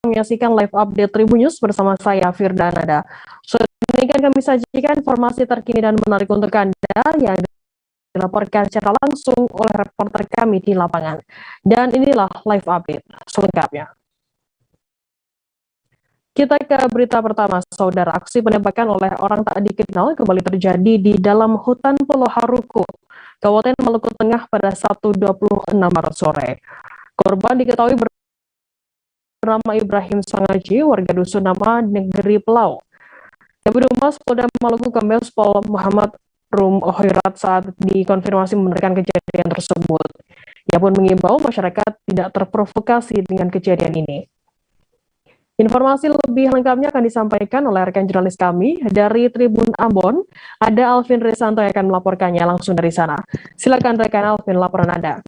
menyaksikan live update Tribun News bersama saya Firda Nada. Ini kan kami sajikan informasi terkini dan menarik untuk Anda yang dilaporkan secara langsung oleh reporter kami di lapangan. Dan inilah live update selengkapnya. Kita ke berita pertama, saudara. Aksi penembakan oleh orang tak dikenal kembali terjadi di dalam hutan Pulau Haruku, Kabupaten Maluku Tengah pada Sabtu 26 Maret sore. Korban diketahui bernama Ibrahim Sangaji, warga dusun nama Negeri Pelau. Kabid Humas Polda Maluku Kombes Pol Muhammad Rum Ohirat saat dikonfirmasi membenarkan kejadian tersebut. Ia pun mengimbau masyarakat tidak terprovokasi dengan kejadian ini. Informasi lebih lengkapnya akan disampaikan oleh rekan jurnalis kami dari Tribun Ambon. Ada Alvin Risanto yang akan melaporkannya langsung dari sana. Silakan rekan Alvin, laporan Anda.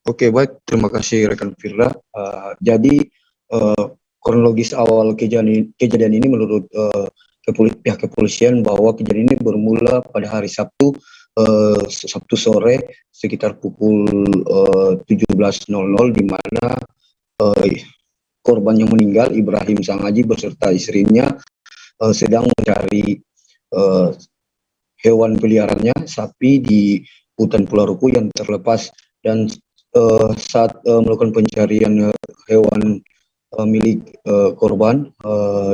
Oke, baik. Terima kasih rekan Firda. Jadi kronologis awal kejadian ini menurut pihak kepolisian bahwa kejadian ini bermula pada hari Sabtu sore sekitar pukul 17.00 di mana korban yang meninggal Ibrahim Sangaji beserta istrinya sedang mencari hewan peliharaannya sapi di hutan Pulau Ruku yang terlepas, dan saat melakukan pencarian hewan milik korban,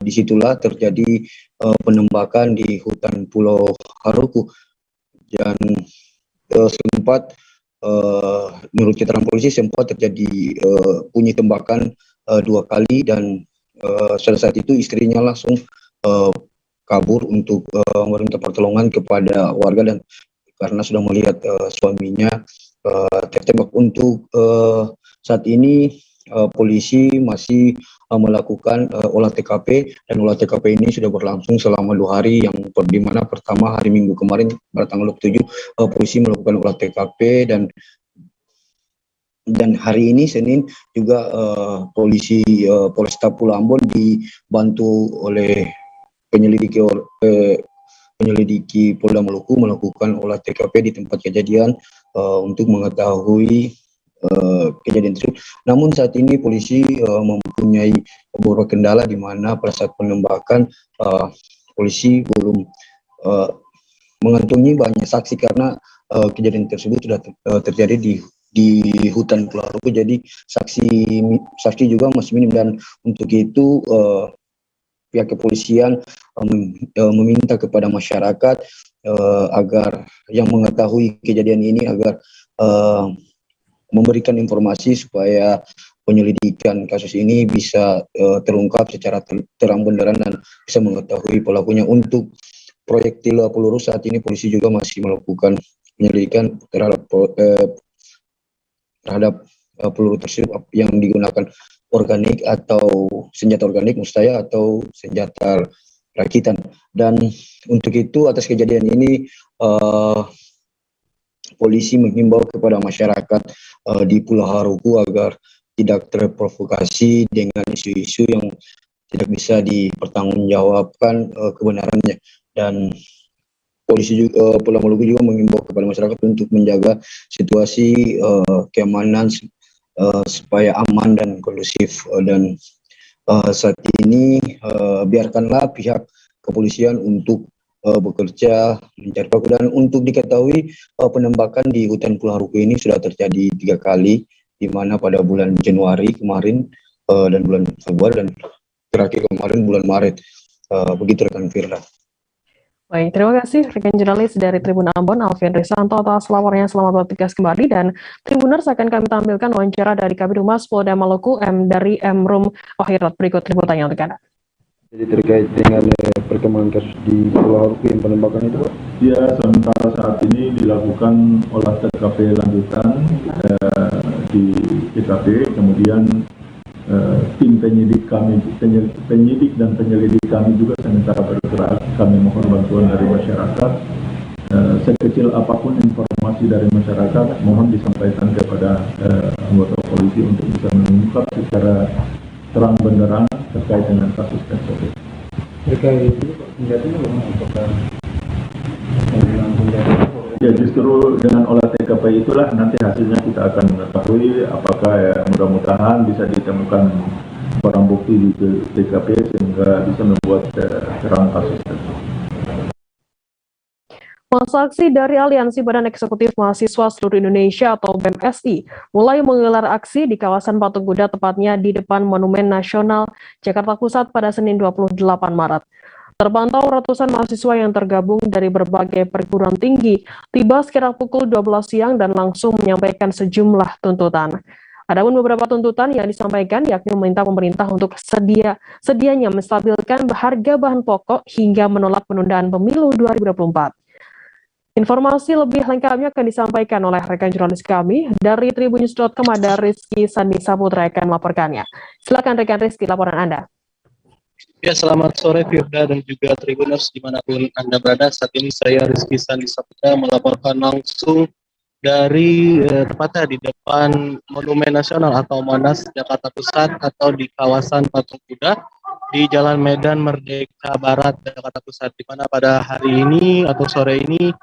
disitulah terjadi penembakan di hutan Pulau Haruku, dan sempat menurut keterangan polisi sempat terjadi bunyi tembakan 2 kali, dan pada saat itu istrinya langsung kabur untuk meminta pertolongan kepada warga, dan karena sudah melihat suaminya tertembak. Untuk saat ini polisi masih melakukan olah TKP, dan olah TKP ini sudah berlangsung selama 2 hari, yang di mana pertama hari Minggu kemarin pada tanggal 27 polisi melakukan olah TKP, dan hari ini Senin juga polisi Polresta Pulau Ambon dibantu oleh penyelidiki Polda Maluku melakukan olah TKP di tempat kejadian untuk mengetahui kejadian tersebut. Namun saat ini polisi mempunyai beberapa kendala, di mana pada saat penembakan polisi belum mengantongi banyak saksi karena kejadian tersebut sudah terjadi di hutan Pulau Ruku, jadi saksi juga masih minim, dan untuk itu pihak kepolisian meminta kepada masyarakat agar yang mengetahui kejadian ini agar memberikan informasi supaya penyelidikan kasus ini bisa terungkap secara terang benderang dan bisa mengetahui pelakunya. Untuk proyektil peluru saat ini polisi juga masih melakukan penyelidikan terhadap peluru tersebut yang digunakan organik atau senjata organik mustaya atau senjata rakitan. Dan untuk itu atas kejadian ini polisi menghimbau kepada masyarakat di Pulau Haruku agar tidak terprovokasi dengan isu-isu yang tidak bisa dipertanggungjawabkan kebenarannya, dan polisi juga Pulau Maluku juga mengimbau kepada masyarakat untuk menjaga situasi keamanan supaya aman dan kondusif, dan saat ini biarkanlah pihak kepolisian untuk bekerja mencari pelaku. Dan untuk diketahui penembakan di hutan Pulau Haruku ini sudah terjadi 3 kali, di mana pada bulan Januari kemarin dan bulan Februari, dan terakhir kemarin bulan Maret. Begitu rekan Firda. Baik, terima kasih rekan jurnalis dari Tribun Ambon, Alvin Risanto, atas laporannya. Selamat bertugas kembali, dan Tribuners akan kami tampilkan wawancara dari Kabid Humas Polda Maluku dari Rum Ohirat. Berikut liputannya untuk Anda. Jadi terkait dengan perkembangan kasus di Pulau Haruku yang penembakan itu, Pak? Ya, sementara saat ini dilakukan olah TKP lanjutan di TKP, kemudian tim penyidik dan penyelidik kami juga sementara bergerak. Kami mohon bantuan dari masyarakat. Sekecil apapun informasi dari masyarakat, mohon disampaikan kepada anggota polisi untuk bisa mengungkap secara terang benderang terkait dengan kasus tersebut. Terkait itu senjatanya bagaimana? Apakah ya, justru dengan olah TKP itulah nanti hasilnya kita akan mengetahui apakah mudah-mudahan bisa ditemukan barang bukti di TKP sehingga bisa membuat terang kasus tersebut. Masa aksi dari Aliansi Badan Eksekutif Mahasiswa Seluruh Indonesia atau BEMSI mulai menggelar aksi di kawasan Patung Kuda, tepatnya di depan Monumen Nasional Jakarta Pusat pada Senin 28 Maret. Terpantau ratusan mahasiswa yang tergabung dari berbagai perguruan tinggi tiba sekitar pukul 12 siang dan langsung menyampaikan sejumlah tuntutan. Adapun beberapa tuntutan yang disampaikan yakni meminta pemerintah untuk sedianya menstabilkan harga bahan pokok hingga menolak penundaan pemilu 2024. Informasi lebih lengkapnya akan disampaikan oleh rekan jurnalis kami dari tribunnews.com, ada Rizky Sandi Saputra akan melaporkannya. Silakan rekan Rizky, laporan Anda. Ya, selamat sore Firda dan juga Tribuners dimanapun Anda berada. Saat ini saya Rizky Sandi Saputra melaporkan langsung dari tepatnya di depan Monumen Nasional atau Monas Jakarta Pusat atau di kawasan Patung Kuda di Jalan Medan Merdeka Barat Jakarta Pusat, di mana pada hari ini atau sore ini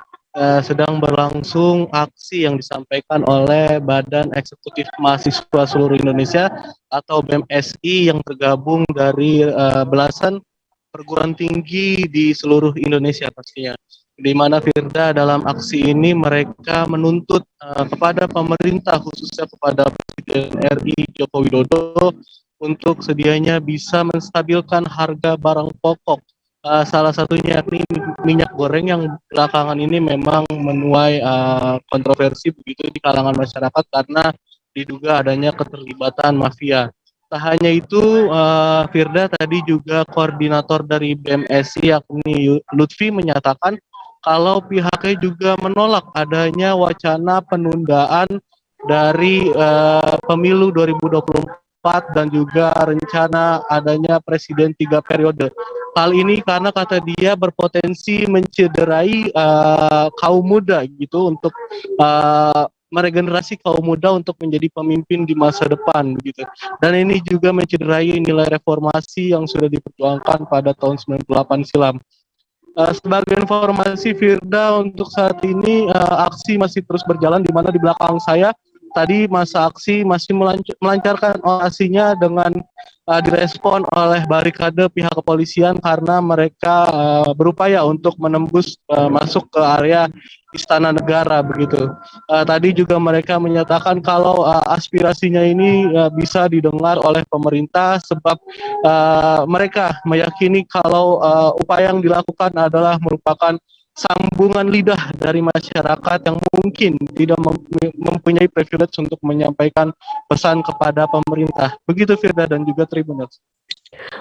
sedang berlangsung aksi yang disampaikan oleh Badan Eksekutif Mahasiswa Seluruh Indonesia atau BEMSI yang tergabung dari belasan perguruan tinggi di seluruh Indonesia pastinya. Di mana Firda dalam aksi ini mereka menuntut kepada pemerintah, khususnya kepada Presiden RI Joko Widodo untuk sedianya bisa menstabilkan harga barang pokok. Salah satunya yakni minyak goreng yang belakangan ini memang menuai kontroversi begitu di kalangan masyarakat karena diduga adanya keterlibatan mafia. Tak hanya itu, Firda, tadi juga koordinator dari BEMSI yakni Lutfi menyatakan kalau pihaknya juga menolak adanya wacana penundaan dari pemilu 2024 dan juga rencana adanya presiden 3 periode. Hal ini karena kata dia berpotensi mencederai kaum muda gitu untuk meregenerasi kaum muda untuk menjadi pemimpin di masa depan gitu. Dan ini juga mencederai nilai reformasi yang sudah diperjuangkan pada tahun 98 silam. Sebagai informasi Firda, untuk saat ini aksi masih terus berjalan, di mana di belakang saya tadi masa aksi masih melancarkan aksinya dengan direspon oleh barikade pihak kepolisian karena mereka berupaya untuk menembus masuk ke area Istana Negara begitu. Tadi juga mereka menyatakan kalau aspirasinya ini bisa didengar oleh pemerintah sebab mereka meyakini kalau upaya yang dilakukan adalah merupakan sambungan lidah dari masyarakat yang mungkin tidak mempunyai privilege untuk menyampaikan pesan kepada pemerintah. Begitu Firda dan juga Tribuners.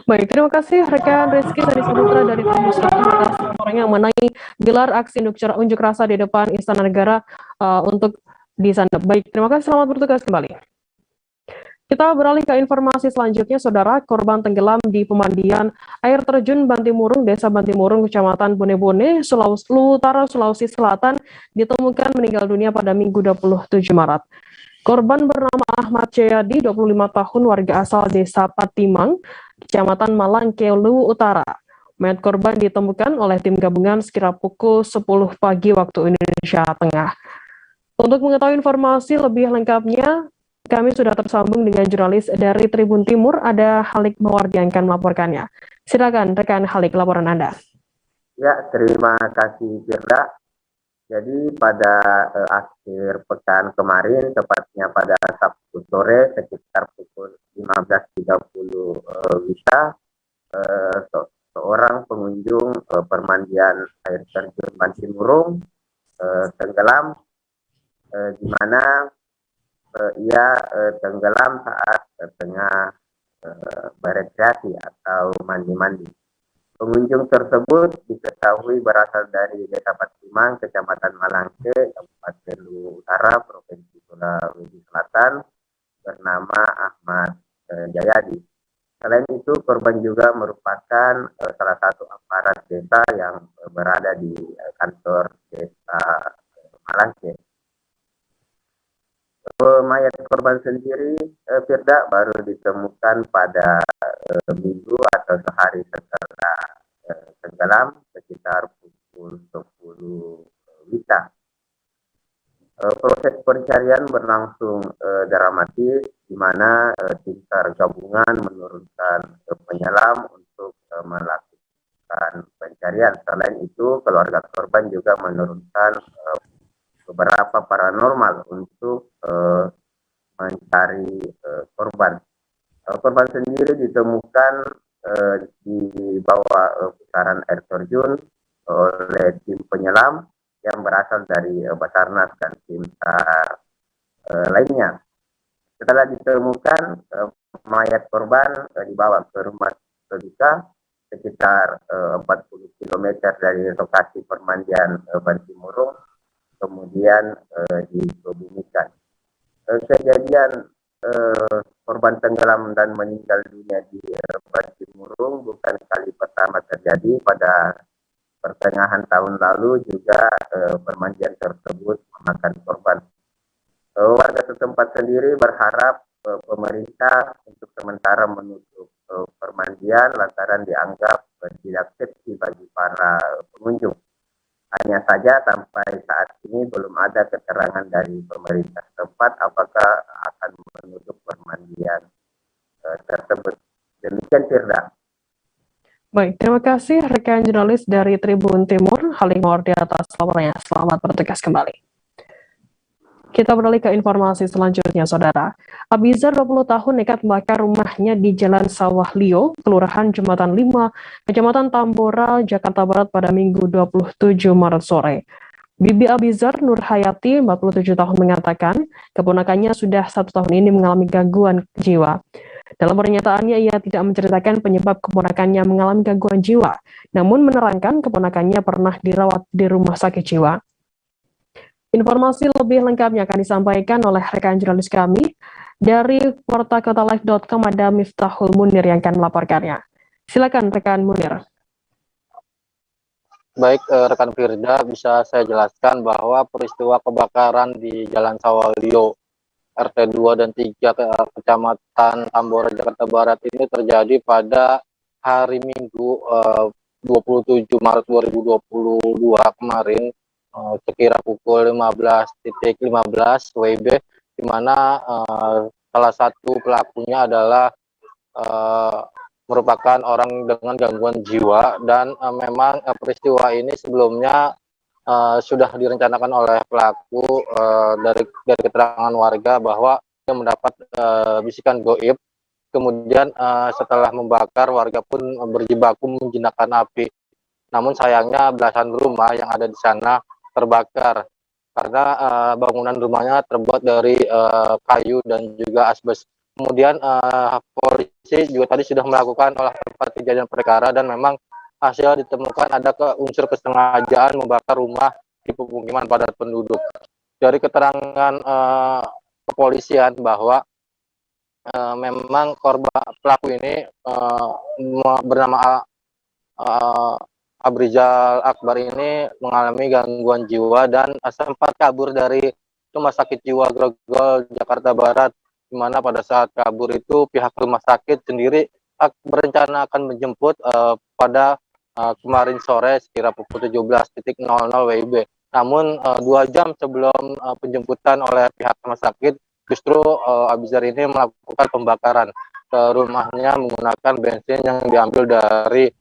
Baik, terima kasih rekan Rizky Sandi Saputra dari tribunnews.com atas laporannya mengenai gelar aksi unjuk rasa di depan Istana Negara untuk di sana. Baik, terima kasih, selamat bertugas kembali. Kita beralih ke informasi selanjutnya, Saudara. Korban tenggelam di pemandian air terjun Bantimurung, Desa Bantimurung, Kecamatan Bone-Bone, Utara, Sulawesi Selatan, ditemukan meninggal dunia pada Minggu 27 Maret. Korban bernama Ahmad Jayadi, 25 tahun, warga asal Desa Patimang, Kecamatan Malangkelu Utara. Mayat korban ditemukan oleh tim gabungan sekitar pukul 10 pagi waktu Indonesia Tengah. Untuk mengetahui informasi lebih lengkapnya, kami sudah tersambung dengan jurnalis dari Tribun Timur, ada Halik Mawardi yang akan melaporkannya. Silakan rekan Halik, laporan Anda. Ya, terima kasih Firda. Jadi pada akhir pekan kemarin, tepatnya pada Sabtu sore sekitar pukul 15.30 WITA, seorang pengunjung permandian air terjun Bantimurung tenggelam, di mana ia tenggelam saat tengah berekreasi atau mandi-mandi. Pengunjung tersebut diketahui berasal dari Desa Patimang, Kecamatan Malangke, Kabupaten Luwu Utara, Provinsi Sulawesi Selatan, bernama Ahmad Jayadi. Selain itu, korban juga merupakan salah satu aparat desa yang berada di kantor Desa Malangke. Mayat korban sendiri, Firda, baru ditemukan pada minggu atau sehari setelah tenggelam sekitar pukul 10 WITA. Proses pencarian berlangsung dramatis, di mana tim SAR gabungan menurunkan penyelam untuk melakukan pencarian. Selain itu, keluarga korban juga menurunkan beberapa paranormal untuk mencari korban. Korban sendiri ditemukan di bawah pusaran air terjun oleh tim penyelam yang berasal dari Basarnas dan tim SAR lainnya. Setelah ditemukan, mayat korban dibawa ke rumah duka sekitar 40 km dari lokasi permandian Bantimurung, kemudian dikebumikan. Kejadian korban tenggelam dan meninggal dunia di Bantimurung bukan kali pertama terjadi. Pada pertengahan tahun lalu juga permandian tersebut memakan korban. Warga setempat sendiri berharap pemerintah untuk sementara menutup permandian lantaran dianggap tidak seksi bagi para pengunjung. Hanya saja sampai saat ini belum ada keterangan dari pemerintah setempat apakah akan menutup permandian tersebut. Demikian, Firda. Baik, terima kasih rekan jurnalis dari Tribun Timur, Halimordi atas laporannya. Selamat bertugas kembali. Kita beralih ke informasi selanjutnya, Saudara. Abizar 20 tahun nekat membakar rumahnya di Jalan Sawah Lio, Kelurahan Jembatan 5, Kecamatan Tambora, Jakarta Barat pada Minggu 27 Maret sore. Bibi Abizar Nur Hayati, 47 tahun mengatakan, keponakannya sudah 1 tahun ini mengalami gangguan jiwa. Dalam pernyataannya, ia tidak menceritakan penyebab keponakannya mengalami gangguan jiwa, namun menerangkan keponakannya pernah dirawat di rumah sakit jiwa. Informasi lebih lengkapnya akan disampaikan oleh rekan jurnalis kami dari wartakotalive.com, ada Miftahul Munir yang akan melaporkannya. Silakan rekan Munir. Baik, rekan Firda, bisa saya jelaskan bahwa peristiwa kebakaran di Jalan Sawalio RT 2 dan 3 Kecamatan Tambora, Jakarta Barat ini terjadi pada hari Minggu 27 Maret 2022 kemarin, sekira pukul 15.15 WIB, di mana salah satu pelakunya adalah merupakan orang dengan gangguan jiwa, dan memang peristiwa ini sebelumnya sudah direncanakan oleh pelaku dari keterangan warga bahwa dia mendapat bisikan goib. Kemudian setelah membakar, warga pun berjibaku menjinakkan api. Namun sayangnya belasan rumah yang ada di sana terbakar karena bangunan rumahnya terbuat dari kayu dan juga asbes. Kemudian polisi juga tadi sudah melakukan olah tempat kejadian perkara, dan memang hasil ditemukan ada unsur kesengajaan membakar rumah di pemukiman padat penduduk. Dari keterangan kepolisian bahwa memang pelaku ini bernama Abrizal Akbar ini mengalami gangguan jiwa dan sempat kabur dari Rumah Sakit Jiwa Grogol, Jakarta Barat, di mana pada saat kabur itu pihak rumah sakit sendiri berencana akan menjemput pada kemarin sore sekira pukul 17.00 WIB. Namun 2 jam sebelum penjemputan oleh pihak rumah sakit, justru Abizar ini melakukan pembakaran ke rumahnya menggunakan bensin yang diambil dari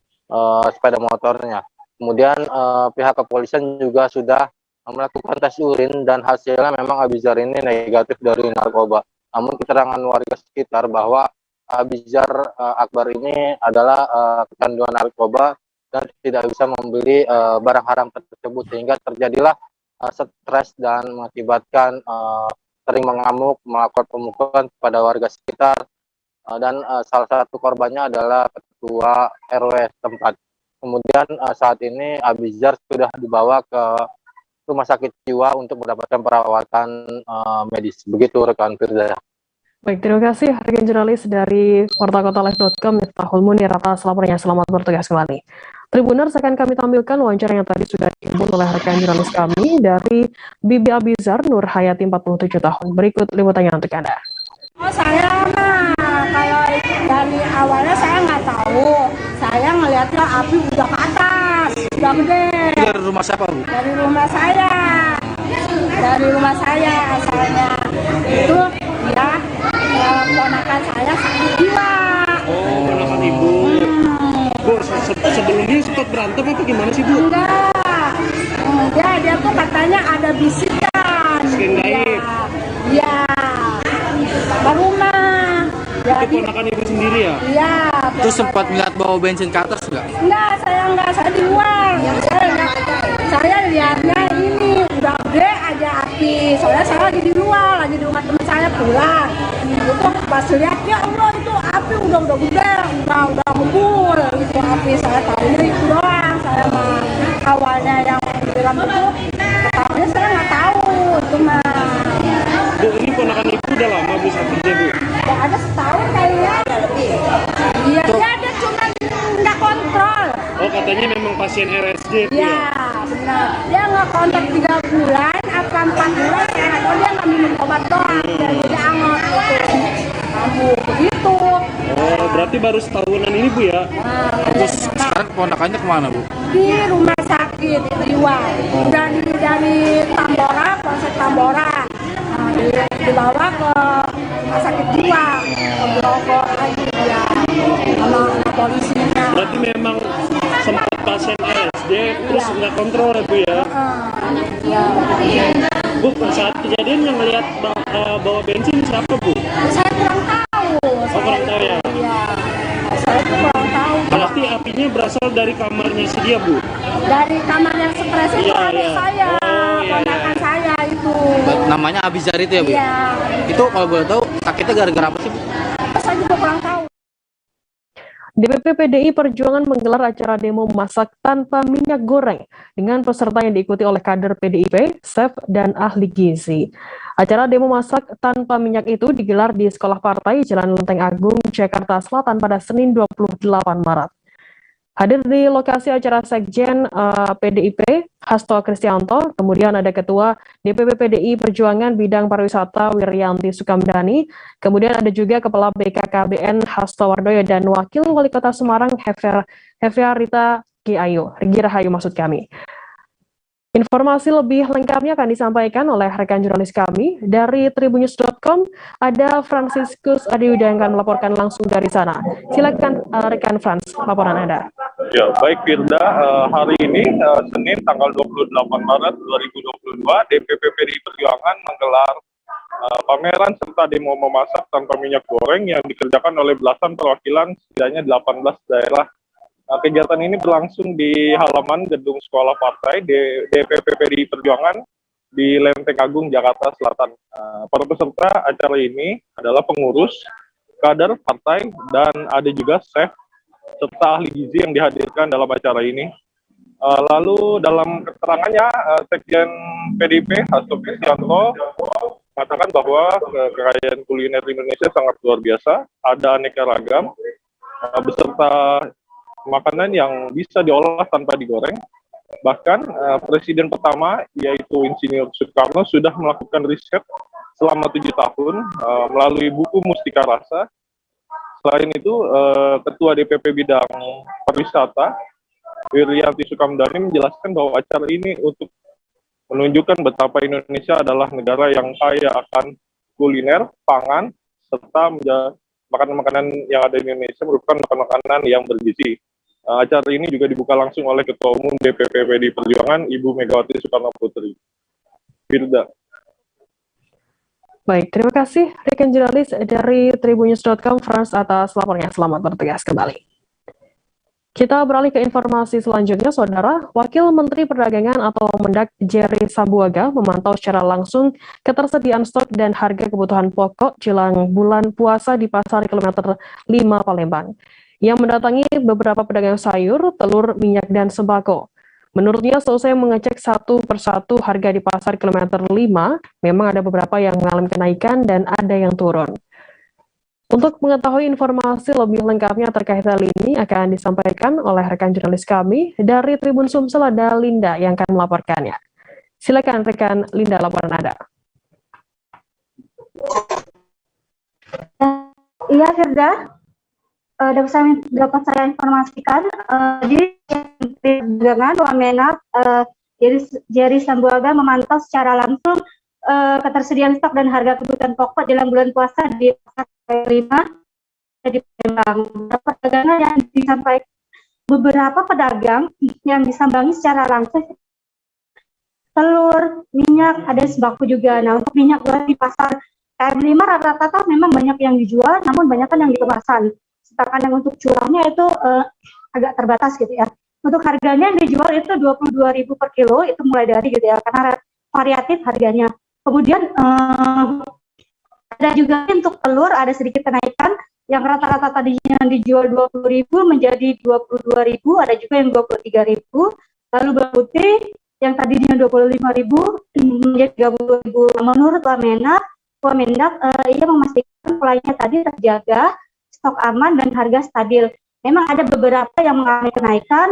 sepeda motornya. Kemudian pihak kepolisian juga sudah melakukan tes urin, dan hasilnya memang Abizar ini negatif dari narkoba. Namun keterangan warga sekitar bahwa Abizar Akbar ini adalah kecanduan narkoba dan tidak bisa membeli barang haram tersebut, sehingga terjadilah stres dan mengakibatkan sering mengamuk, melakukan pemukulan kepada warga sekitar, dan salah satu korbannya adalah ketua RW tempat. Kemudian saat ini Abizar sudah dibawa ke rumah sakit jiwa untuk mendapatkan perawatan medis. Begitu rekan Firda. Baik, terima kasih rekan jurnalis dari wartakotalive.com, Miftahul Munir atas laporannya. Selamat bertugas kembali. Tribuners, akan kami tampilkan wawancara yang tadi sudah dihimpun oleh rekan jurnalis kami dari Bibi Abizar Nur Hayati, 47 tahun. Berikut liputannya untuk Anda. Oh, saya kalau dari awalnya saya nggak tahu. Saya ngeliatnya api udah ke atas, udah gede. Dari rumah siapa, Bu? Dari rumah saya. Dari rumah saya asalnya. Itu ya berantem apa gimana sih, Bu? Enggak. Dia tuh katanya ada bisikan. Iya. Ke rumah. Itu ponakan ibu sendiri ya? Iya. Terus sempat ngeliat bawa bensin ke atas nggak? Enggak, saya di luar. Saya lihatnya ini udah gede aja api. Soalnya saya lagi di luar, lagi di rumah teman saya pulang. Itu pas lihat, ya Allah itu api udah gede, udah ngumpul gitu api. Saya tahunya itu doang. Saya mah awalnya yang bilang itu, tapi saya nggak tahu itu mah. Bu, ini ponakan ibu udah lama Bu sakitnya, Bu? Udah ada setahun kayaknya. Iya, dia cuma nggak kontrol. Oh, katanya memang pasien RSJ Bu ya? Iya, benar. Dia nggak kontrol 3 bulan, apa 4 bulan, sehat. Oh, dia nggak minum obat doang, dia angot gitu. Kamu begitu. Oh, berarti baru setahunan ini Bu ya? Terus sekarang ponakannya kemana, Bu? Di rumah sakit jiwa. Udah dari Tambora, Polsek Tambora. Dibawa ke rumah sakit jiwa, ke Bogor lagi dia sama polisinya. Berarti memang sempat pasien RSJ terus nggak kontrol ya Bu ya? Bu, saat kejadian yang melihat bawa bensin siapa Bu? Saya kurang tahu. Kurang tahu ya? Iya, saya kurang tahu. Berarti apinya berasal dari kamarnya si dia Bu? Dari kamar yang stres itu adik saya, ponakan saya itu. Namanya Abizar itu ya, Bu? Iya. Itu kalau boleh tahu sakitnya gara-gara apa sih, Bu? Saya juga kurang tahu. DPP PDI Perjuangan menggelar acara demo masak tanpa minyak goreng dengan peserta yang diikuti oleh kader PDIP, chef, dan ahli gizi. Acara demo masak tanpa minyak itu digelar di Sekolah Partai Jalan Lenteng Agung, Jakarta Selatan pada Senin 28 Maret. Hadir di lokasi acara Sekjen PDIP, Hasto Kristianto, kemudian ada Ketua DPP PDI Perjuangan Bidang Pariwisata Wiryanti Sukamdhani, kemudian ada juga Kepala BKKBN Hasto Wardoyo dan Wakil Wali Kota Semarang Hefea Rita Girahayu maksud kami. Informasi lebih lengkapnya akan disampaikan oleh rekan jurnalis kami dari tribunnews.com. Ada Franciscus Adiwida yang akan melaporkan langsung dari sana. Silakan rekan Frans, laporan Anda. Ya, baik Firda, hari ini Senin tanggal 28 Maret 2022, DPP PDI Perjuangan menggelar pameran serta demo memasak tanpa minyak goreng yang dikerjakan oleh belasan perwakilan setidaknya 18 daerah. Kegiatan ini berlangsung di halaman gedung Sekolah Partai DPP PDI Perjuangan di Lenteng Agung, Jakarta Selatan. Para peserta acara ini adalah pengurus, kader partai, dan ada juga chef serta ahli gizi yang dihadirkan dalam acara ini. Lalu dalam keterangannya, Sekjen PDIP Hasto Kristianto mengatakan bahwa kekayaan kuliner Indonesia sangat luar biasa, ada aneka ragam, beserta makanan yang bisa diolah tanpa digoreng. Bahkan Presiden pertama yaitu Insinyur Soekarno sudah melakukan riset selama 7 tahun melalui buku Mustika Rasa. Selain itu, Ketua DPP Bidang Pariwisata Wiryanti Sukamdhani menjelaskan bahwa acara ini untuk menunjukkan betapa Indonesia adalah negara yang kaya akan kuliner, pangan, serta makanan-makanan yang ada di Indonesia merupakan makanan-makanan yang bergizi. Acara ini juga dibuka langsung oleh Ketua Umum DPP PDI Perjuangan, Ibu Megawati Soekarno Putri. Firda. Baik, terima kasih rekan jurnalis dari tribunnews.com Frans atas laporannya. Selamat bertugas kembali. Kita beralih ke informasi selanjutnya, Saudara. Wakil Menteri Perdagangan atau Mendak Jerry Sambuaga memantau secara langsung ketersediaan stok dan harga kebutuhan pokok jelang bulan puasa di Pasar Kilometer 5 Palembang. Yang mendatangi beberapa pedagang sayur, telur, minyak, dan sembako. Menurutnya, selesai mengecek satu persatu harga di Pasar Kilometer 5, memang ada beberapa yang mengalami kenaikan dan ada yang turun. Untuk mengetahui informasi lebih lengkapnya terkait hal ini akan disampaikan oleh rekan jurnalis kami dari Tribun Sumsel, ada Linda yang akan melaporkannya. Silakan rekan Linda, laporan Anda. Iya, Firda. Dapat saya informasikan, di Perdagangan Wamenak, Jerry Sambuaga memantau secara langsung ketersediaan stok dan harga kebutuhan pokok jelang bulan puasa di Pasar 5 di Palembang. Perdagangan yang beberapa pedagang yang disambangi secara langsung telur, minyak, ada sembako juga. Nah, untuk minyak goreng di pasar KM5 rata-rata memang banyak yang dijual, namun banyak kan yang di kemasan. Sedangkan yang untuk curahnya itu agak terbatas gitu ya. Untuk harganya yang dijual itu 22.000 per kilo, itu mulai dari gitu ya, karena variatif harganya. Kemudian ada juga untuk telur ada sedikit kenaikan, yang rata-rata tadinya dijual 20.000 menjadi 22.000, ada juga yang 23.000. Lalu bawang putih yang tadinya 25.000 menjadi 30.000. Menurut Wamendak ia memastikan pelayannya tadi terjaga, stok aman dan harga stabil. Memang ada beberapa yang mengalami kenaikan,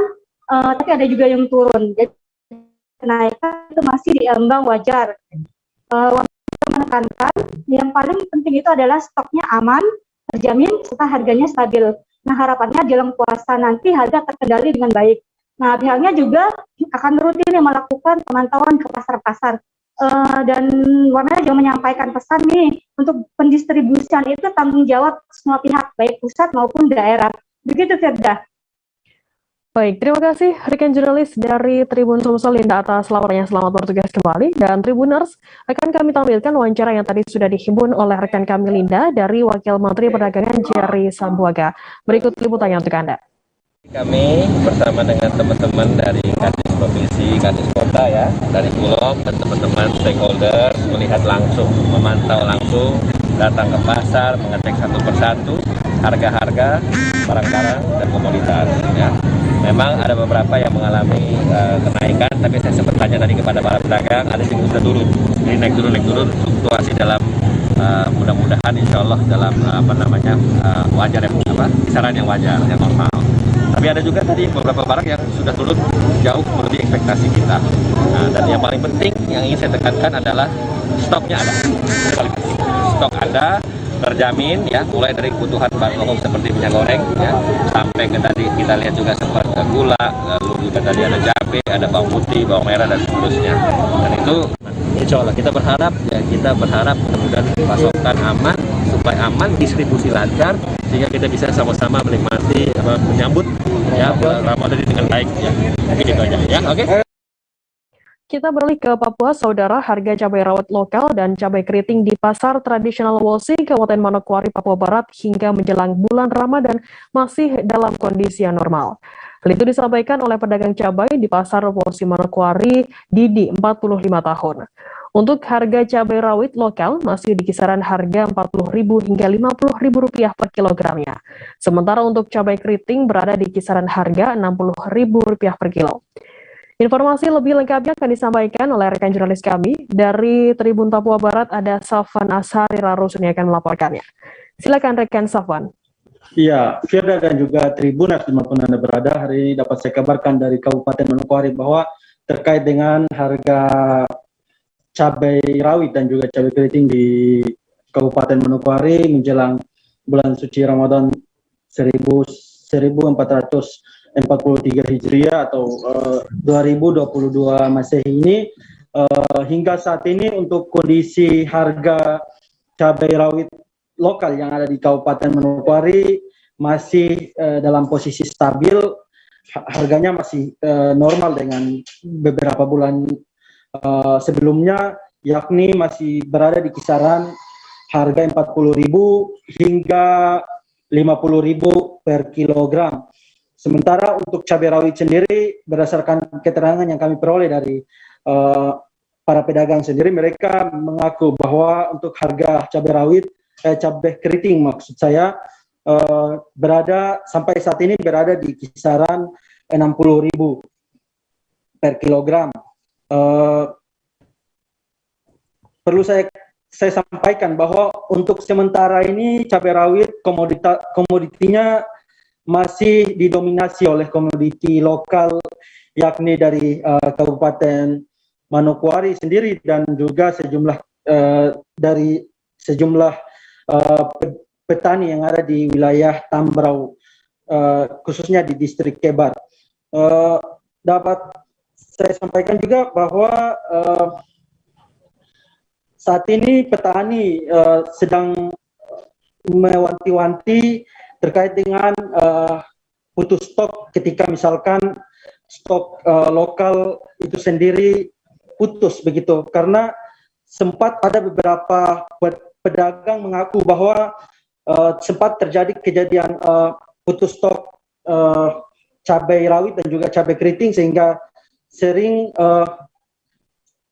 tapi ada juga yang turun. Jadi kenaikan itu masih diambang wajar. Menekankan yang paling penting itu adalah stoknya aman, terjamin, serta harganya stabil. Nah, harapannya jelang puasa nanti harga terkendali dengan baik. Nah, pihaknya juga akan rutin melakukan pemantauan ke pasar-pasar. Dan Wamendak juga menyampaikan pesan nih, untuk pendistribusian itu tanggung jawab semua pihak, baik pusat maupun daerah. Begitu, Firda. Baik, terima kasih rekan jurnalis dari Tribun Sumsel Linda atas laporannya. Selamat bertugas kembali. Dan Tribuners, akan kami tampilkan wawancara yang tadi sudah dihimpun oleh rekan kami Linda dari Wakil Menteri Perdagangan Jerry Sambuaga. Berikut liputannya untuk Anda. Kami bersama dengan teman-teman dari Kadis Provinsi, Kadis Kota ya, dari Bulog dan teman-teman stakeholder melihat langsung, memantau langsung, datang ke pasar, mengecek satu persatu harga-harga barang-barang dan komoditas ya. Memang ada beberapa yang mengalami kenaikan, tapi saya sempat tanya tadi kepada para pedagang, ada yang sudah turun. Jadi naik turun, fluktuasi dalam mudah-mudahan insya Allah dalam wajar kisaran yang wajar, yang normal. Tapi ada juga tadi beberapa barang yang sudah turun jauh melebihi ekspektasi kita. Nah, dan yang paling penting yang ingin saya tekankan adalah stoknya ada. Paling penting. Stok ada, terjamin ya, mulai dari kebutuhan bahan pokok seperti minyak goreng ya, sampai ke tadi kita lihat juga seperti gula, lalu juga tadi ada cabai, ada bawang putih, bawang merah dan seterusnya. Dan itu insya Allah kita berharap mudah-mudahan pasokan aman, supaya aman, distribusi lancar, sehingga kita bisa sama-sama menikmati menyambut ya Ramadan dengan baik ya. Mungkin itu aja ya. Oke. Kita beralih ke Papua, saudara. Harga cabai rawit lokal dan cabai keriting di pasar tradisional Wosi, Kabupaten Manokwari, Papua Barat hingga menjelang bulan Ramadan masih dalam kondisi yang normal. Hal itu disampaikan oleh pedagang cabai di pasar Wosi Manokwari, Didi, 45 tahun. Untuk harga cabai rawit lokal masih di kisaran harga Rp40.000 hingga Rp50.000 per kilogramnya. Sementara untuk cabai keriting berada di kisaran harga Rp60.000 per kilo. Informasi lebih lengkapnya akan disampaikan oleh rekan jurnalis kami dari Tribun Papua Barat, ada Safwan Ashari Rarusun yang akan melaporkannya. Silakan rekan Safwan. Iya, Firda dan juga Tribuners dimanapun Anda berada, hari ini dapat saya kabarkan dari Kabupaten Manokwari bahwa terkait dengan harga cabai rawit dan juga cabai keriting di Kabupaten Manokwari menjelang bulan suci Ramadan 1443 Hijriah atau 2022 Masehi ini, hingga saat ini untuk kondisi harga cabai rawit lokal yang ada di Kabupaten Manokwari masih dalam posisi stabil, harganya masih normal dengan beberapa bulan sebelumnya, yakni masih berada di kisaran harga Rp40.000 hingga Rp50.000 per kilogram. Sementara untuk cabai rawit sendiri, berdasarkan keterangan yang kami peroleh dari para pedagang sendiri, mereka mengaku bahwa untuk harga cabai rawit, cabai keriting maksud saya, berada sampai saat ini berada di kisaran Rp60.000 per kilogram. Perlu saya sampaikan bahwa untuk sementara ini cabai rawit komoditinya masih didominasi oleh komoditi lokal, yakni dari Kabupaten Manokwari sendiri dan juga dari sejumlah petani yang ada di wilayah Tambrau, khususnya di distrik Kebar. Dapat saya sampaikan juga bahwa saat ini petani sedang mewanti-wanti terkait dengan putus stok ketika misalkan stok lokal itu sendiri putus begitu, karena sempat ada beberapa pedagang mengaku bahwa sempat terjadi kejadian putus stok cabai rawit dan juga cabai keriting, sehingga sering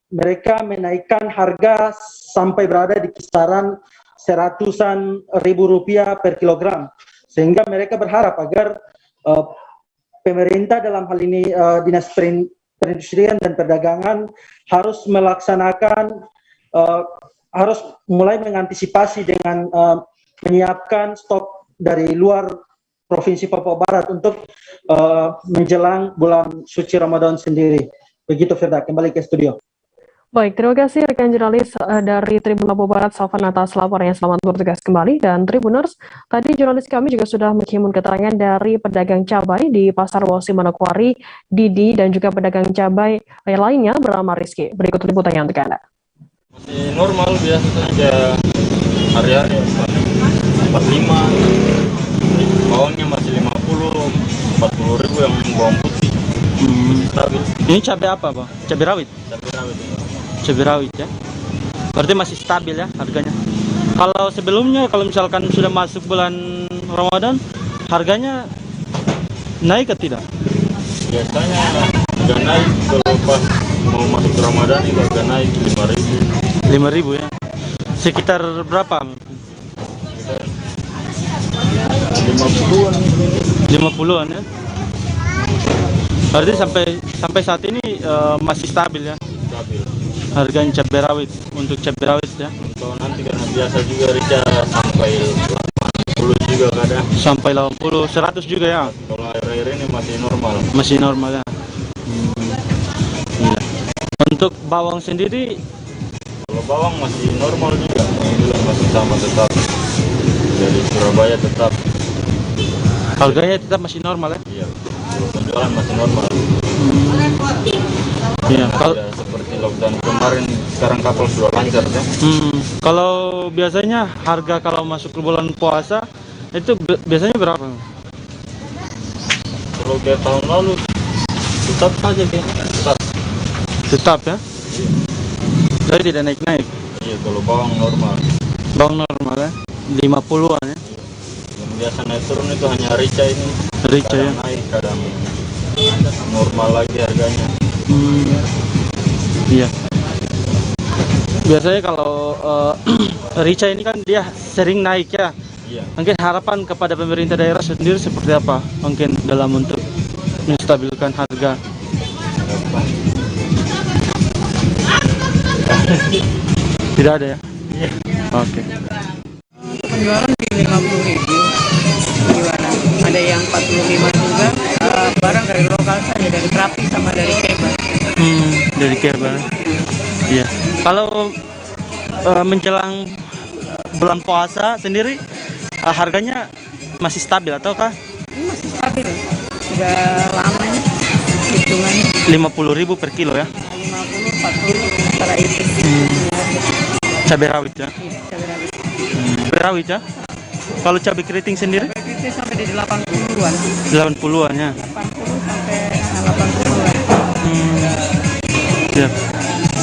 mereka menaikkan harga sampai berada di kisaran seratusan ribu rupiah per kilogram, sehingga mereka berharap agar pemerintah dalam hal ini Dinas Perindustrian dan Perdagangan harus melaksanakan harus mulai mengantisipasi dengan menyiapkan stok dari luar Provinsi Papua Barat untuk menjelang bulan suci Ramadan sendiri. Begitu Firda, kembali ke studio. Baik, terima kasih rekan jurnalis dari Tribun Papua Barat, Salvan, atas laporannya. Selamat bertugas kembali. Dan Tribuners, tadi jurnalis kami juga sudah menghimpun keterangan dari pedagang cabai di Pasar Wosi Manokwari, Didi, dan juga pedagang cabai lainnya bernama Rizky. Berikut liputannya untuk Anda. Masih normal biasa saja, hari-hari 45, bawangnya masih 50, 40 ribu yang bawang putih. Stabil. Ini cabai apa, Bang? Cabai rawit? Cabai rawit. Cabai rawit ya. Berarti masih stabil ya harganya. Kalau sebelumnya, kalau misalkan sudah masuk bulan Ramadan, harganya naik atau tidak? Biasanya agak naik kalau pas mau masuk Ramadan itu agak naik 5.000. 5.000 ya. Sekitar berapa? 50-an. 50-an ya. Berarti sampai saat ini masih stabil ya. Stabil. Harganya cabai rawit, untuk cabai rawit ya. Kalau nanti karena biasa juga rica sampai 80 juga kadang. Sampai 80, 100 juga ya. Kalau air-air ini masih normal. Masih normal ya. Iya. Untuk bawang sendiri? Kalau bawang masih normal juga, masih sama tetap. Dari Surabaya tetap. Harganya tetap masih normal ya? Iya. Kalau penjualan masih normal. Iya. Kalau seperti lockdown kemarin, sekarang kapal sudah lancar ya. Kalau biasanya harga kalau masuk ke bulan puasa itu biasanya berapa? Kalau kayak tahun lalu tetap saja kayaknya. Tetap ya? Iya. Jadi tidak naik-naik? Iya, kalau bawang normal. Bawang normal ya? 50-an ya? Yang biasa naik turun itu hanya rica ini. Rica ya? Naik, kadang normal lagi harganya. Iya. Biasanya kalau rica ini kan dia sering naik ya. Iya. Mungkin harapan kepada pemerintah daerah sendiri seperti apa? Mungkin dalam untuk menstabilkan harga. Tidak ada ya? Iya. Oke. Penjualan di 50.000. Gimana? Ada yang 45 juga. Barang dari lokal saja, dari Krapi sama dari Keba. Dari Keba. Iya. Kalau menjelang bulan puasa sendiri harganya masih stabil ataukah? Masih stabil. Sudah lama ini hitungannya. 50.000 per kilo ya? 50, 40 antara itu. Cabai rawit ya? Iya, cabai rawit. Cabai rawit ya? Kalau cabai keriting sendiri? Cabai keriting sampai di 80-an. 80-an ya? 80 sampai 80-an. Ya.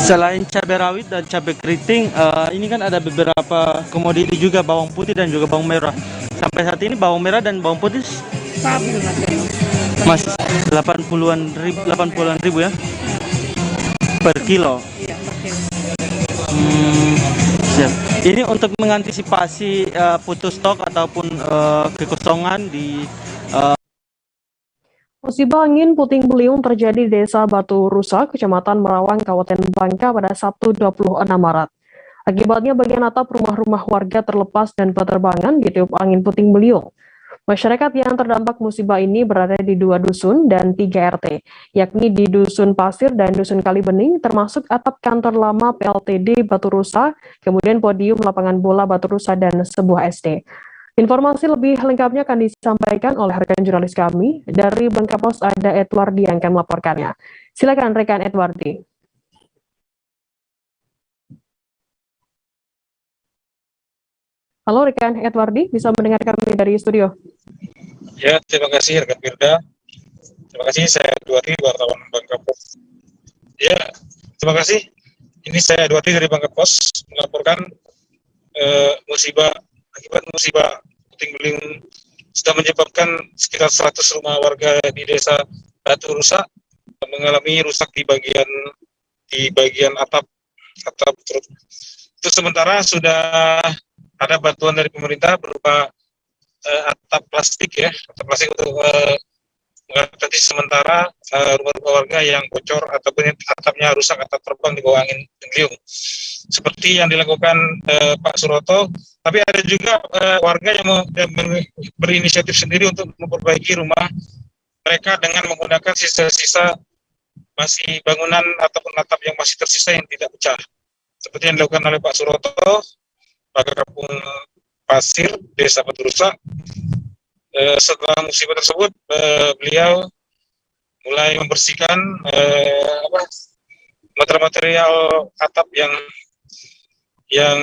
Selain cabai rawit dan cabai keriting, ini kan ada beberapa komoditi juga, bawang putih dan juga bawang merah. Sampai saat ini bawang merah dan bawang putih Stabil Mas 80-an ribu ya? Per kilo? Iya, per kilo. Siap. Ini untuk mengantisipasi putus stok ataupun kekosongan di Musibah angin puting beliung terjadi di Desa Batu Rusa, Kecamatan Merawang, Kabupaten Bangka pada Sabtu 26 Maret. Akibatnya bagian atap rumah-rumah warga terlepas dan penerbangan ditiup angin puting beliung. Masyarakat yang terdampak musibah ini berada di 2 dusun dan 3 RT, yakni di Dusun Pasir dan Dusun Kalibening, termasuk atap kantor lama PLTD Batu Rusa, kemudian podium lapangan bola Batu Rusa dan sebuah SD. Informasi lebih lengkapnya akan disampaikan oleh rekan jurnalis kami dari Bangka Pos, ada Edwardi yang akan melaporkannya. Silakan rekan Edwardi. Halo rekan Edwardi, bisa mendengar kami dari studio? Ya, terima kasih rekan Firda. Terima kasih, saya Duati, wartawan Bangka Pos. Ya, terima kasih. Ini saya Duati dari Bangka Pos melaporkan akibat musibah puting beliung sudah menyebabkan sekitar 100 rumah warga di desa Batu rusak, mengalami rusak di bagian atap truk. Itu sementara sudah ada bantuan dari pemerintah berupa atap plastik untuk mengatasi sementara rumah-rumah warga yang bocor ataupun yang atapnya rusak atau terbang di bawah angin beliung. Seperti yang dilakukan Pak Suroto, tapi ada juga warga yang berinisiatif sendiri untuk memperbaiki rumah mereka dengan menggunakan sisa-sisa masih bangunan ataupun atap yang masih tersisa yang tidak pecah. Seperti yang dilakukan oleh Pak Suroto, Pak Kampung Pasir, Desa Batu Rusak. Setelah musibah tersebut, beliau mulai membersihkan material atap yang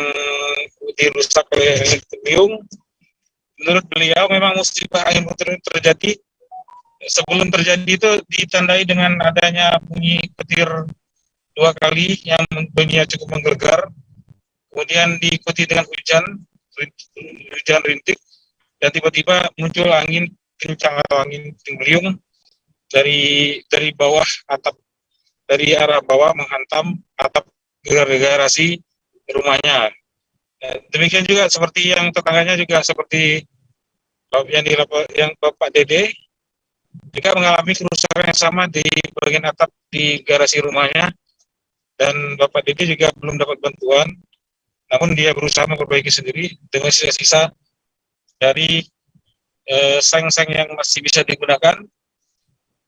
dirusak oleh beliung. Menurut beliau, memang musibah angin puting terjadi. Sebelum terjadi itu ditandai dengan adanya bunyi petir 2 kali yang bunyinya cukup menggelegar, kemudian diikuti dengan hujan rintik, dan tiba-tiba muncul angin kencang atau angin puting beliung dari bawah atap, dari arah bawah menghantam atap garasi rumahnya. Demikian juga seperti yang tetangganya juga seperti yang Bapak Dede juga mengalami kerusakan yang sama di bagian atap di garasi rumahnya, dan Bapak Dede juga belum dapat bantuan, namun dia berusaha memperbaiki sendiri dengan sisa-sisa dari seng-seng yang masih bisa digunakan,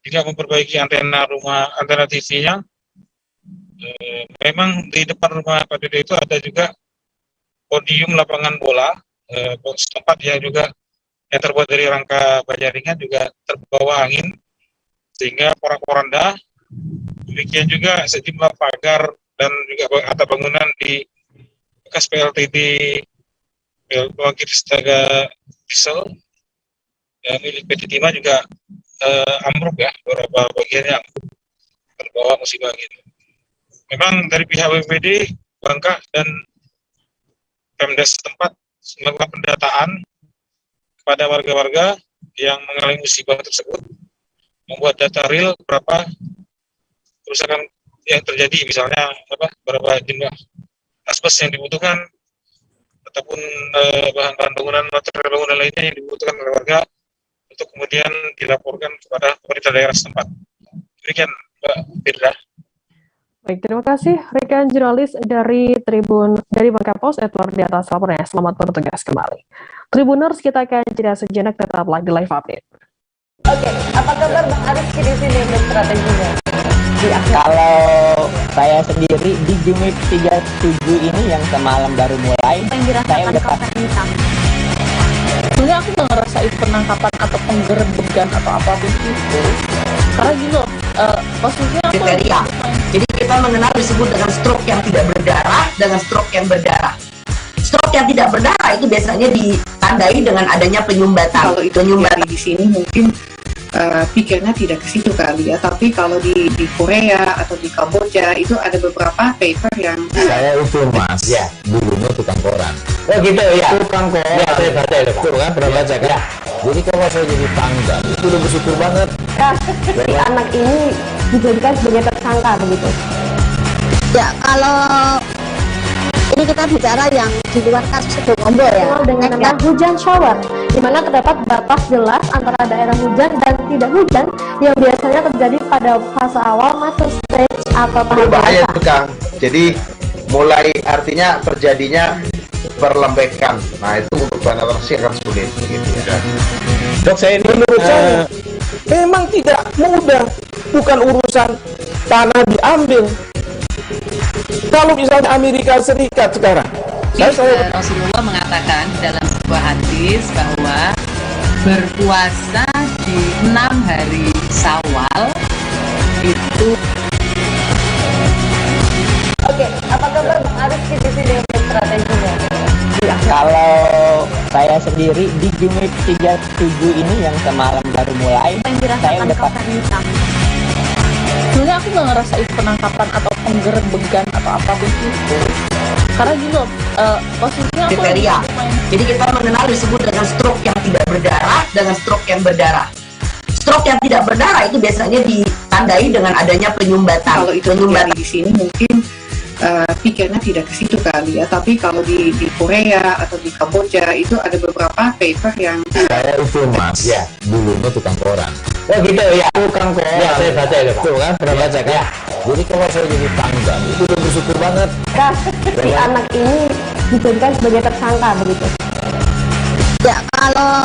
juga memperbaiki antena TV-nya. Memang di depan rumah Pak Dede itu ada juga podium lapangan bola, tempat yang juga yang terbuat dari rangka baja ringan juga terbawa angin sehingga porak-poranda. Demikian juga sejumlah pagar dan juga atap bangunan di bekas PLTD pembangkit tenaga diesel milik PT Timah juga ambruk beberapa bagiannya terbawa musibah gitu. Memang dari pihak BPBD Bangka dan Pemdes setempat melakukan pendataan kepada warga-warga yang mengalami musibah tersebut, membuat data real berapa kerusakan yang terjadi, misalnya berapa jumlah asbes yang dibutuhkan ataupun bahan-bahan bangunan, material bangunan lainnya yang dibutuhkan oleh warga untuk kemudian dilaporkan kepada pemerintah daerah setempat. Demikian Mbak Firda. Baik, terima kasih rekan jurnalis dari Bangka Pos, Edward di atas laporannya. Selamat bertugas kembali. Tribuners, kita akan jeda sejenak, tetaplah di live update. Oke, apa kabar Bang Arif di sini untuk strateginya? Kalau saya sendiri di Jumit 37 ini yang semalam baru mulai, saya udah sebenarnya aku nggak ngerasain penangkapan atau penggerbegan atau apapun itu, karena gini loh, maksudnya kriteria. Jadi kita mengenal disebut dengan stroke yang tidak berdarah dengan stroke yang berdarah. Stroke yang tidak berdarah itu biasanya ditandai dengan adanya penyumbatan. Kalau itu penyumbatan di sini mungkin pikirnya tidak ke situ kali ya, tapi kalau di Korea atau di Kamboja itu ada beberapa paper yang saya itu mas ya dulunya tukang koran. Oh gitu ya, tukang koran ya, saya baca ya Pak. Kan pernah baca kan ya. Jadi kalau saya jadi tanggal itu udah bersyukur banget si anak ini dijadikan sebagai tersangka begitu ya. Kalau ini kita bicara yang di luar kasus Situbondo ya, dengan nama hujan shower, di mana terdapat batas jelas antara daerah hujan dan tidak hujan yang biasanya terjadi pada fase awal masuk stage atau tahap bahaya itu Kang. Jadi mulai artinya terjadinya perlembekan. Nah itu untuk penetrasi akan sulit begitu ya. Dok, saya ini menurut saya memang tidak mudah, bukan urusan tanah diambil. Kalau misalnya Amerika Serikat sekarang, Rasulullah mengatakan dalam sebuah hadis bahwa berpuasa di 6 hari Syawal itu. Oke, apa kabar Bang Arif di sini untuk strateginya? Kalau Saya sendiri di Jumit 37 ini yang semalam baru mulai. Saya udah Sebenarnya aku nggak ngerasain penangkapan atau penggerebekan atau apapun itu. Karena gini loh, posisinya aku kriteria. Jadi kita mengenal disebut dengan stroke yang tidak berdarah dengan stroke yang berdarah. Stroke yang tidak berdarah itu biasanya ditandai dengan adanya penyumbatan. Kalau itu terjadi di sini mungkin pikirnya tidak ke situ kali ya, tapi kalau di Korea atau di Kamboja itu ada beberapa paper yang saya itu mas ya dulunya tukang koran. Oh gitu ya, tukang koran ya, saya baca ya Pak. Tuh kan pernah baca kan ya. Jadi kalau saya jadi tanggal itu udah bersyukur banget si anak ini dijadikan sebagai tersangka begitu. Ya kalau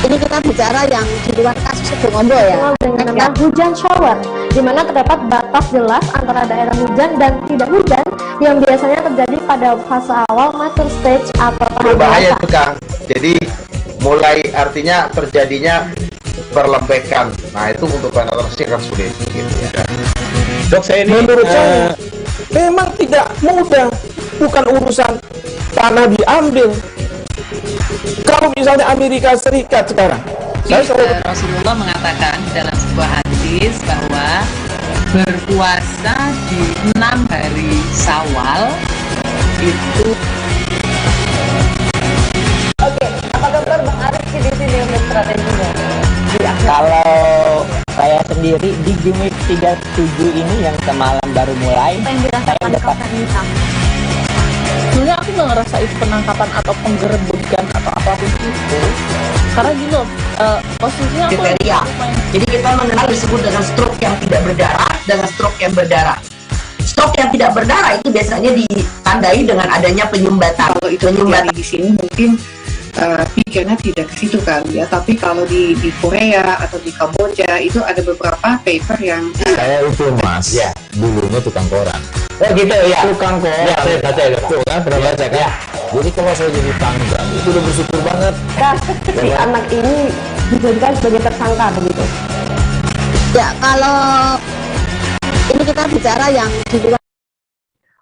ini kita bicara yang di luar kasus Situbondo ya, dengan hujan shower, di mana terdapat batas jelas antara daerah hujan dan tidak hujan yang biasanya terjadi pada fase awal mature stage atau tahap berbahaya itu Kang. Jadi mulai artinya terjadinya perlembekan. Nah itu untuk penetrasi akan sulit gitu ya. Dok, saya ini menurut saya memang tidak mudah, bukan urusan tanah diambil. Kalau misalnya Amerika Serikat sekarang, Rasulullah mengatakan dalam sebuah hadis bahwa berpuasa di 6 hari Syawal itu. Oke, apa kabar Bang Arif di sini untuk strateginya? Kalau saya sendiri di Jumit 37 ini yang semalam baru mulai, saya udah sebenarnya aku nggak ngerasain penangkapan atau penggerebekan atau apapun itu. Karena gini loh, posisinya aku kriteria. Jadi kita mengenal disebut dengan stroke yang tidak berdarah dengan stroke yang berdarah. Stroke yang tidak berdarah itu biasanya ditandai dengan adanya penyumbatan. Kalau itu terjadi di sini mungkin pikirnya tidak ke situ kali ya, tapi kalau di Korea atau di Kamboja itu ada beberapa paper yang saya itu mas ya dulunya tukang koran. oh gitu ya, Tukang koran ya, saya baca ya Pak. Tuh kan pernah baca kan ya. Jadi kalau saya jadi tanggal itu udah bersyukur banget si anak ini dijadikan sebagai tersangka begitu. Ya kalau ini kita bicara yang di luar.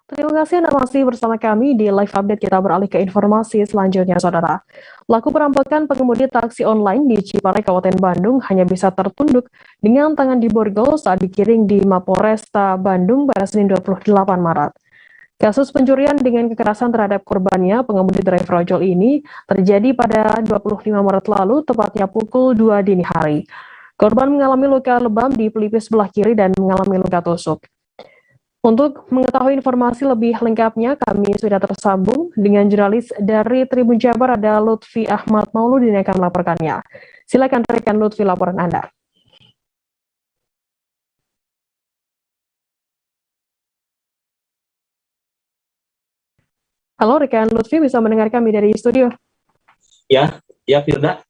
Terima kasih Anda masih bersama kami di live update. Kita beralih ke informasi selanjutnya, Saudara. Pelaku perampokan pengemudi taksi online di Ciparai, Kabupaten Bandung hanya bisa tertunduk dengan tangan di borgol saat digiring di Mapolresta Bandung pada Senin 28 Maret. Kasus pencurian dengan kekerasan terhadap korbannya, pengemudi driver ojol ini, terjadi pada 25 Maret lalu, tepatnya pukul 2 dini hari. Korban mengalami luka lebam di pelipis sebelah kiri dan mengalami luka tusuk. Untuk mengetahui informasi lebih lengkapnya, kami sudah tersambung dengan jurnalis dari Tribun Jabar, ada Lutfi Ahmad Mauludi yang akan melaporkannya. Silakan rekan Lutfi, laporan Anda. Halo rekan Lutfi, bisa mendengar kami dari studio? Ya Firda.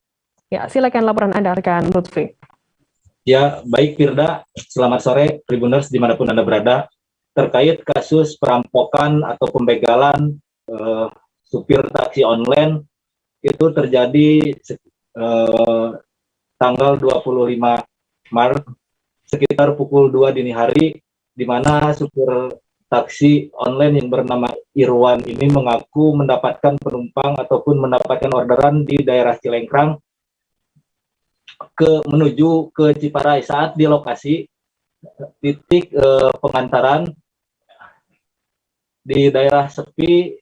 Ya, silakan laporan Anda rekan Lutfi. Ya, baik Firda, selamat sore Tribuners dimanapun Anda berada. Terkait kasus perampokan atau pembegalan supir taksi online itu terjadi tanggal 25 Maret sekitar pukul 2 dini hari, di mana supir taksi online yang bernama Irwan ini mengaku mendapatkan penumpang ataupun mendapatkan orderan di daerah Cilengkrang menuju ke Ciparai. Saat di lokasi titik pengantaran di daerah sepi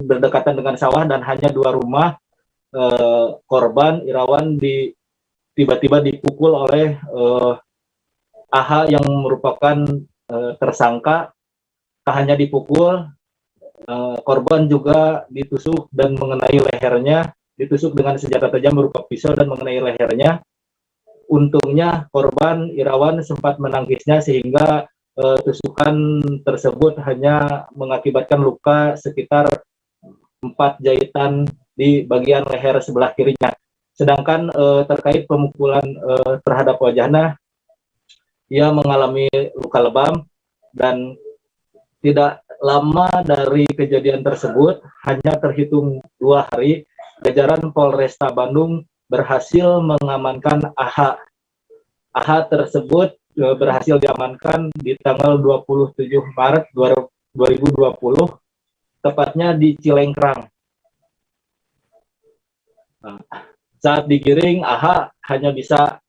berdekatan dengan sawah dan hanya 2 rumah, korban Irawan tiba-tiba dipukul oleh AH yang merupakan tersangka. Tak hanya dipukul, korban juga ditusuk dan mengenai lehernya, ditusuk dengan senjata tajam berupa pisau dan mengenai lehernya. Untungnya korban Irawan sempat menangisnya sehingga tusukan tersebut hanya mengakibatkan luka sekitar 4 jahitan di bagian leher sebelah kirinya. Sedangkan terkait pemukulan terhadap wajahnya, ia mengalami luka lebam dan tidak lama dari kejadian tersebut, hanya terhitung 2 hari, jajaran Polresta Bandung berhasil mengamankan AH. AH tersebut berhasil diamankan di tanggal 27 Maret 2020, tepatnya di Cilengkrang. Nah, saat digiring, AH hanya bisa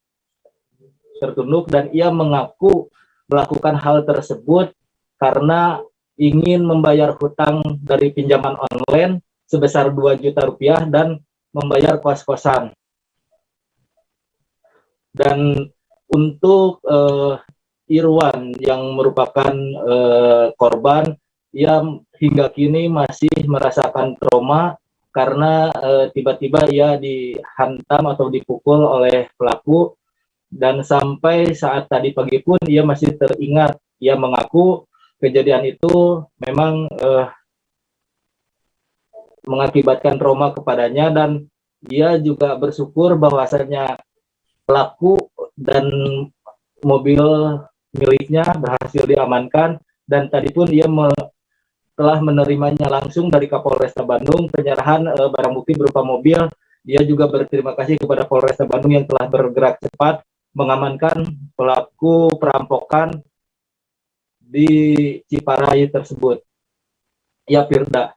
tertunduk dan ia mengaku melakukan hal tersebut karena ingin membayar hutang dari pinjaman online sebesar 2 juta rupiah dan membayar kos-kosan. Dan untuk Irwan yang merupakan korban, ia hingga kini masih merasakan trauma karena tiba-tiba ia dihantam atau dipukul oleh pelaku, dan sampai saat tadi pagi pun ia masih teringat. Ia mengaku kejadian itu memang mengakibatkan trauma kepadanya, dan dia juga bersyukur bahwasanya pelaku dan mobil miliknya berhasil diamankan, dan tadi pun dia telah menerimanya langsung dari Kapolresta Bandung penyerahan barang bukti berupa mobil. Dia juga berterima kasih kepada Polresta Bandung yang telah bergerak cepat mengamankan pelaku perampokan di Ciparai tersebut. Ya, Firda.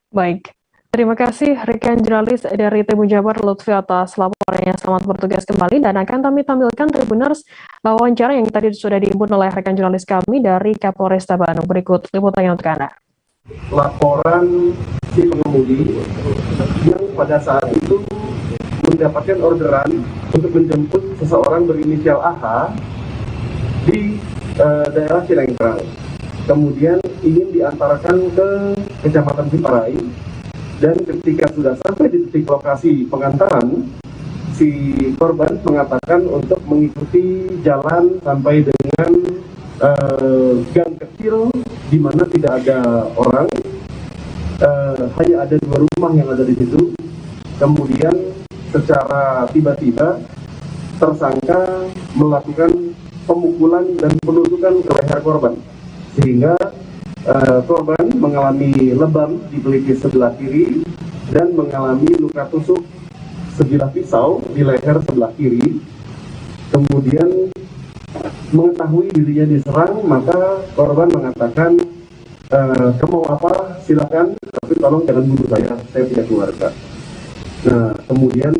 Baik, terima kasih rekan jurnalis dari Tribun Jabar Lutfi atas laporannya. Selamat bertugas kembali, dan akan kami tampilkan Tribuners wawancara yang tadi sudah diimpun oleh rekan jurnalis kami dari Kapolresta Bandung. Berikut liputannya untuk Anda. Laporan si pengemudi yang pada saat itu mendapatkan orderan untuk menjemput seseorang berinisial AH di daerah Cilengkrang. Kemudian ingin diantarkan ke Kecamatan Ciparai, dan ketika sudah sampai di titik lokasi pengantaran, si korban mengatakan untuk mengikuti jalan sampai dengan gang kecil di mana tidak ada orang, hanya ada 2 rumah yang ada di situ. Kemudian secara tiba-tiba tersangka melakukan pemukulan dan penusukan ke leher korban, sehingga korban mengalami lebam di pelipis sebelah kiri dan mengalami luka tusuk sebilah pisau di leher sebelah kiri. Kemudian mengetahui dirinya diserang, maka korban mengatakan, kamu mau apa? Silakan, tapi tolong jangan bunuh saya punya keluarga. Nah, kemudian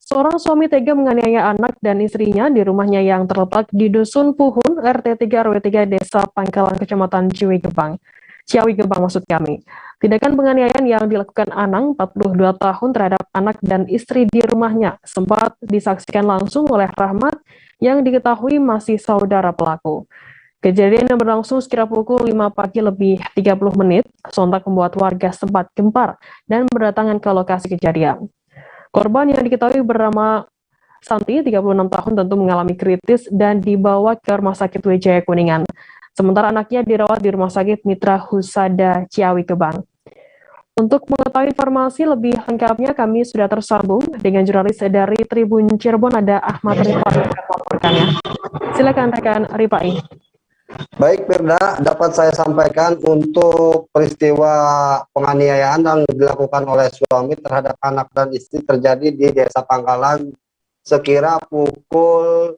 Seorang suami tega menganiaya anak dan istrinya di rumahnya yang terletak di Dusun Puhun, RT 3 RW 3 Desa Pangkalan, Kecamatan Ciawi Gebang maksud kami. Tindakan penganiayaan yang dilakukan Anang, 42 tahun, terhadap anak dan istri di rumahnya sempat disaksikan langsung oleh Rahmat yang diketahui masih saudara pelaku. Kejadian yang berlangsung sekira pukul 5 pagi lebih 30 menit, sontak membuat warga sempat gempar dan berdatangan ke lokasi kejadian. Korban yang diketahui bernama Santi, 36 tahun, tentu mengalami kritis dan dibawa ke Rumah Sakit Wijaya Kuningan. Sementara anaknya dirawat di Rumah Sakit Mitra Husada Ciawi Gebang. Untuk mengetahui informasi lebih lengkapnya, kami sudah tersambung dengan jurnalis dari Tribun Cirebon, ada Ahmad Rifai yang melaporkannya. Silakan rekan Rifai. Baik, Firda, dapat saya sampaikan untuk peristiwa penganiayaan yang dilakukan oleh suami terhadap anak dan istri terjadi di Desa Pangkalan sekira pukul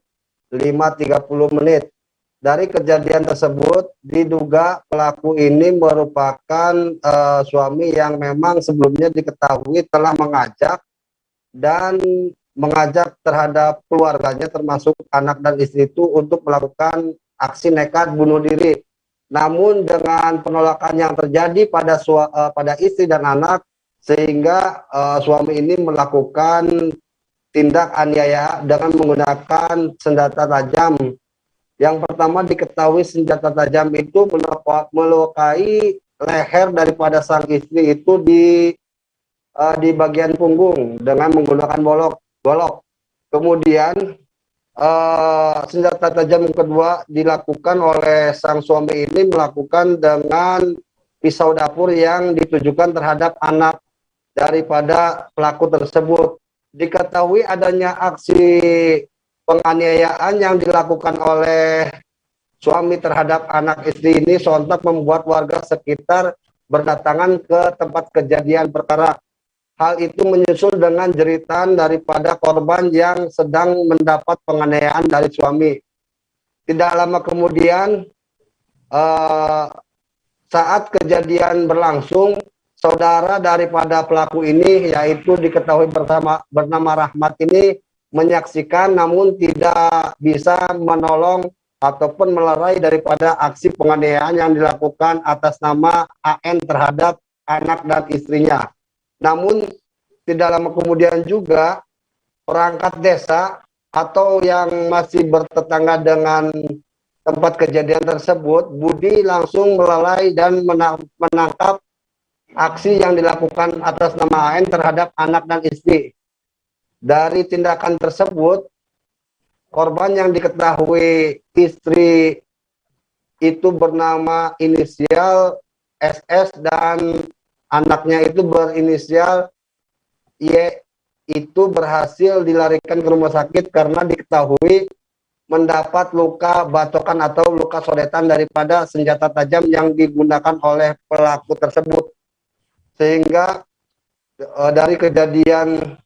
5.30 menit. Dari kejadian tersebut diduga pelaku ini merupakan suami yang memang sebelumnya diketahui telah mengajak terhadap keluarganya termasuk anak dan istri itu untuk melakukan aksi nekat bunuh diri. Namun dengan penolakan yang terjadi pada istri dan anak, sehingga suami ini melakukan tindak aniaya dengan menggunakan senjata tajam. Yang pertama diketahui senjata tajam itu melukai leher daripada sang istri itu di bagian punggung dengan menggunakan golok. Kemudian senjata tajam kedua dilakukan oleh sang suami ini melakukan dengan pisau dapur yang ditujukan terhadap anak daripada pelaku tersebut. Diketahui adanya aksi penganiayaan yang dilakukan oleh suami terhadap anak istri ini sontak membuat warga sekitar berdatangan ke tempat kejadian perkara. Hal itu menyusul dengan jeritan daripada korban yang sedang mendapat penganiayaan dari suami. Tidak lama kemudian, saat kejadian berlangsung, saudara daripada pelaku ini, yaitu diketahui bernama Rahmat ini, menyaksikan namun tidak bisa menolong ataupun melerai daripada aksi penganiayaan yang dilakukan atas nama AN terhadap anak dan istrinya. Namun tidak lama kemudian juga perangkat desa atau yang masih bertetangga dengan tempat kejadian tersebut, Budi langsung melalai dan menangkap aksi yang dilakukan atas nama AN terhadap anak dan istri. Dari tindakan tersebut, korban yang diketahui istri itu bernama inisial SS dan anaknya itu berinisial Y, itu berhasil dilarikan ke rumah sakit karena diketahui mendapat luka bacokan atau luka sodetan daripada senjata tajam yang digunakan oleh pelaku tersebut. Sehingga dari kejadian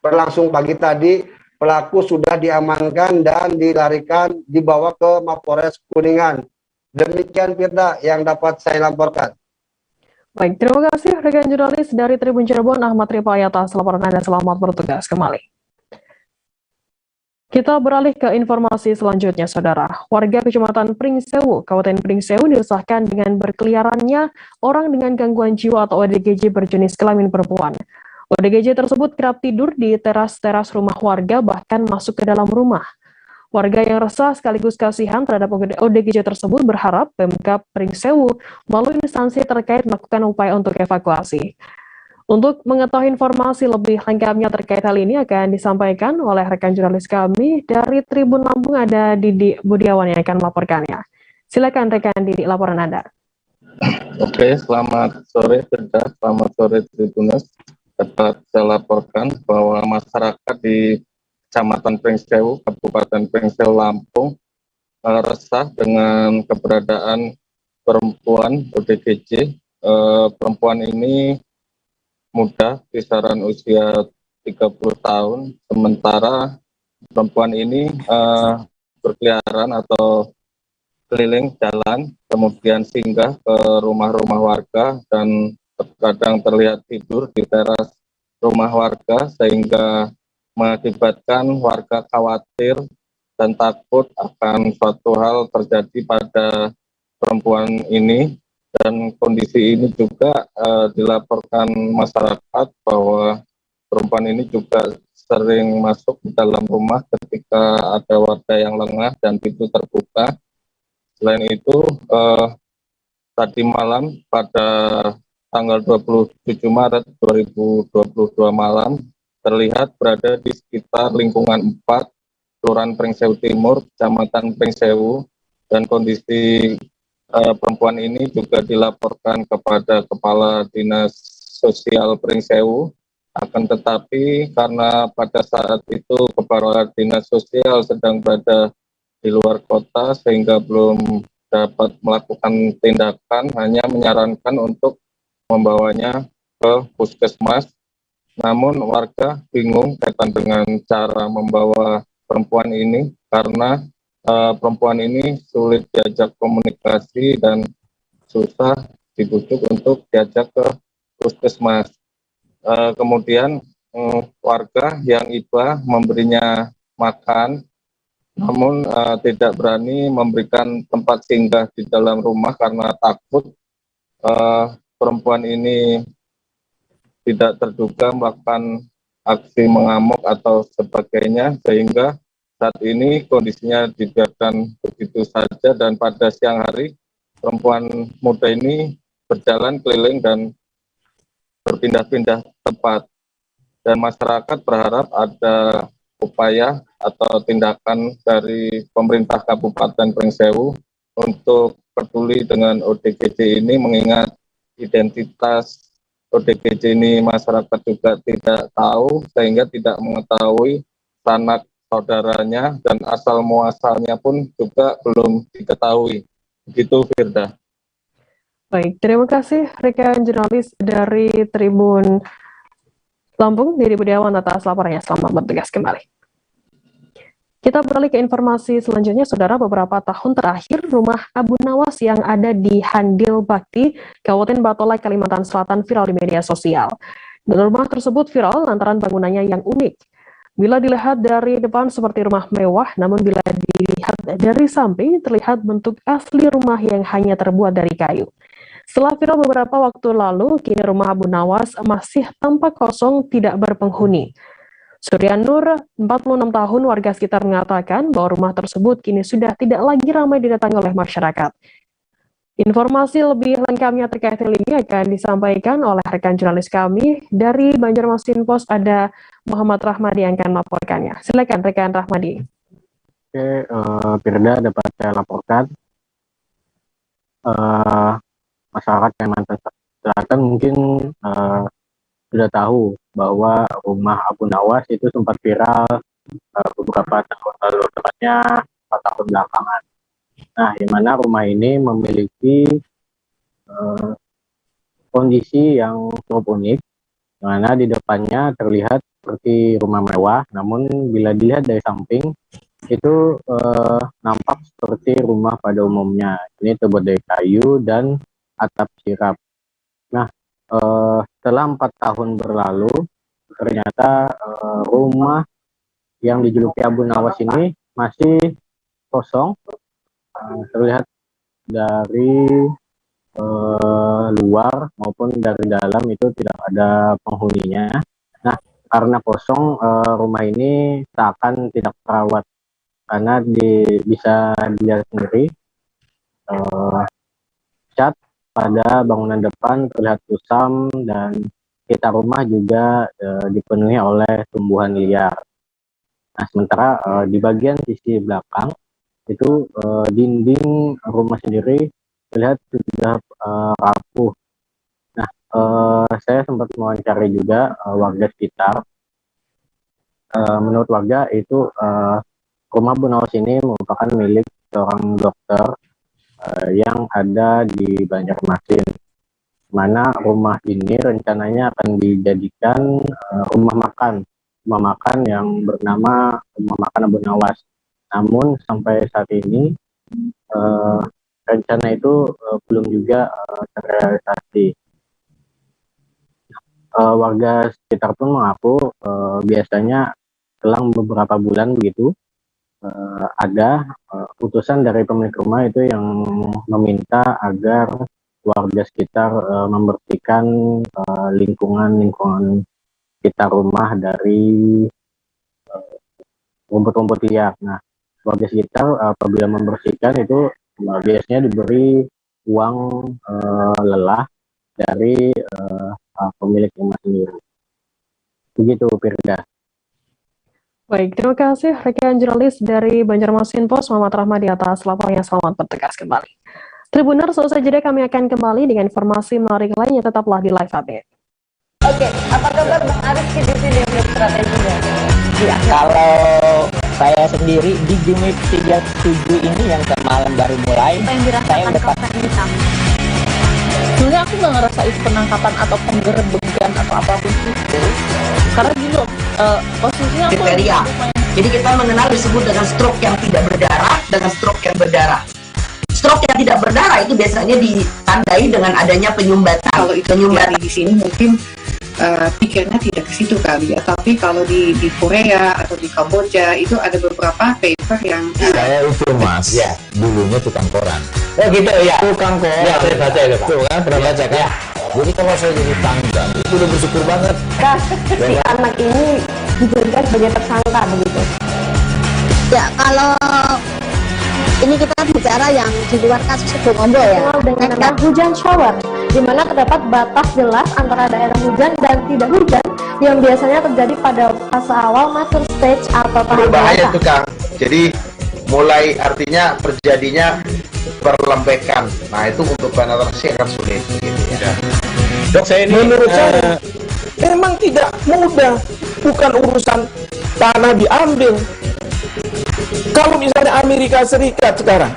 berlangsung pagi tadi, pelaku sudah diamankan dan dibawa ke Mapolres Kuningan. Demikian Firda yang dapat saya laporkan. Baik, terima kasih rekan jurnalis dari Tribun Cirebon, Ahmad Rifai, atas laporan Anda. Selamat bertugas kembali. Kita beralih ke informasi selanjutnya, Saudara. Warga Kecamatan Pringsewu, Kabupaten Pringsewu diresahkan dengan berkeliarannya orang dengan gangguan jiwa atau ODGJ berjenis kelamin perempuan. ODGJ tersebut kerap tidur di teras-teras rumah warga, bahkan masuk ke dalam rumah. Warga yang resah sekaligus kasihan terhadap ODGJ tersebut berharap Pemkab Pringsewu melalui instansi terkait melakukan upaya untuk evakuasi. Untuk mengetahui informasi lebih lengkapnya terkait hal ini akan disampaikan oleh rekan jurnalis kami dari Tribun Lampung, ada Didi Budiawan yang akan melaporkannya. Silakan rekan Didi, laporan Anda. Oke, selamat sore Firda, selamat sore Tribuners. Dapat saya laporkan bahwa masyarakat di Kecamatan Pringsewu, Kabupaten Pringsewu, Lampung resah dengan keberadaan perempuan ODGJ. Perempuan ini muda, kisaran usia 30 tahun, sementara perempuan ini berkeliaran atau keliling jalan, kemudian singgah ke rumah-rumah warga dan terkadang terlihat tidur di teras rumah warga, sehingga mengakibatkan warga khawatir dan takut akan suatu hal terjadi pada perempuan ini. Dan kondisi ini juga dilaporkan masyarakat bahwa perempuan ini juga sering masuk ke dalam rumah ketika ada warga yang lengah dan pintu terbuka. Selain itu, tadi malam pada tanggal 27 Maret 2022 malam terlihat berada di sekitar lingkungan 4 Kelurahan Pringsewu Timur, Kecamatan Pringsewu, dan kondisi perempuan ini juga dilaporkan kepada Kepala Dinas Sosial Pringsewu. Akan tetapi karena pada saat itu Kepala Dinas Sosial sedang berada di luar kota sehingga belum dapat melakukan tindakan, hanya menyarankan untuk membawanya ke puskesmas. Namun warga bingung kaitan dengan cara membawa perempuan ini karena perempuan ini sulit diajak komunikasi dan susah dibujuk untuk diajak ke puskesmas. Kemudian warga yang iba memberinya makan, namun tidak berani memberikan tempat singgah di dalam rumah karena takut perempuan ini tidak terduga melakukan aksi mengamuk atau sebagainya, sehingga saat ini kondisinya dibiarkan begitu saja. Dan pada siang hari perempuan muda ini berjalan keliling dan berpindah-pindah tempat, dan masyarakat berharap ada upaya atau tindakan dari pemerintah Kabupaten Pringsewu untuk peduli dengan ODGJ ini, mengingat identitas ODGJ ini masyarakat juga tidak tahu, sehingga tidak mengetahui sanak saudaranya dan asal muasalnya pun juga belum diketahui. Begitu Firda. Baik, terima kasih rekan jurnalis dari Tribun Lampung, Didi Budiawan, atas laporannya. Selamat bertugas kembali. Kita beralih ke informasi selanjutnya, Saudara. Beberapa tahun terakhir, rumah Abu Nawas yang ada di Handil Bakti, Kabupaten Batolai, Kalimantan Selatan viral di media sosial. Dan rumah tersebut viral lantaran bangunannya yang unik. Bila dilihat dari depan seperti rumah mewah, namun bila dilihat dari samping terlihat bentuk asli rumah yang hanya terbuat dari kayu. Setelah viral beberapa waktu lalu, kini rumah Abu Nawas masih tampak kosong, tidak berpenghuni. Suryan Nur, 46 tahun, warga sekitar mengatakan bahwa rumah tersebut kini sudah tidak lagi ramai didatangi oleh masyarakat. Informasi lebih lengkapnya terkait hal ini akan disampaikan oleh rekan jurnalis kami dari Banjarmasin Post, ada Muhammad Rahmadi yang akan melaporkannya. Silakan rekan Rahmadi. Oke, Firda, dapat saya laporkan. Masyarakat Kalimantan Selatan mungkin sudah tahu bahwa rumah Abu Nawas itu sempat viral beberapa tahun lalu, tepatnya 4 tahun belakangan. Nah, di mana rumah ini memiliki kondisi yang cukup unik, di mana di depannya terlihat seperti rumah mewah, namun bila dilihat dari samping itu nampak seperti rumah pada umumnya. Ini terbuat dari kayu dan atap sirap. Nah, setelah 4 tahun berlalu, ternyata rumah yang dijuluki Abu Nawas ini masih kosong. Terlihat dari luar maupun dari dalam itu tidak ada penghuninya. Nah, karena kosong, rumah ini seakan tidak terawat, karena bisa dilihat sendiri cat pada bangunan depan terlihat kusam dan sekitar rumah juga dipenuhi oleh tumbuhan liar. Nah, sementara di bagian sisi belakang itu dinding rumah sendiri terlihat sudah rapuh. Nah, saya sempat mewawancari juga warga sekitar. Menurut warga itu rumah Abu Nawas ini merupakan milik seorang dokter yang ada di Banjarmasin, mana rumah ini rencananya akan dijadikan rumah makan yang bernama Rumah Makan Abu Nawas. Namun sampai saat ini rencana itu belum juga terrealisasi. Warga sekitar pun mengaku biasanya selang beberapa bulan begitu ada utusan dari pemilik rumah itu yang meminta agar warga sekitar membersihkan lingkungan sekitar rumah dari rumput-rumput liar. Nah, warga sekitar apabila membersihkan itu biasanya diberi uang lelah dari pemilik rumah sendiri. Begitu, Firda. Baik, terima kasih rekan jurnalis dari Banjarmasin Post, Muhammad Rahmadi, atas laporannya. Selamat bertugas kembali. Tribuners, selesai jeda kami akan kembali dengan informasi menarik lainnya. Tetaplah di Live Update. Oke, apa kabar Bang Arif di sini untuk strateginya? Ya, kalau saya sendiri di Gimik 37 ini yang semalam baru mulai, apa yang dirasakan kawasan hitam? Sebenarnya aku nggak ngerasa itu penangkapan atau penggerebekan atau apapun itu, karena gini loh, posisinya aku jadi kita mengenal disebut dengan stroke yang tidak berdarah dengan stroke yang berdarah. Stroke yang tidak berdarah itu biasanya ditandai dengan adanya penyumbatan. Kalau itu penyumbatan di sini mungkin pikirnya tidak ke situ kali ya, tapi kalau di Korea atau di Kamboja itu ada beberapa paper yang saya itu Mas, ya dulunya tukang koran. Oh gitu ya, tukang koran. Ya, saya baca itu Pak. Tuh kan, pernah baca kan? Ya. Jadi kalau saya jadi tangga, itu udah bersyukur banget. Si anak ini dijadikan sebagai tersangka begitu. Ya, kalau ini kita bicara yang di luar kasus Sibolombo ya, dengan nama hujan shower, di mana terdapat batas jelas antara daerah hujan dan tidak hujan yang biasanya terjadi pada fase awal mature stage atau tahap bahaya tuh Kang. Jadi mulai artinya terjadinya perlembekan. Nah itu untuk penetrasi akan sulit. Gitu ya. Dok, saya ini menurut saya memang tidak mudah, bukan urusan tanah diambil. Kalau misalnya Amerika Serikat sekarang,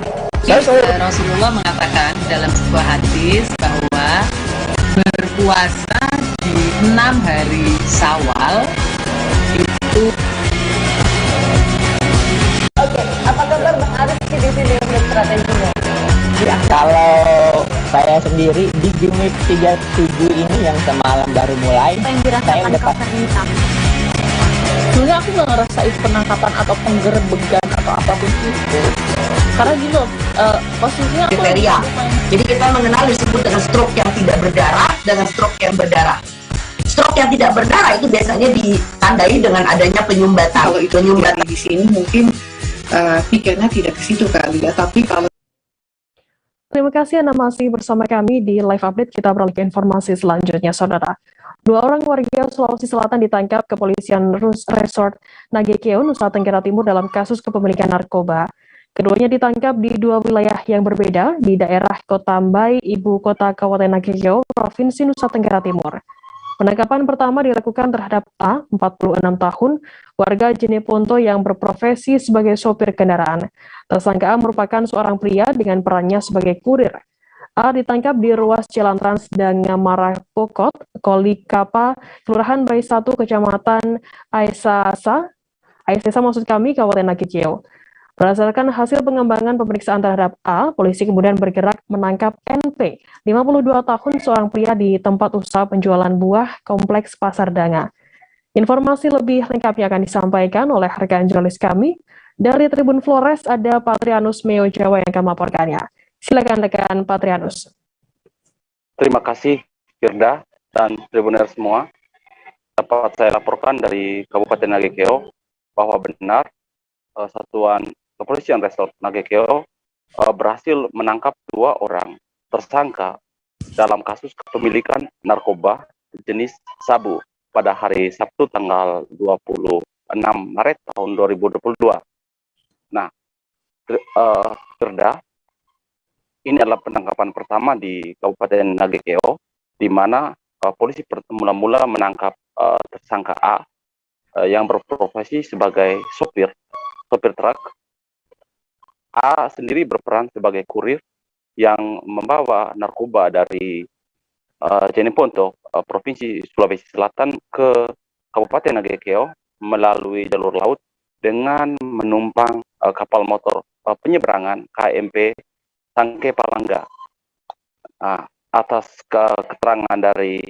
Rasulullah mengatakan dalam sebuah hadis bahwa berpuasa di 6 hari Syawal itu Kalau saya sendiri di Gimik 37 ini yang semalam baru mulai, saya udah Sebenarnya aku nggak ngerasain penangkapan atau penggerebegan atau apapun itu. Karena gini loh, posisinya aku kriteria. Jadi kita mengenal disebut dengan stroke yang tidak berdarah dengan stroke yang berdarah. Stroke yang tidak berdarah itu biasanya ditandai dengan adanya penyumbatan. Kalau itu penyumbatan di sini mungkin pikirnya tidak ke situ kali ya, tapi kalau Terima kasih Anda masih bersama kami di live update. Kita beralih ke informasi selanjutnya, Saudara. 2 orang warga Sulawesi Selatan ditangkap kepolisian Resort Nagekeo, Nusa Tenggara Timur dalam kasus kepemilikan narkoba. Keduanya ditangkap di 2 wilayah yang berbeda di daerah Kota Mbai, Ibu Kota Kabupaten Nagekeo, Provinsi Nusa Tenggara Timur. Penangkapan pertama dilakukan terhadap A, 46 tahun, warga Jeneponto yang berprofesi sebagai sopir kendaraan. Tersangka A merupakan seorang pria dengan perannya sebagai kurir. A ditangkap di ruas Jalan Trans Dangamara Pokot, Kolikapa, Kelurahan Bai 1, Kecamatan Aisasa, Kabupaten Nagekeo. Berdasarkan hasil pengembangan pemeriksaan terhadap A, polisi kemudian bergerak menangkap NP, 52 tahun, seorang pria di tempat usaha penjualan buah Kompleks Pasar Danga. Informasi lebih lengkapnya akan disampaikan oleh rekan jurnalis kami. Dari Tribun Flores ada Patrianus Meo Jawa yang akan melaporkannya. Silakan rekan Patrianus. Terima kasih Firda dan Tribuner semua. Dapat saya laporkan dari Kabupaten Nagekeo bahwa benar Satuan Kepolisian Resort Nagekeo berhasil menangkap 2 orang tersangka dalam kasus kepemilikan narkoba jenis sabu pada hari Sabtu tanggal 26 Maret tahun 2022. Nah, Firda, ini adalah penangkapan pertama di Kabupaten Nagekeo, di mana polisi mula-mula menangkap tersangka A yang berprofesi sebagai sopir truk. A sendiri berperan sebagai kurir yang membawa narkoba dari Jeneponto, Provinsi Sulawesi Selatan ke Kabupaten Nagekeo melalui jalur laut dengan menumpang kapal motor penyeberangan KMP Sangke Palangga. Atas keterangan dari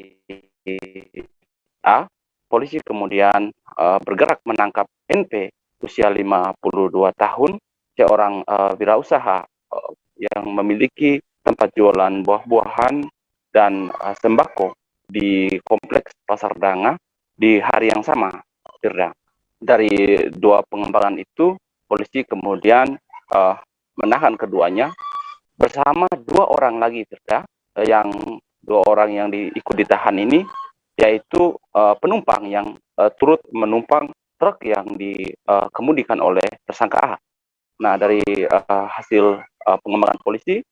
A, polisi kemudian bergerak menangkap NP usia 52 tahun, seorang wirausaha yang memiliki tempat jualan buah-buahan dan sembako di Kompleks Pasar Danga di hari yang sama, Firda. Dari 2 pengembangan itu, polisi kemudian menahan keduanya bersama 2 orang lagi, Firda. Yang 2 orang yang ikut ditahan ini yaitu penumpang yang turut menumpang truk yang dikemudikan oleh tersangka A. Nah, dari hasil pengembangan polisi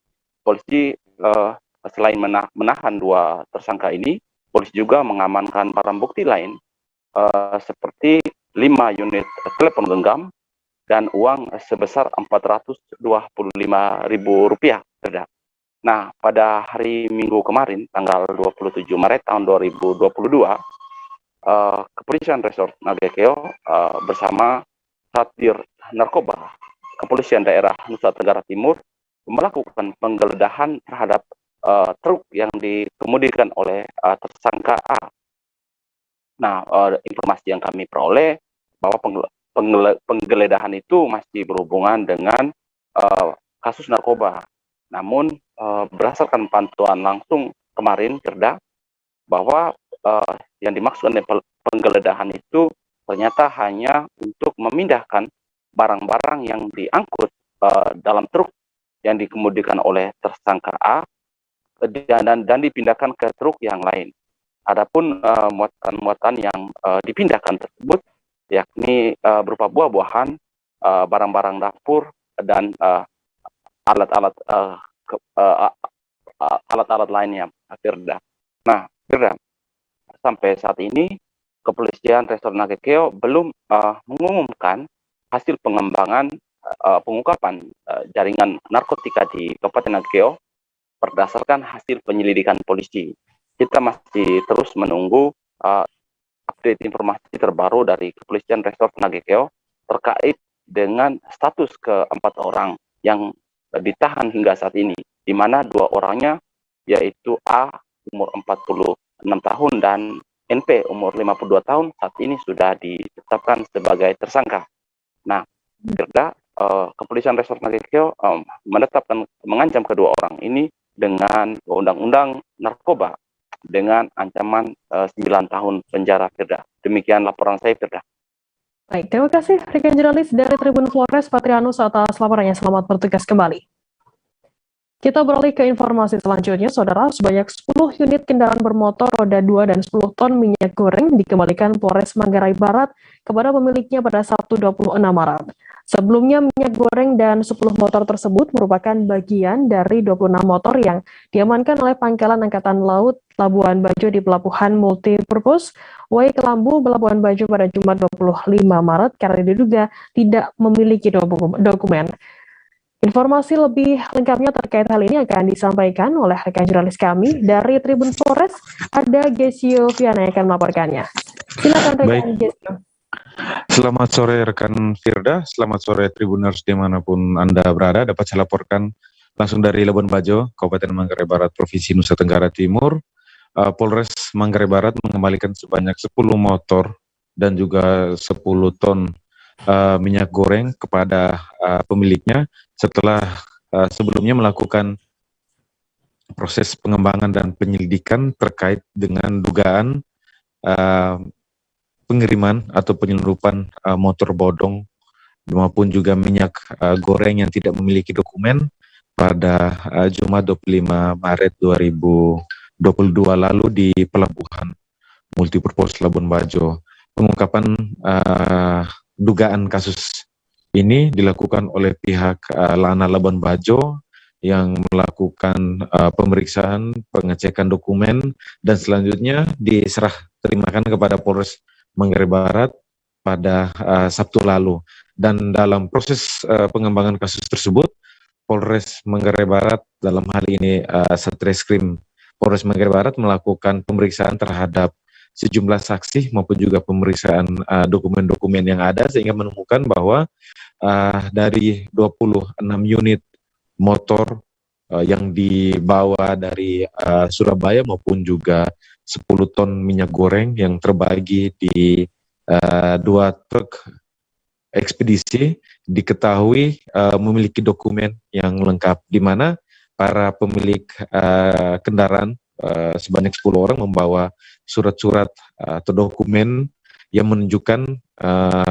selain menahan 2 tersangka ini, polisi juga mengamankan barang bukti lain seperti 5 unit telepon genggam dan uang sebesar Rp425.000. Nah, pada hari Minggu kemarin, tanggal 27 Maret tahun 2022, Kepolisian Resort Nagekeo bersama Satdir Narkoba Kepolisian Daerah Nusa Tenggara Timur melakukan penggeledahan terhadap truk yang dikemudikan oleh tersangka A. Nah, informasi yang kami peroleh bahwa penggeledahan itu masih berhubungan dengan kasus narkoba. Namun berdasarkan pantauan langsung kemarin, Firda, bahwa yang dimaksud dengan penggeledahan itu ternyata hanya untuk memindahkan barang-barang yang diangkut dalam truk yang dikemudikan oleh tersangka A dan dipindahkan ke truk yang lain. Adapun muatan-muatan yang dipindahkan tersebut yakni berupa buah-buahan, barang-barang dapur dan alat-alat lainnya, Firda. Nah, Firda, sampai saat ini Kepolisian Resort Nagekeo belum mengumumkan hasil pengembangan pengungkapan jaringan narkotika di Kabupaten Nagekeo berdasarkan hasil penyelidikan polisi. Kita masih terus menunggu update informasi terbaru dari Kepolisian Resort Nagekeo terkait dengan status ke-4 orang yang ditahan hingga saat ini. di mana dua orangnya yaitu A umur 46 tahun dan NP umur 52 tahun saat ini sudah ditetapkan sebagai tersangka. Nah, Firda, Kepolisian Resort Nagekeo menetapkan mengancam kedua orang ini dengan undang-undang narkoba dengan ancaman 9 tahun penjara, Firda. Demikian laporan saya, Firda. Baik, terima kasih rekan jurnalis dari Tribun Flores Patrianus atas laporannya. Selamat bertugas kembali. Kita beralih ke informasi selanjutnya, Saudara. Sebanyak 10 unit kendaraan bermotor roda 2 dan 10 ton minyak goreng dikembalikan Polres Manggarai Barat kepada pemiliknya pada Sabtu 26 Maret. Sebelumnya minyak goreng dan 10 motor tersebut merupakan bagian dari 26 motor yang diamankan oleh Pangkalan Angkatan Laut Labuan Bajo di Pelabuhan Multipurpose Wai Kelambu, Labuan Bajo pada Jumat 25 Maret karena diduga tidak memiliki dokumen. Informasi lebih lengkapnya terkait hal ini akan disampaikan oleh rekan jurnalis kami dari Tribun Flores. Ada Gesio Viana yang akan melaporkannya. Silakan rekan Gesio. Selamat sore rekan Firda, selamat sore Tribuners dimanapun Anda berada. Dapat saya laporkan langsung dari Labuan Bajo, Kabupaten Manggarai Barat, Provinsi Nusa Tenggara Timur. Polres Manggarai Barat mengembalikan sebanyak 10 motor dan juga 10 ton minyak goreng kepada pemiliknya setelah sebelumnya melakukan proses pengembangan dan penyelidikan terkait dengan dugaan pengiriman atau penyelundupan motor bodong maupun juga minyak goreng yang tidak memiliki dokumen pada Jumat 25 Maret 2022 lalu di Pelabuhan Multipurpose Labuan Bajo. Pengungkapan dugaan kasus ini dilakukan oleh pihak Lana Labuan Bajo yang melakukan pemeriksaan, pengecekan dokumen, dan selanjutnya diserah terimakan kepada Polres Manggarai Barat pada Sabtu lalu. Dan dalam proses pengembangan kasus tersebut, Polres Manggarai Barat dalam hal ini Satreskrim Polres Manggarai Barat melakukan pemeriksaan terhadap sejumlah saksi maupun juga pemeriksaan dokumen-dokumen yang ada sehingga menemukan bahwa dari 26 unit motor yang dibawa dari Surabaya maupun juga 10 ton minyak goreng yang terbagi di 2 truk ekspedisi diketahui memiliki dokumen yang lengkap, di mana para pemilik kendaraan sebanyak 10 orang membawa surat-surat atau dokumen yang menunjukkan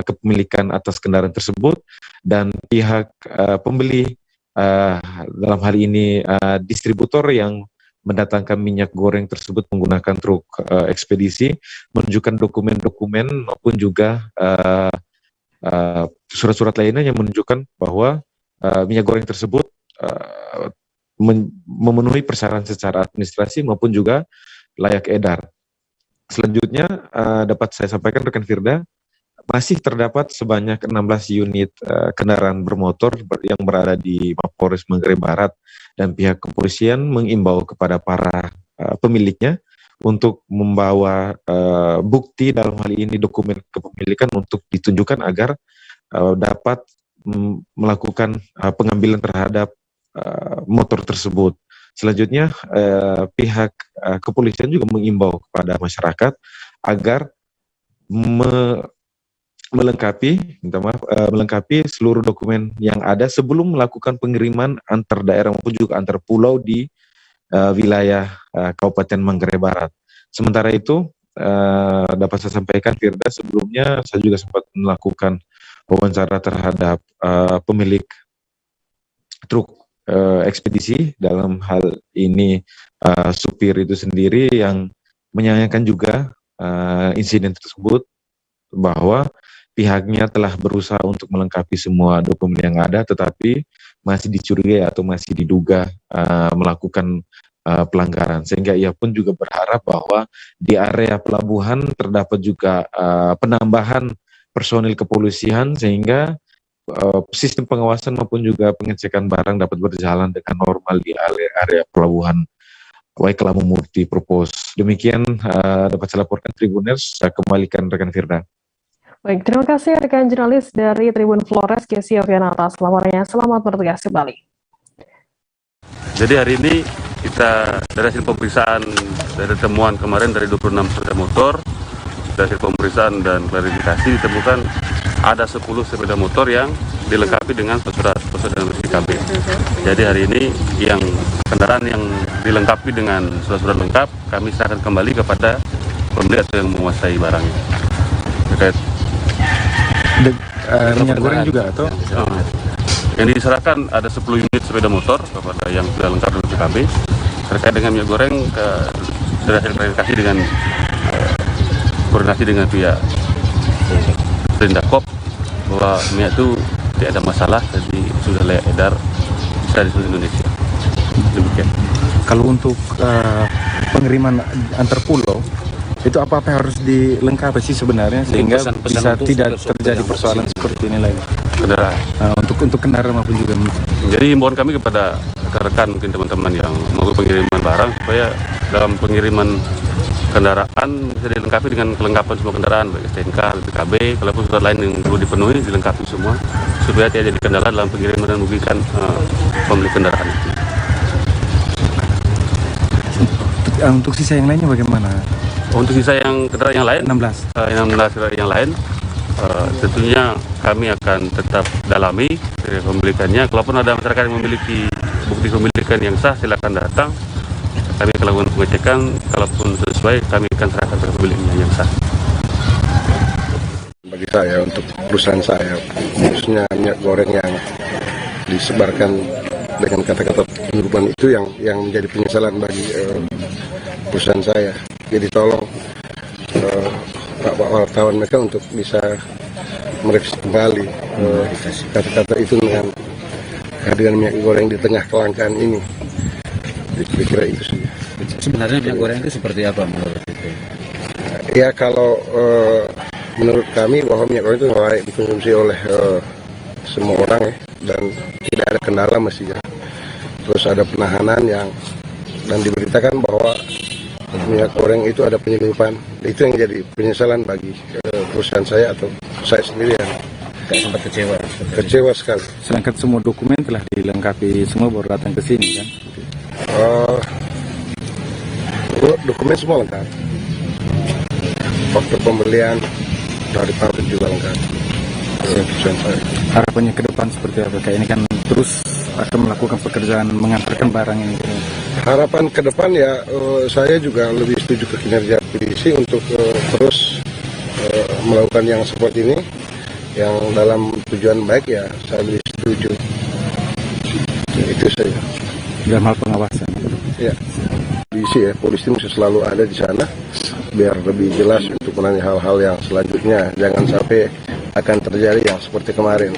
kepemilikan atas kendaraan tersebut, dan pihak pembeli dalam hal ini distributor yang mendatangkan minyak goreng tersebut menggunakan truk ekspedisi menunjukkan dokumen-dokumen maupun juga surat-surat lainnya yang menunjukkan bahwa minyak goreng tersebut memenuhi persyaratan secara administrasi maupun juga layak edar. Selanjutnya dapat saya sampaikan rekan Firda, masih terdapat sebanyak 16 unit kendaraan bermotor yang berada di Mapolres Manggarai Barat, dan pihak kepolisian mengimbau kepada para pemiliknya untuk membawa bukti dalam hal ini dokumen kepemilikan untuk ditunjukkan agar dapat melakukan pengambilan terhadap motor tersebut. Selanjutnya pihak kepolisian juga mengimbau kepada masyarakat agar melengkapi seluruh dokumen yang ada sebelum melakukan pengiriman antar daerah maupun juga antar pulau di wilayah Kabupaten Manggarai Barat. Sementara itu dapat saya sampaikan Firda, sebelumnya saya juga sempat melakukan wawancara terhadap pemilik truk ekspedisi, dalam hal ini supir itu sendiri yang menyayangkan juga insiden tersebut, bahwa pihaknya telah berusaha untuk melengkapi semua dokumen yang ada, tetapi masih dicurigai atau masih diduga melakukan pelanggaran, sehingga ia pun juga berharap bahwa di area pelabuhan terdapat juga penambahan personil kepolisian sehingga sistem pengawasan maupun juga pengecekan barang dapat berjalan dengan normal di area pelabuhan Wai Kelambu Multipurpose. Demikian dapat saya laporkan Tribuners, saya kembalikan rekan Firda. Baik, terima kasih rekan jurnalis dari Tribun Flores, Gesio Viana atas laporannya. Selamat bertugas kembali. Jadi hari ini kita dari hasil pemeriksaan dari temuan kemarin dari 26 sepeda motor, dari hasil pemeriksaan dan klarifikasi ditemukan ada 10 sepeda motor yang dilengkapi dengan surat dengan BPKB. Jadi hari ini yang kendaraan yang dilengkapi dengan surat-surat lengkap kami serahkan kembali kepada pemilik atau yang menguasai barangnya. Terkait minyak goreng juga atau yang diserahkan ada 10 unit sepeda motor kepada yang sudah lengkap dengan BPKB. Terkait dengan minyak goreng sudah hasil klarifikasi dengan koordinasi dengan pihak Rindakop bahwa minyak itu tidak ada masalah, jadi sudah layak edar di seluruh Indonesia. Demikian. Kalau untuk pengiriman antar pulau itu apa harus dilengkapi sih sebenarnya sehingga bisa tidak terjadi persoalan seperti ini lagi kendaraan untuk kendaraan maupun juga. Jadi himbauan kami kepada rekan-rekan mungkin teman-teman yang mau pengiriman barang supaya dalam pengiriman kendaraan bisa dilengkapi dengan kelengkapan semua kendaraan baik STNK, BPKB, kalaupun surat lain yang perlu dipenuhi dilengkapi semua supaya tidak jadi kendala dalam pengiriman dan merugikan pemilik kendaraan itu. Untuk sisa yang lainnya bagaimana? Untuk sisa yang kendaraan yang lain 16 yang lain tentunya kami akan tetap dalami dari pemilikannya. Kalaupun ada masyarakat yang memiliki bukti pemilikan yang sah silakan datang. Kami akan lakukan pengecekan, kalaupun sesuai kami akan serahkan kepada pemiliknya yang sah. Bagi saya untuk perusahaan saya, khususnya minyak goreng yang disebarkan dengan kata-kata penyeludupan itu yang menjadi penyesalan bagi perusahaan saya. Jadi tolong Pak wartawan mereka untuk bisa merevisi kembali kata-kata itu dengan kehadiran minyak goreng di tengah kelangkaan ini. Kira-kira itu saja. Sebenarnya minyak goreng itu seperti apa menurut itu? Ya kalau menurut kami bahwa minyak goreng itu layak dikonsumsi oleh semua orang ya, dan tidak ada kendala mestinya. Terus ada penahanan dan diberitakan bahwa minyak goreng itu ada penyelundupan. Itu yang jadi penyesalan bagi perusahaan saya atau saya sendiri yang sempat kecewa. Kecewa sekali. Sedangkan semua dokumen telah dilengkapi semua baru datang ke sini kan? Dokumen semua lengkap. Fakta pembelian dari pabrik juga lengkap. Harapannya ke depan seperti apa? Kayak ini kan terus akan melakukan pekerjaan mengantarkan barang ini. Harapan ke depan ya saya juga lebih setuju ke kinerja polisi untuk terus melakukan yang seperti ini, yang dalam tujuan baik ya saya lebih setuju. Itu saja. Dalam hal pengawasan. Ya, polisi mesti selalu ada di sana biar lebih jelas untuk menanya hal-hal yang selanjutnya. Jangan sampai akan terjadi yang seperti kemarin.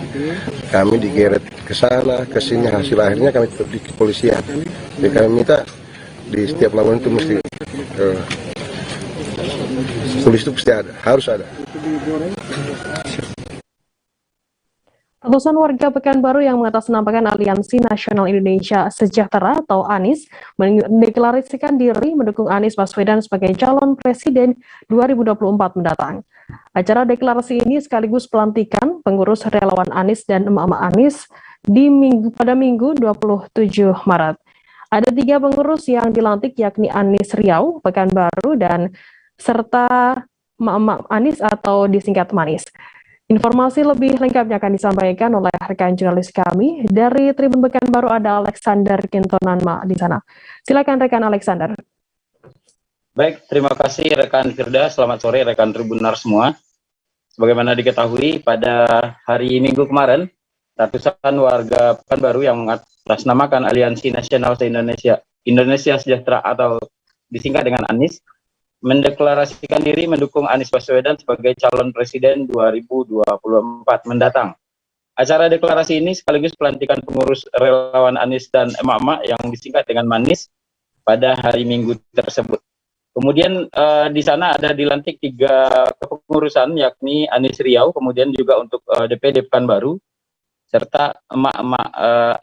Kami digeret ke sana, ke sini, hasil akhirnya kami tetap di kepolisian. Jadi kami minta di setiap laporan itu mesti polisi itu pasti ada, harus ada. Ratusan warga Pekanbaru yang mengatasnamakan Aliansi Nasional Indonesia Sejahtera atau ANIS mendeklarasikan diri mendukung Anies Baswedan sebagai calon presiden 2024 mendatang. Acara deklarasi ini sekaligus pelantikan pengurus relawan Anies dan emak-emak Anies pada Minggu 27 Maret. Ada 3 pengurus yang dilantik yakni Anies Riau, Pekanbaru, dan serta emak-emak Anies atau disingkat Manis. Informasi lebih lengkapnya akan disampaikan oleh rekan jurnalis kami dari Tribun Pekanbaru, ada Alexander Kintonanma di sana. Silakan rekan Alexander. Baik, terima kasih rekan Firda. Selamat sore rekan Tribunar semua. Sebagaimana diketahui pada hari Minggu kemarin, ratusan warga Pekanbaru yang mengatasnamakan Aliansi Nasional Indonesia Sejahtera atau disingkat dengan ANIS mendeklarasikan diri mendukung Anies Baswedan sebagai calon presiden 2024 mendatang. Acara deklarasi ini sekaligus pelantikan pengurus relawan Anies dan emak-emak yang disingkat dengan Manis pada hari Minggu tersebut. Kemudian di sana ada dilantik 3 kepengurusan yakni Anies Riau, kemudian juga untuk DPD Pekanbaru serta emak-emak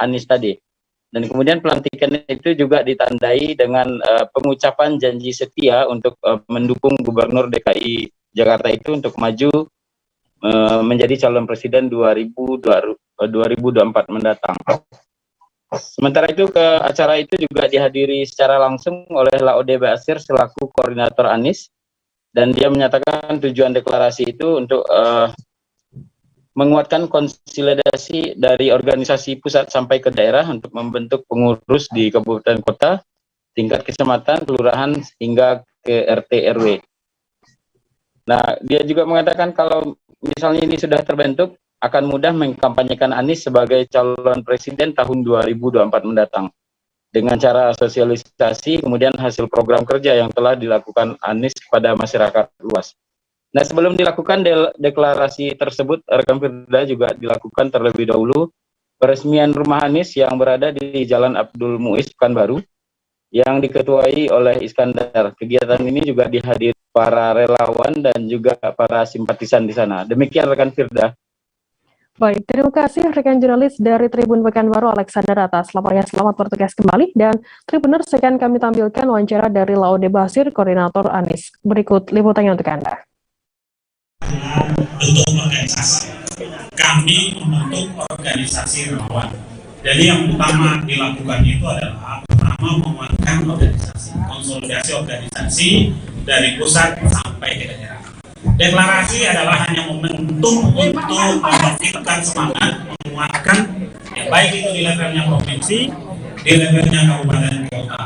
Anies tadi. Dan kemudian pelantikan itu juga ditandai dengan pengucapan janji setia untuk mendukung Gubernur DKI Jakarta itu untuk maju menjadi calon presiden 2024 mendatang. Sementara itu ke acara itu juga dihadiri secara langsung oleh Laode Basir selaku koordinator Anies, dan dia menyatakan tujuan deklarasi itu untuk menguatkan konsolidasi dari organisasi pusat sampai ke daerah untuk membentuk pengurus di kabupaten kota, tingkat kecamatan, kelurahan hingga ke RT RW. Nah, dia juga mengatakan kalau misalnya ini sudah terbentuk, akan mudah mengkampanyekan Anies sebagai calon presiden tahun 2024 mendatang. Dengan cara sosialisasi, kemudian hasil program kerja yang telah dilakukan Anies kepada masyarakat luas. Nah, sebelum dilakukan deklarasi tersebut, rekan Firda juga dilakukan terlebih dahulu peresmian rumah Anies yang berada di Jalan Abdul Muiz, Pekanbaru, yang diketuai oleh Iskandar. Kegiatan ini juga dihadiri para relawan dan juga para simpatisan di sana. Demikian rekan Firda. Baik, terima kasih rekan jurnalis dari Tribun Pekanbaru Alexander atas laporannya. Selamat bertugas kembali, dan Tribuners akan kami tampilkan wawancara dari Laode Basir, koordinator Anies. Berikut liputannya untuk Anda. Bentuk organisasi. Kami membentuk organisasi relawan. Jadi yang utama dilakukan itu adalah pertama menguatkan organisasi, konsolidasi organisasi dari pusat sampai ke daerah. Deklarasi adalah hanya momentum untuk membangkitkan semangat, menguatkan, ya baik itu di levelnya provinsi, di levelnya kabupaten kota.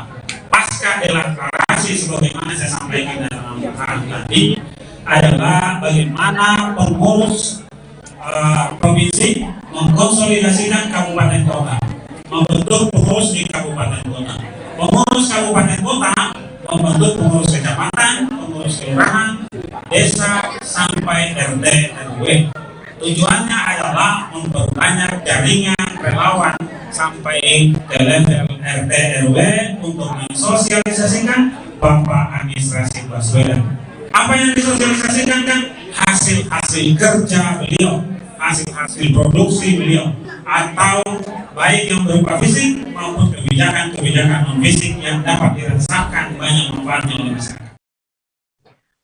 Pasca deklarasi sebagaimana saya sampaikan dalam arahan tadi adalah bagaimana pengurus provinsi mengkonsolidasikan kabupaten kota, membentuk pengurus di kabupaten kota, pengurus kabupaten kota membentuk pengurus kecamatan, pengurus kelurahan, desa sampai RT RW. Tujuannya adalah memperbanyak jaringan relawan sampai ke level RT RW untuk mensosialisasikan Bapak Anies Rashid Baswedan. Apa yang disosialisasikan kan? Hasil-hasil kerja beliau, hasil-hasil produksi beliau, atau baik yang berupa fisik maupun kebijakan-kebijakan non-fisik yang dapat dirasakan banyak manfaatnya oleh masyarakat.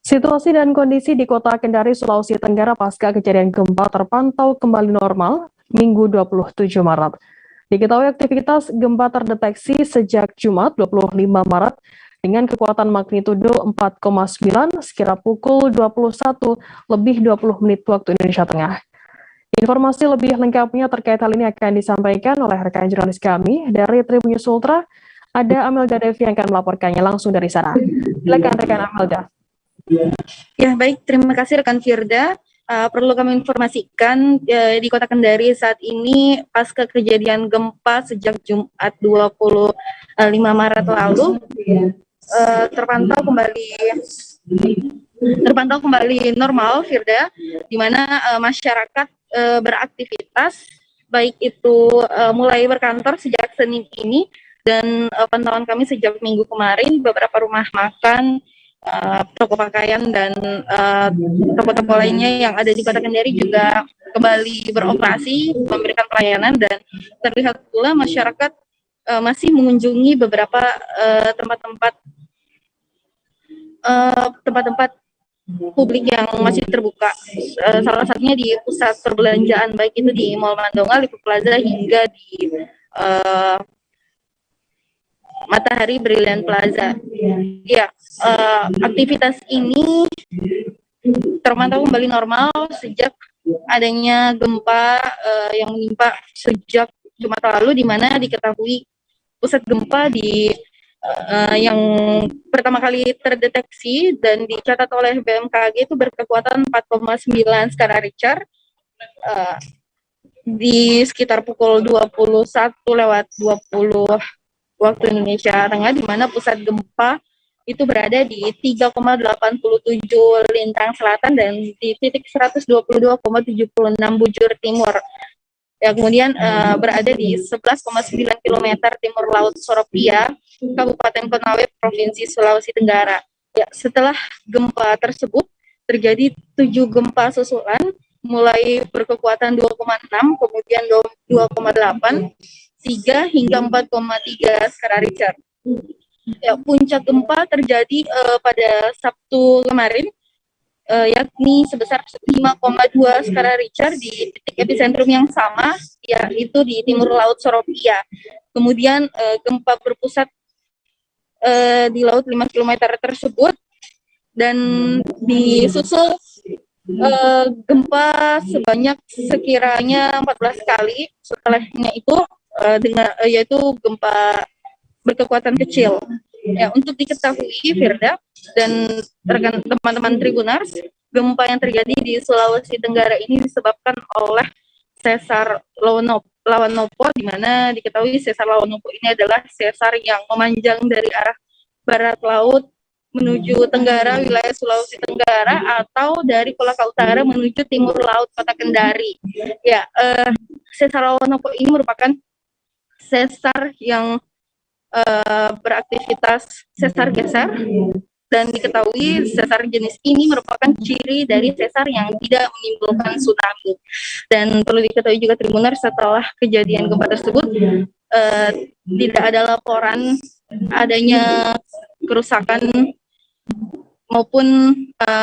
Situasi dan kondisi di Kota Kendari, Sulawesi Tenggara pasca kejadian gempa terpantau kembali normal Minggu 27 Maret. Diketahui aktivitas gempa terdeteksi sejak Jumat 25 Maret dengan kekuatan magnitudo 4,9 sekira pukul 21 lebih 20 menit waktu Indonesia Tengah. Informasi lebih lengkapnya terkait hal ini akan disampaikan oleh rekan jurnalis kami dari Tribun News Ultra. Ada Amelda Devi yang akan melaporkannya langsung dari sana. Silakan rekan Amelda. Ya, baik, terima kasih rekan Firda. Perlu kami informasikan di Kota Kendari saat ini pasca kejadian gempa sejak Jumat 25 Maret lalu terpantau kembali normal, Firda, di mana masyarakat beraktivitas, baik itu mulai berkantor sejak Senin ini, dan pantauan kami sejak minggu kemarin beberapa rumah makan, toko pakaian, dan toko-toko lainnya yang ada di Kota Kendari juga kembali beroperasi, memberikan pelayanan, dan terlihat pula masyarakat masih mengunjungi beberapa tempat-tempat publik yang masih terbuka, salah satunya di pusat perbelanjaan, baik itu di Mall Mandonga, Lipo Plaza, hingga di Matahari Brilliant Plaza. Ya, aktivitas ini terpantau kembali normal sejak adanya gempa yang menimpa sejak Jumat lalu, di mana diketahui pusat gempa yang pertama kali terdeteksi dan dicatat oleh BMKG itu berkekuatan 4,9 skala Richter di sekitar pukul 21:20 waktu Indonesia Tengah, di mana pusat gempa itu berada di 3,87 lintang selatan dan di titik 122,76 bujur timur. Ya, kemudian berada di 11,9 km timur laut Soropia, Kabupaten Konawe, Provinsi Sulawesi Tenggara. Ya, setelah gempa tersebut terjadi 7 gempa susulan, mulai berkekuatan 2,6, kemudian 2,8, 3 hingga 4,3 skala Richter. Ya, puncak gempa terjadi pada Sabtu kemarin yakni sebesar 5,2 skala Richter di titik epicentrum yang sama, yaitu di timur laut Soropia. Kemudian gempa berpusat di laut 5 km tersebut, dan disusul gempa sebanyak sekiranya 14 kali. Setelahnya itu yaitu gempa berkekuatan kecil. Ya, untuk diketahui, Firda dan rekan teman-teman Tribunars, gempa yang terjadi di Sulawesi Tenggara ini disebabkan oleh sesar Lawanopo, di mana diketahui sesar Lawanopo ini adalah sesar yang memanjang dari arah barat laut menuju tenggara wilayah Sulawesi Tenggara, atau dari Kolaka Utara menuju timur laut kota Kendari. Ya, sesar Lawanopo ini merupakan sesar yang beraktivitas sesar geser, dan diketahui sesar jenis ini merupakan ciri dari sesar yang tidak menimbulkan tsunami. Dan perlu diketahui juga Tribuners, setelah kejadian gempa tersebut tidak ada laporan adanya kerusakan maupun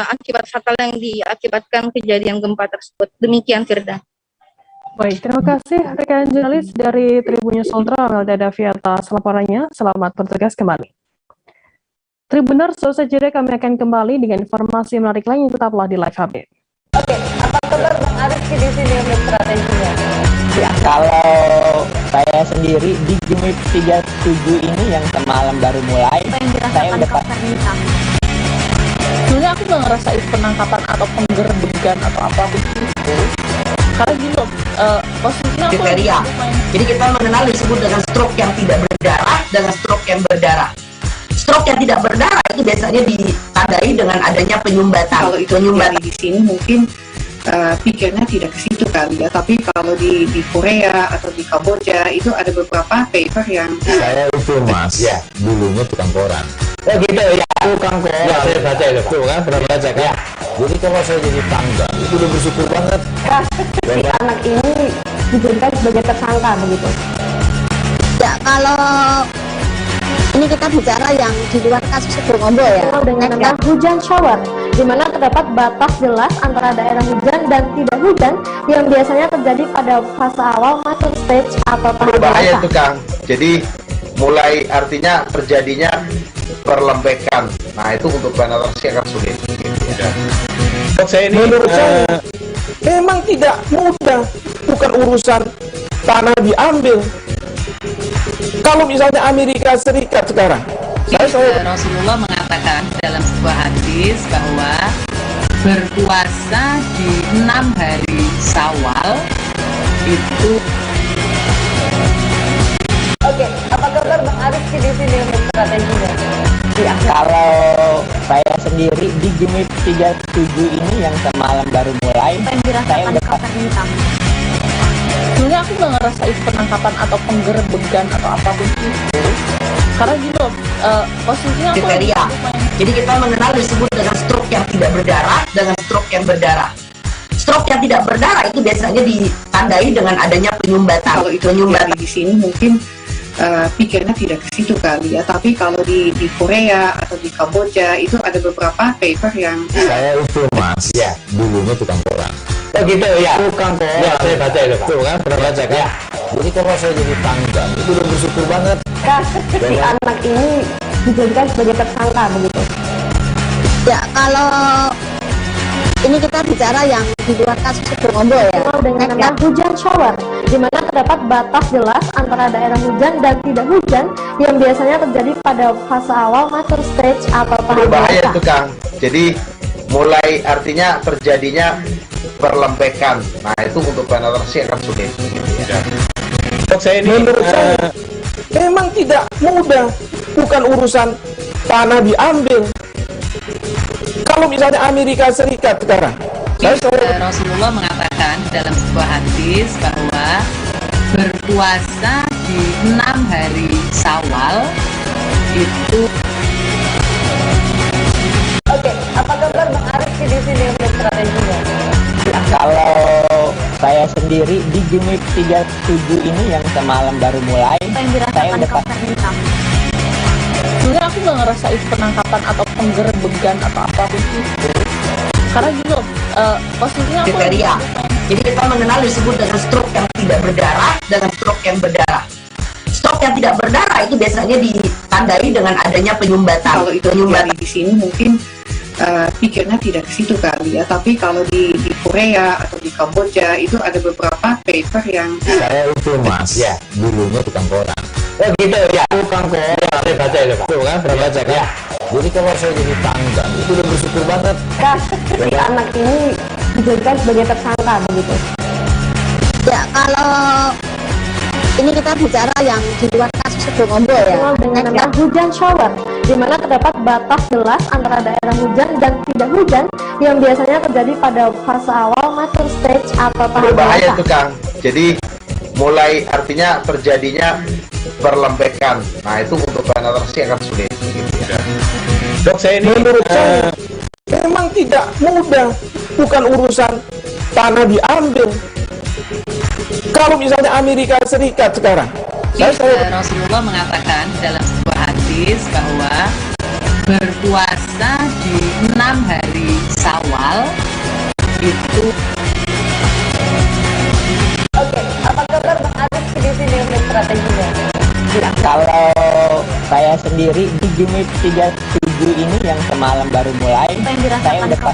akibat fatal yang diakibatkan kejadian gempa tersebut. Demikian, Firda. Baik, terima kasih rekan jurnalis dari Tribun News Ultra, Melda Davi, atas laporannya. Selamat bertugas kembali. Tribuners, selesai jeda kami akan kembali dengan informasi menarik lain, tetaplah di Live Update. Oke, apa kabar Bang Ariski di sini untuk strateginya? Ya, kalau saya sendiri di Gemip 37 ini yang semalam baru mulai, saya udah sebenarnya aku nggak ngerasain penangkapan atau penggerbegan atau apapun itu, karena gitu posisinya aku kriteria. Jadi kita mengenal disebut dengan stroke yang tidak berdarah dengan stroke yang berdarah. Stroke yang tidak berdarah itu biasanya ditandai dengan adanya penyumbatan. Kalau itu terjadi di sini mungkin pikirnya tidak ke situ kali ya, tapi kalau di Korea atau di Kamboja itu ada beberapa paper yang saya itu Mas, ya dulunya tukang koran. Oh gitu ya, tukang koran. Ya, saya baca itu Pak. Tuh kan, pernah baca kan? Ya. Jadi kalau saya jadi tanggal, itu udah bersyukur banget. Si anak ini dijadikan sebagai tersangka begitu. Ya, kalau ini kita bicara yang di luar kasus Sebongombo ya, dengan hujan shower, di mana terdapat batas jelas antara daerah hujan dan tidak hujan yang biasanya terjadi pada fase awal masuk stage atau tahap berbahaya dewasa. itu Kang. Jadi mulai artinya terjadinya perlembekan. Nah itu untuk penetrasi akan sulit. Menurut saya memang tidak mudah, bukan urusan tanah diambil. Kalau misalnya Amerika Serikat sekarang, Rasulullah mengatakan dalam sebuah hadis bahwa berpuasa di 6 hari Syawal itu. Oke, apa kabar Bang Ariski di sini untuk strateginya? Ya, kalau saya sendiri di Gemip 37 ini yang semalam baru mulai, saya udah sebenarnya aku nggak ngerasain penangkapan atau penggerbegan atau apapun itu, karena gitu posisinya aku kriteria. Jadi kita mengenal disebut dengan stroke yang tidak berdarah dengan stroke yang berdarah. Stroke yang tidak berdarah itu biasanya ditandai dengan adanya penyumbatan. Kalau itu terjadi di sini mungkin pikirnya tidak ke situ kali ya, tapi kalau di Korea atau di Kamboja itu ada beberapa paper yang saya itu Mas, ya dulunya tukang koran. Oh gitu ya, tukang koran. Ya, saya baca itu Pak. Tuh kan, pernah baca kan? Ya. Jadi kalau saya jadi tanggal, itu udah bersyukur banget. Si anak ini dijadikan sebagai tersangka begitu. Ya, kalau ini kita bicara yang di luar kasus Sebongombo ya, dengan hujan shower, di mana terdapat batas jelas antara daerah hujan dan tidak hujan yang biasanya terjadi pada fase awal masuk stage atau tahap berbahaya dewasa. itu Kang. Jadi mulai artinya terjadinya perlembekan. Nah itu untuk penetrasi akan sulit. menurut saya memang tidak mudah, bukan urusan tanah diambil. Kalau misalnya Amerika Serikat sekarang, Rasulullah mengatakan dalam sebuah hadis bahwa berpuasa di 6 hari Syawal itu. Oke, apa kabar Bang Ariski di sini untuk strateginya? Ya, kalau saya sendiri di Gemip 37 ini yang semalam baru mulai, saya udah sebenarnya aku nggak ngerasain penangkapan atau penggerbegan atau apapun itu, Karena gitu, posisinya aku kriteria. Jadi kita mengenal disebut dengan stroke yang tidak berdarah dengan stroke yang berdarah. Stroke yang tidak berdarah itu biasanya ditandai dengan adanya penyumbatan. Kalau itu terjadi di sini mungkin pikirnya tidak ke situ kali ya, tapi kalau di Korea atau di Kamboja itu ada beberapa paper yang saya itu mas ya dulunya tukang koran. Oh gitu ya, tukang koran. Ya, saya baca itu pak. Tuh kan, pernah baca kan? Ya. Jadi kalau saya jadi tanggang itu udah bersyukur banget. Si anak ini dijadikan sebagai tersangka begitu. Ya kalau ini kita bicara yang di luar kasus Sidoarjo ya, dengan hujan shower, di mana terdapat batas jelas antara daerah hujan dan tidak hujan yang biasanya terjadi pada fase awal mature stage atau tahap berbahaya dewasa. tuh Kang. Jadi mulai artinya terjadinya perlembekan. Nah itu untuk penetrasi akan sulit. Gitu ya. Dok, saya ini menurut saya memang tidak mudah, bukan urusan tanah diambil. Kalau misalnya Amerika Serikat sekarang, Rasulullah mengatakan dalam sebuah hadis bahwa berpuasa di 6 hari Syawal itu. Oke, apa kabar Bang Adit di sini untuk strateginya? Ya, kalau saya sendiri di Jumit 37 ini yang semalam baru mulai, saya udah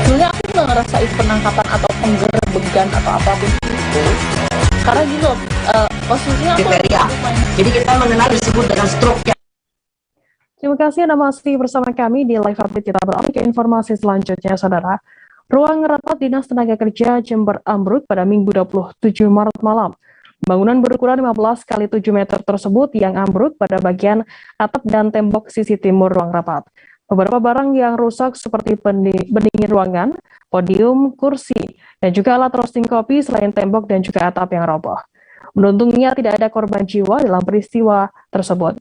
sebenarnya aku nggak ngerasain penangkapan atau penggerbegan atau apapun itu. Karena gitu, posisinya aku kriteria. Jadi kita mengenal disebut dengan stroke yang Terima kasih Anda masih bersama kami di live update. Kita beralih ke informasi selanjutnya, Saudara. Ruang rapat Dinas Tenaga Kerja Jember ambruk pada Minggu 27 Maret malam. Bangunan berukuran 15 x 7 meter tersebut yang ambruk pada bagian atap dan tembok sisi timur ruang rapat. Beberapa barang yang rusak seperti pendingin ruangan, podium, kursi, dan juga alat roasting kopi selain tembok dan juga atap yang roboh. Beruntungnya tidak ada korban jiwa dalam peristiwa tersebut.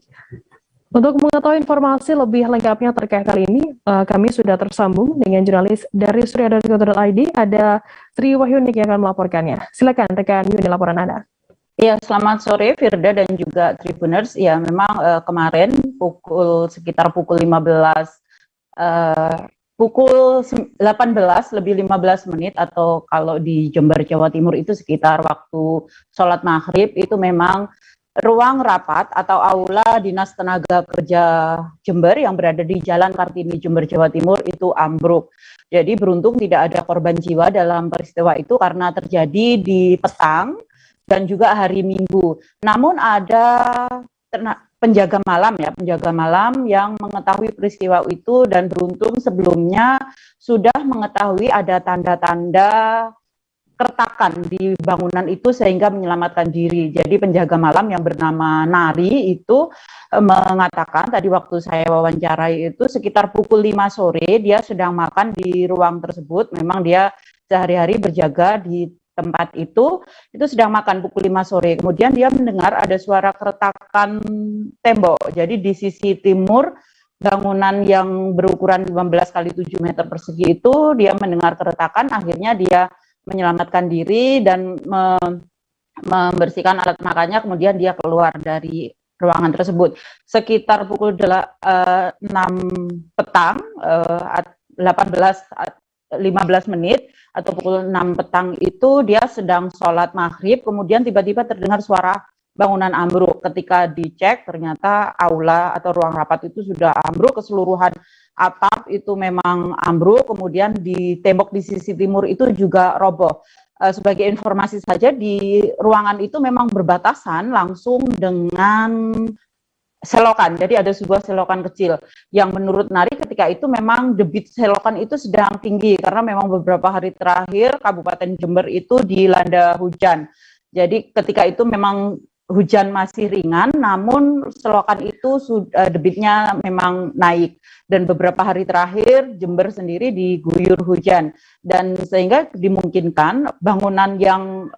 Untuk mengetahui informasi lebih lengkapnya terkait kali ini, kami sudah tersambung dengan jurnalis dari surya.co.id, ada Sri Wahyunik yang akan melaporkannya. Silakan rekan Yuni, laporan Anda. Ya, selamat sore Firda dan juga Tribuners. Ya, memang kemarin sekitar pukul 18 lebih 15 menit atau kalau di Jember Jawa Timur itu sekitar waktu sholat maghrib, itu memang ruang rapat atau aula Dinas Tenaga Kerja Jember yang berada di Jalan Kartini Jember Jawa Timur itu ambruk. Jadi beruntung tidak ada korban jiwa dalam peristiwa itu karena terjadi di petang dan juga hari Minggu. Namun ada penjaga malam yang mengetahui peristiwa itu dan beruntung sebelumnya sudah mengetahui ada tanda-tanda keretakan di bangunan itu sehingga menyelamatkan diri. Jadi penjaga malam yang bernama Nari itu mengatakan tadi waktu saya wawancarai itu sekitar pukul 5 sore dia sedang makan di ruang tersebut. Memang dia sehari-hari berjaga di tempat itu sedang makan pukul 5 sore. Kemudian dia mendengar ada suara keretakan tembok. Jadi di sisi timur bangunan yang berukuran 15 x 7 meter persegi itu dia mendengar keretakan, akhirnya dia menyelamatkan diri dan membersihkan alat makannya, kemudian dia keluar dari ruangan tersebut. Sekitar pukul 6 petang, 15 menit atau pukul 6 petang itu dia sedang sholat maghrib, kemudian tiba-tiba terdengar suara bangunan ambruk. Ketika dicek ternyata aula atau ruang rapat itu sudah ambruk keseluruhan, atap itu memang ambruk, kemudian di tembok di sisi timur itu juga roboh. Sebagai informasi saja, di ruangan itu memang berbatasan langsung dengan selokan. Jadi ada sebuah selokan kecil yang menurut Nari ketika itu memang debit selokan itu sedang tinggi karena memang beberapa hari terakhir Kabupaten Jember itu dilanda hujan. Jadi ketika itu memang hujan masih ringan, namun selokan itu debitnya memang naik dan beberapa hari terakhir Jember sendiri diguyur hujan dan sehingga dimungkinkan bangunan yang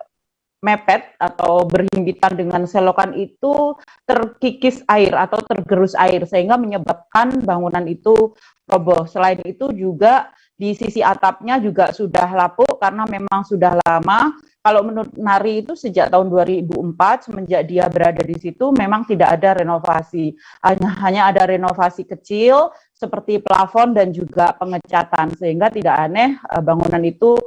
mepet atau berhimpitan dengan selokan itu terkikis air atau tergerus air sehingga menyebabkan bangunan itu roboh. Selain itu juga di sisi atapnya juga sudah lapuk karena memang sudah lama. Kalau menurut Nari itu sejak tahun 2004 semenjak dia berada di situ memang tidak ada renovasi. Hanya ada renovasi kecil seperti plafon dan juga pengecatan, sehingga tidak aneh bangunan itu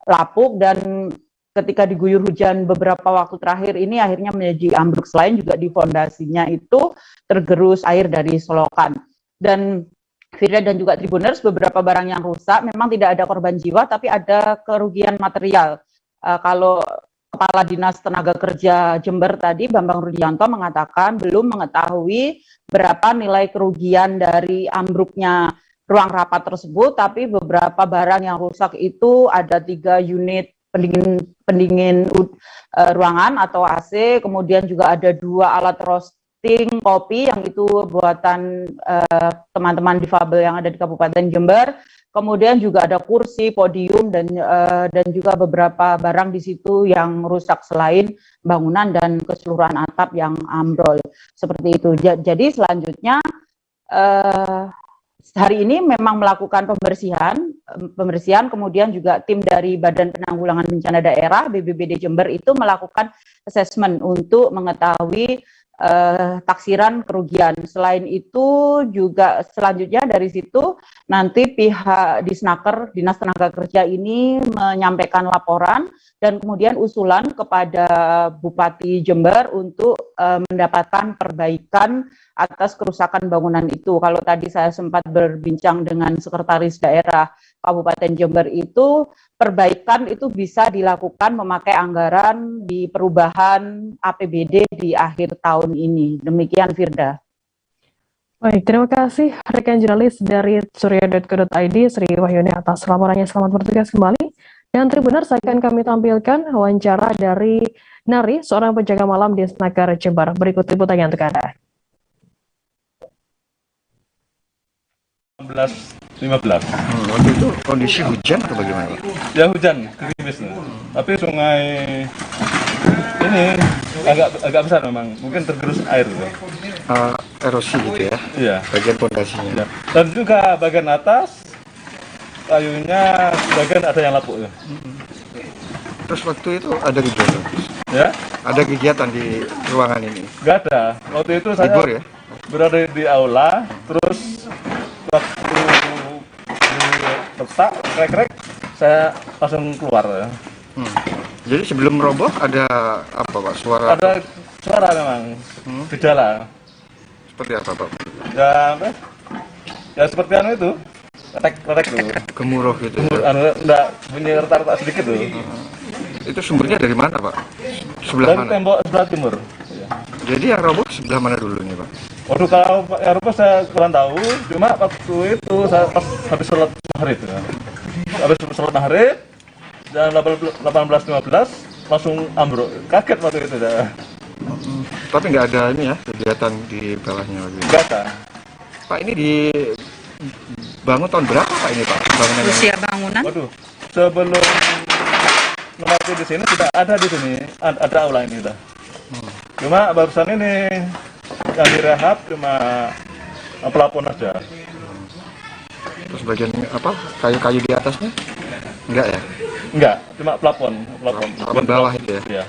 lapuk dan ketika diguyur hujan beberapa waktu terakhir ini akhirnya menjadi ambruk. Selain juga di fondasinya itu tergerus air dari selokan. Dan Firda dan juga Tribuners, beberapa barang yang rusak memang tidak ada korban jiwa tapi ada kerugian material. Kalau Kepala Dinas Tenaga Kerja Jember tadi, Bambang Rudianto, mengatakan belum mengetahui berapa nilai kerugian dari ambruknya ruang rapat tersebut, tapi beberapa barang yang rusak itu ada 3 unit pendingin ruangan atau AC, kemudian juga ada 2 alat roasting kopi yang itu buatan teman-teman difabel yang ada di Kabupaten Jember. Kemudian juga ada kursi, podium, dan juga beberapa barang di situ yang rusak selain bangunan dan keseluruhan atap yang ambrol. Seperti itu. Jadi selanjutnya hari ini memang melakukan pembersihan, kemudian juga tim dari Badan Penanggulangan Bencana Daerah BPBD Jember itu melakukan assessment untuk mengetahui taksiran kerugian. Selain itu juga selanjutnya dari situ nanti pihak Disnaker, Dinas Tenaga Kerja ini menyampaikan laporan dan kemudian usulan kepada Bupati Jember untuk mendapatkan perbaikan atas kerusakan bangunan itu. Kalau tadi saya sempat berbincang dengan Sekretaris Daerah Kabupaten Jember itu, perbaikan itu bisa dilakukan memakai anggaran di perubahan APBD di akhir tahun ini. Demikian Firda. Baik, terima kasih rekan jurnalis dari surya.co.id Sri Wahyuni atas laporannya. Selamat bertugas kembali. Dan Tribuners, akan kami tampilkan wawancara dari Nari, seorang penjaga malam di Snaker Jember. Berikut liputannya untuk Anda. 15. Waktu itu kondisi hujan atau bagaimana? Ya hujan, gerimis. Tapi sungai ini agak besar memang, mungkin tergerus air. Erosi gitu ya? Iya. Bagian fondasinya. Ya. Dan juga bagian atas kayunya bagian ada yang lapuk ya. Terus waktu itu ada kegiatan? Ya? Ada kegiatan di ruangan ini? Nggak ada. Waktu itu saya libur, ya? Berada di aula, terus waktu retak, krek-krek, saya langsung keluar ya. Jadi sebelum roboh ada apa Pak? Suara? Ada suara memang, gejala. Seperti apa Pak? Ya apa? Ya seperti anu itu, retek tuh. Gemuruh gitu. Enggak, bunyi retak-retak sedikit tuh. Itu sumbernya dari mana Pak? Sebelah mana? Dari tembok sebelah timur. Jadi yang roboh sebelah mana dulu nih Pak? Waduh, kalau yang roboh saya kurang tahu, cuma waktu itu saya pas habis sholat maghrib ya. Habis sholat maghrib dan 18.15 langsung ambruk, kaget waktu itu ya. Tapi nggak ada ini ya, kegiatan di bawahnya waktu itu? Nggak ada. Pak, ini dibangun tahun berapa Pak ini Pak? Bangunan usia bangunan? Waduh, sebelum melatih di sini tidak ada di sini, ada aula ini dah. Cuma barusan ini yang direhab cuma pelapon aja. Terus bagian apa? Kayu-kayu di atasnya? Enggak ya? Enggak, cuma pelapon bawah itu ya.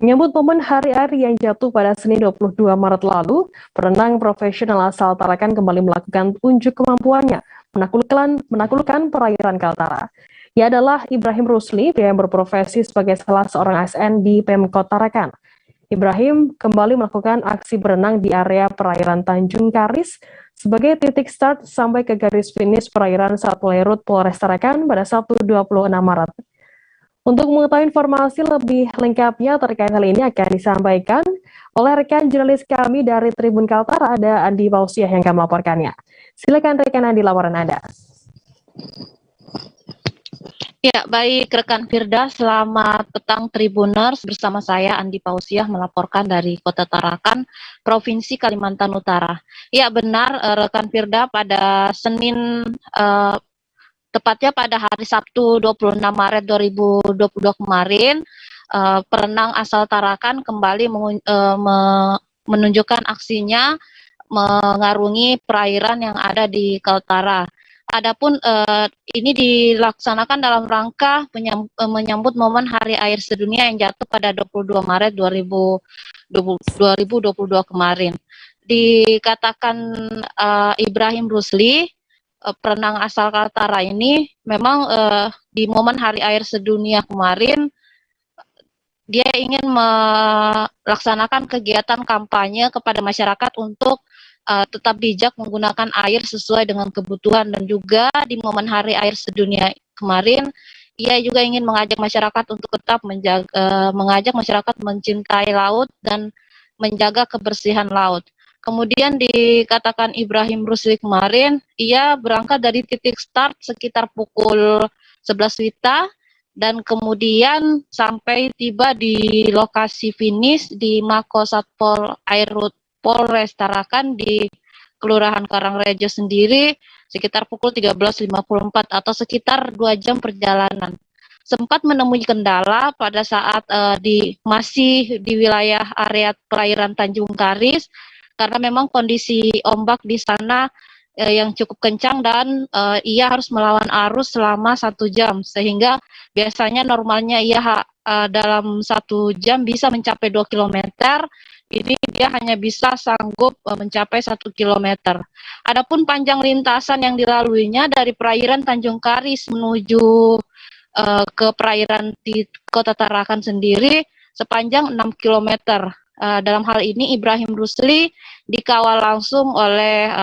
Menyambut momen Hari Air yang jatuh pada Senin 22 Maret lalu, perenang profesional asal Tarakan kembali melakukan unjuk kemampuannya menaklukkan perairan Kaltara. Ia adalah Ibrahim Rusli, yang berprofesi sebagai salah seorang ASN di Pemkot Tarakan. Ibrahim kembali melakukan aksi berenang di area perairan Tanjung Karis sebagai titik start sampai ke garis finish perairan Satwalerut Polres Tarakan pada Sabtu 26 Maret. Untuk mengetahui informasi lebih lengkapnya terkait hal ini akan disampaikan oleh rekan jurnalis kami dari Tribun Kaltara, ada Andi Pausiah yang akan melaporkannya. Silakan rekan Andi, laporan Anda. Ya, baik rekan Firda, selamat petang Tribuners, bersama saya Andi Pausiah melaporkan dari Kota Tarakan, Provinsi Kalimantan Utara. Ya benar rekan Firda, pada Senin tepatnya pada hari Sabtu 26 Maret 2022 kemarin, perenang asal Tarakan kembali menunjukkan aksinya mengarungi perairan yang ada di Kaltara. Adapun ini dilaksanakan dalam rangka menyambut momen Hari Air Sedunia yang jatuh pada 22 Maret 2022 kemarin. Dikatakan Ibrahim Rusli, perenang asal Kaltara ini, memang di momen Hari Air Sedunia kemarin dia ingin melaksanakan kegiatan kampanye kepada masyarakat untuk tetap bijak menggunakan air sesuai dengan kebutuhan, dan juga di momen Hari Air Sedunia kemarin ia juga ingin mengajak masyarakat untuk tetap mengajak masyarakat mencintai laut dan menjaga kebersihan laut. Kemudian dikatakan Ibrahim Rusli kemarin, ia berangkat dari titik start sekitar pukul 11 WITA dan kemudian sampai tiba di lokasi finish di Mako Satpol Airut Polres Tarakan di Kelurahan Karangrejo sendiri sekitar pukul 13.54 atau sekitar 2 jam perjalanan. Sempat menemui kendala pada saat masih di wilayah area perairan Tanjung Karis karena memang kondisi ombak di sana yang cukup kencang dan ia harus melawan arus selama 1 jam, sehingga biasanya normalnya ia dalam 1 jam bisa mencapai 2 km. Ini dia hanya bisa sanggup mencapai 1 km. Adapun panjang lintasan yang dilaluinya dari perairan Tanjung Karis menuju ke perairan di Kota Tarakan sendiri sepanjang 6 km. Dalam hal ini Ibrahim Rusli dikawal langsung oleh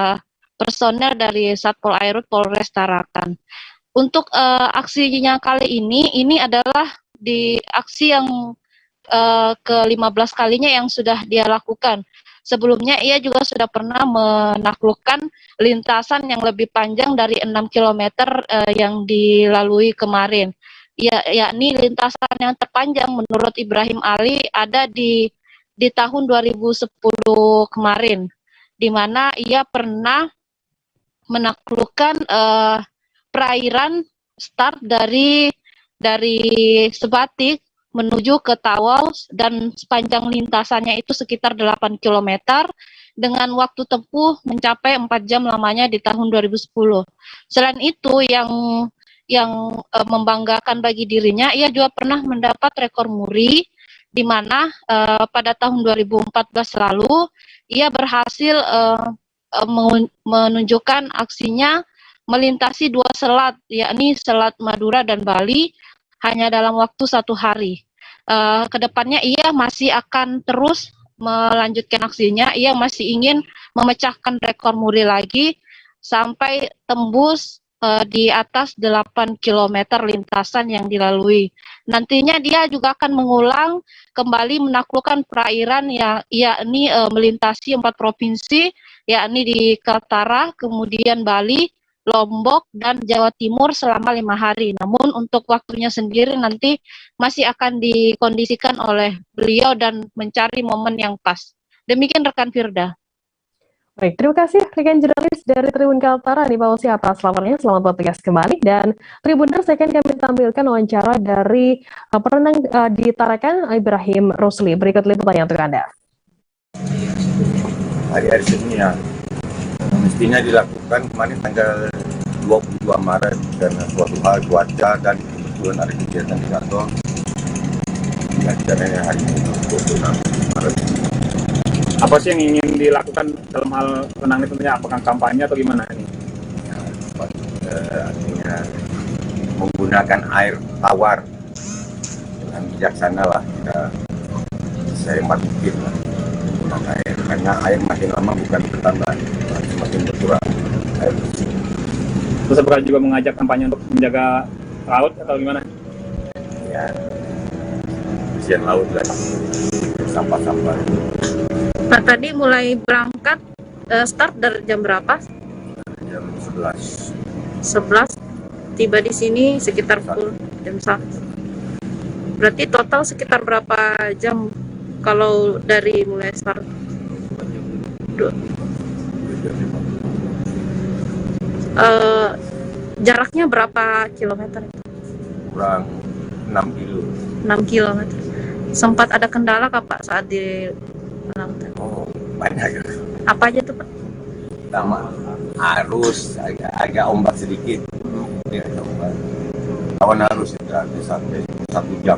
personel dari Satpol Airut Polres Tarakan. Untuk aksinya kali ini adalah di aksi yang ke-15 kalinya yang sudah dia lakukan. Sebelumnya ia juga sudah pernah menaklukkan lintasan yang lebih panjang dari 6 km yang dilalui kemarin. Yakni lintasan yang terpanjang menurut Ibrahim Ali ada di tahun 2010 kemarin, di mana ia pernah menaklukkan perairan start dari Sebatik menuju ke Tawau dan sepanjang lintasannya itu sekitar 8 km dengan waktu tempuh mencapai 4 jam lamanya di tahun 2010. Selain itu yang membanggakan bagi dirinya, ia juga pernah mendapat rekor muri di mana pada tahun 2014 lalu ia berhasil menunjukkan aksinya melintasi 2 selat, yakni Selat Madura dan Bali, hanya dalam waktu 1 hari. Kedepannya ia masih akan terus melanjutkan aksinya. Ia masih ingin memecahkan rekor muri lagi sampai tembus di atas 8 km lintasan yang dilalui. Nantinya dia juga akan mengulang kembali menaklukkan perairan yakni melintasi 4 provinsi, yakni di Kaltara, kemudian Bali, Lombok, dan Jawa Timur selama 5 hari. Namun untuk waktunya sendiri nanti masih akan dikondisikan oleh beliau dan mencari momen yang pas. Demikian rekan Firda. Baik, terima kasih rekan jurnalis dari Tribun Kaltara di Pausi atas laporannya. Selamat bertugas kembali. Dan Tribuners, akan kami tampilkan wawancara dari perenang di Tarakan, Ibrahim Rusli. Berikut liputannya untuk Anda. Hari Air Sedunia mestinya dilakukan kemarin tanggal 22 Maret karena suatu hal cuaca dan kebetulan ada kegiatan di kantor. Rencananya hari ini 26 Maret. Apa sih yang ingin dilakukan dalam hal renang itu? Apakah kampanye atau gimana ini? Artinya menggunakan air tawar dengan bijaksana lah, kita sehemat mungkin lah menggunakan air, karena air makin lama bukan bertambah, semakin berkurang air bersih. Terus apakah juga mengajak kampanye untuk menjaga laut atau gimana? Ya, kebersihan laut lah, sampah-sampah. Pak, tadi mulai berangkat start dari jam berapa? Jam 11. 11, tiba di sini sekitar pukul jam 1. Berarti total sekitar berapa jam kalau dari mulai start? 2. Jaraknya berapa kilometer? Kurang 6 kilo. 6 kilometer. Sempat ada kendala kah Pak saat di Oh, banyak. Apa aja tuh Pak? Pertama, arus agak ombak sedikit. Ya, ombak. Lawan arus itu ada sampai 1 jam.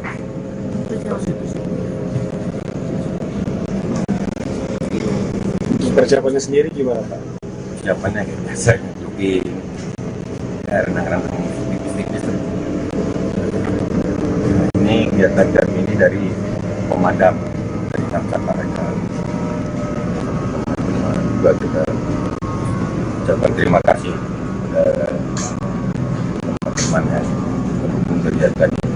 Persiapannya sendiri gimana Pak? Persiapannya kayak biasa, jogging, renang-renang tipis-tipis. Ini kegiatan kami ini dari pemadam, dari Samsat mereka. Juga kita ucapkan terima kasih kepada teman-teman yang mendukung kegiatan ini,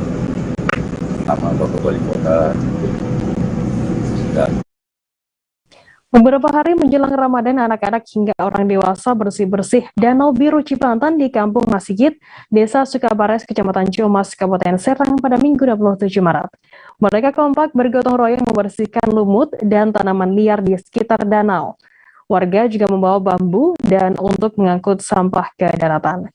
sama Bapak Wali Kota dan Beberapa hari menjelang Ramadan, anak-anak hingga orang dewasa bersih-bersih Danau Biru Cibanten di Kampung Masigit, Desa Sukabares, Kecamatan Ciumas, Kabupaten Serang pada Minggu 27 Maret. Mereka kompak bergotong royong membersihkan lumut dan tanaman liar di sekitar danau. Warga juga membawa bambu dan untuk mengangkut sampah ke daratan.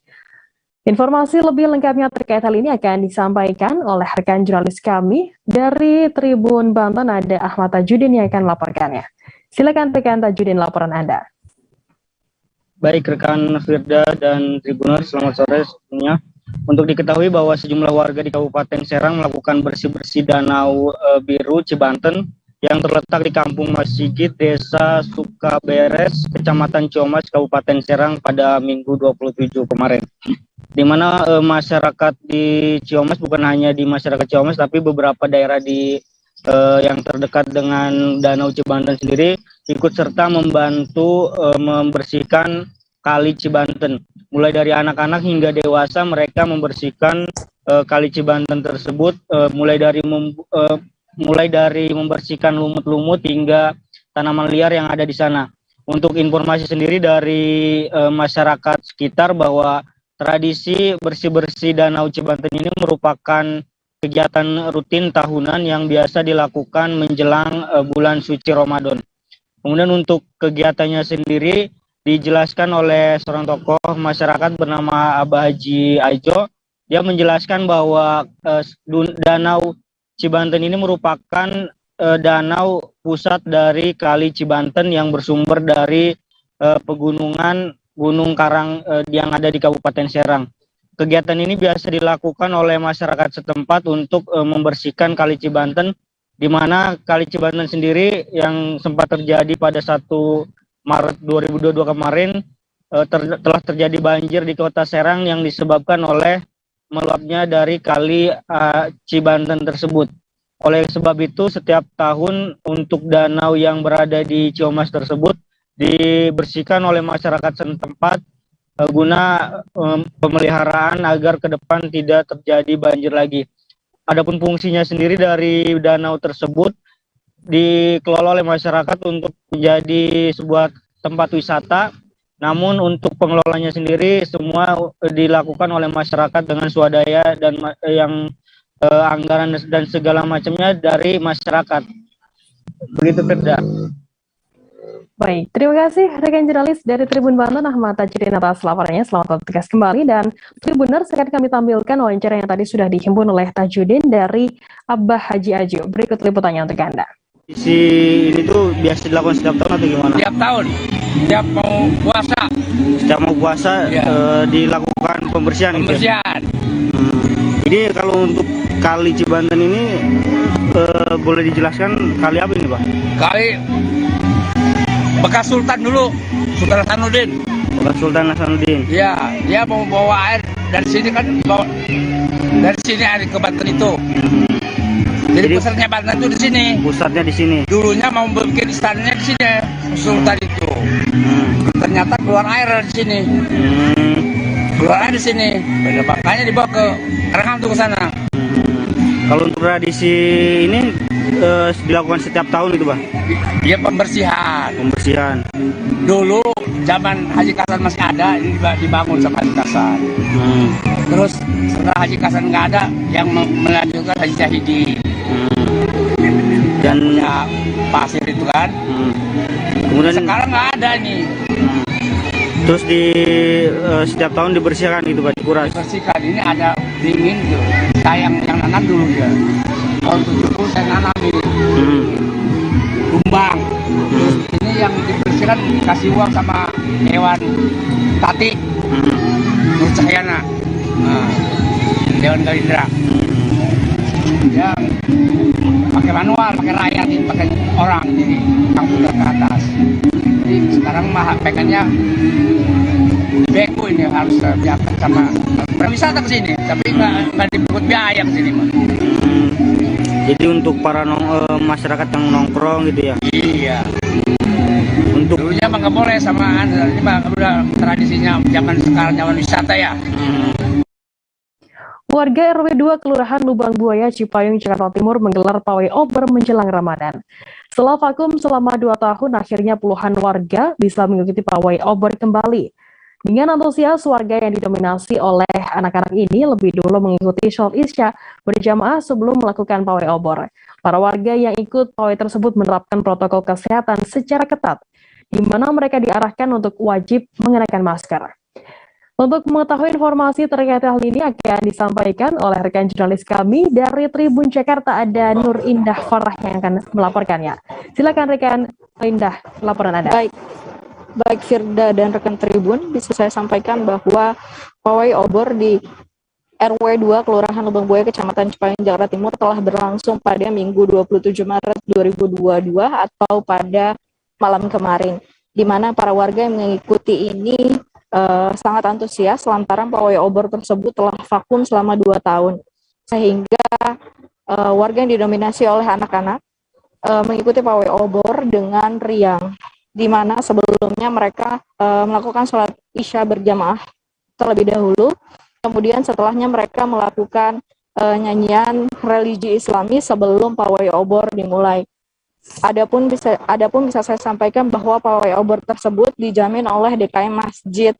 Informasi lebih lengkapnya terkait hal ini akan disampaikan oleh rekan jurnalis kami dari Tribun Banten, ada Ahmad Tajudin yang akan melaporkannya. Silakan rekan Tajudin, laporan Anda. Baik rekan Firda dan Tribuners, selamat sore semuanya. Untuk diketahui bahwa sejumlah warga di Kabupaten Serang melakukan bersih-bersih Danau Biru Cibanten yang terletak di Kampung Masigit, Desa Sukaberes, Kecamatan Ciumas, Kabupaten Serang pada Minggu 27 kemarin. Di mana masyarakat di Ciumas, bukan hanya di masyarakat Ciumas, tapi beberapa daerah di yang terdekat dengan Danau Cibanten sendiri ikut serta membantu membersihkan Kali Cibanten. Mulai dari anak-anak hingga dewasa mereka membersihkan Kali Cibanten tersebut, mulai dari membersihkan lumut-lumut hingga tanaman liar yang ada di sana. Untuk informasi sendiri dari masyarakat sekitar bahwa tradisi bersih-bersih Danau Cibanten ini merupakan kegiatan rutin tahunan yang biasa dilakukan menjelang bulan suci Ramadan. Kemudian untuk kegiatannya sendiri dijelaskan oleh seorang tokoh masyarakat bernama Abah Haji Aijo. Dia menjelaskan bahwa Danau Cibanten ini merupakan danau pusat dari Kali Cibanten yang bersumber dari pegunungan Gunung Karang yang ada di Kabupaten Serang. Kegiatan ini biasa dilakukan oleh masyarakat setempat untuk membersihkan Kali Cibanten, di mana Kali Cibanten sendiri yang sempat terjadi pada 1 Maret 2022 kemarin telah terjadi banjir di Kota Serang yang disebabkan oleh meluapnya dari Kali Cibanten tersebut. Oleh sebab itu, setiap tahun untuk danau yang berada di Ciumas tersebut dibersihkan oleh masyarakat setempat guna pemeliharaan agar ke depan tidak terjadi banjir lagi. Adapun fungsinya sendiri dari danau tersebut dikelola oleh masyarakat untuk menjadi sebuah tempat wisata. Namun untuk pengelolanya sendiri semua dilakukan oleh masyarakat dengan swadaya dan yang anggaran dan segala macamnya dari masyarakat. Begitu Firda. Baik, terima kasih rekan jurnalis dari Tribun Banten Ahmad Tajudin atas laporannya. Selamat bertugas kembali, dan Tribuners akan kami tampilkan wawancara yang tadi sudah dihimpun oleh Tajudin dari Abah Haji Ajo. Berikut liputannya untuk Anda. Ini tuh biasa dilakukan setiap tahun atau gimana? Setiap tahun, setiap mau puasa. Setiap mau puasa dilakukan pembersihan. Pembersihan. Jadi kalau untuk Kali Cibanten ini boleh dijelaskan kali apa ini Pak? Kali bekas Sultan dulu, Sultan Hasanuddin. Bekas Sultan Hasanuddin. Iya, dia mau bawa air dari sini kan, dari sini air ke Banten itu. Jadi pusatnya Banten itu di sini. Pusatnya di sini. Dulunya mau bikin istananya di sini, Sultan itu. Ternyata keluar air di sini. Keluar air di sini. Makanya dibawa ke Rengham tuh ke sana. Kalau untuk tradisi ini dilakukan setiap tahun itu Pak? Dia pembersihan. Pembersihan. Dulu zaman Haji Kasan masih ada, ini dibangun sama Haji Kasan. Terus setelah Haji Kasan nggak ada, yang melanjutkan Haji Syahidi. Dan ya, pasir itu kan. Kemudian sekarang nggak ada nih. Terus di setiap tahun dibersihkan itu Pak, dikuras. Dibersihkan, ini ada dingin tuh. Saya yang nanam dulu dia. Tahun 70 saya nanam ini. Kumbang. Terus ini yang dibersihkan polisi kan kasih uang sama Dewan Tati, Nur Cahyana, Dewan Gerindra. Ya pakai manual, pakai rakyat, pakai orang, jadi yang udah ke atas. Jadi sekarang mah pengennya beko ini harus diangkat sama wisata ke sini, tapi nggak dipungut biaya ke sini mah. Jadi untuk para masyarakat yang nongkrong gitu ya? Iya. Untuk dulunya mah nggak boleh sama ini mah udah tradisinya zaman sekarang zaman wisata ya. Warga RW 2 Kelurahan Lubang Buaya, Cipayung, Jakarta Timur menggelar pawai obor menjelang Ramadan. Setelah vakum selama 2 tahun, akhirnya puluhan warga bisa mengikuti pawai obor kembali. Dengan antusias, warga yang didominasi oleh anak-anak ini lebih dulu mengikuti sholat Isya berjamaah sebelum melakukan pawai obor. Para warga yang ikut pawai tersebut menerapkan protokol kesehatan secara ketat, di mana mereka diarahkan untuk wajib mengenakan masker. Untuk mengetahui informasi terkait hal ini akan disampaikan oleh rekan jurnalis kami dari Tribun Jakarta, ada Nur Indah Farah yang akan melaporkannya. Silakan rekan Indah, laporan Anda. Baik Firda dan rekan Tribun, bisa saya sampaikan bahwa pawai obor di RW 2 Kelurahan Lubang Buaya, Kecamatan Cipayung, Jakarta Timur telah berlangsung pada Minggu 27 Maret 2022 atau pada malam kemarin, di mana para warga yang mengikuti ini sangat antusias lantaran pawai obor tersebut telah vakum selama 2 tahun, sehingga warga yang didominasi oleh anak-anak mengikuti pawai obor dengan riang, di mana sebelumnya mereka melakukan sholat Isya berjamaah terlebih dahulu, kemudian setelahnya mereka melakukan nyanyian religi Islami sebelum pawai obor dimulai. Adapun bisa saya sampaikan bahwa pawai obor tersebut dijamin oleh DKM Masjid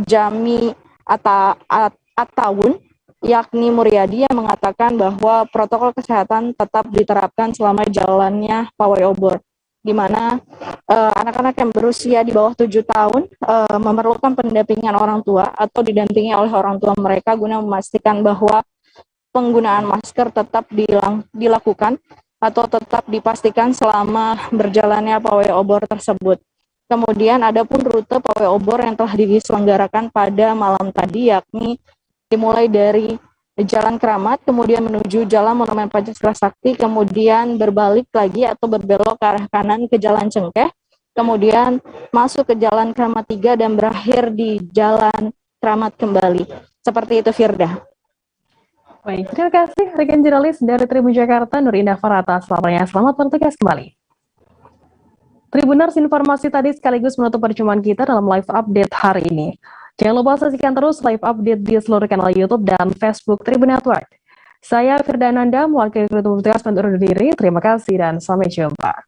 Jami At-Tawun, yakni Muryadi, yang mengatakan bahwa protokol kesehatan tetap diterapkan selama jalannya pawai obor, di mana anak-anak yang berusia di bawah 7 tahun memerlukan pendampingan orang tua atau didampingi oleh orang tua mereka guna memastikan bahwa penggunaan masker tetap dilakukan atau tetap dipastikan selama berjalannya pawai obor tersebut. Kemudian ada pun rute pawai obor yang telah diselenggarakan pada malam tadi, yakni dimulai dari Jalan Keramat, kemudian menuju Jalan Monumen Pancasila Sakti, kemudian berbalik lagi atau berbelok ke arah kanan ke Jalan Cengkeh, kemudian masuk ke Jalan Keramat 3 dan berakhir di Jalan Keramat kembali. Seperti itu, Firda. Baik, terima kasih rekan jurnalis dari Tribun Jakarta, Nur Indah Farah, atas laporannya. Selamat bertugas kembali. Tribuners, informasi tadi sekaligus menutup perjumpaan kita dalam live update hari ini. Jangan lupa saksikan terus live update di seluruh kanal YouTube dan Facebook Tribun Network. Saya Firda Nanda, mewakili kru tugas undur diri. Terima kasih dan sampai jumpa.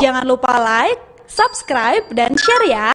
Jangan lupa like, subscribe, dan share ya!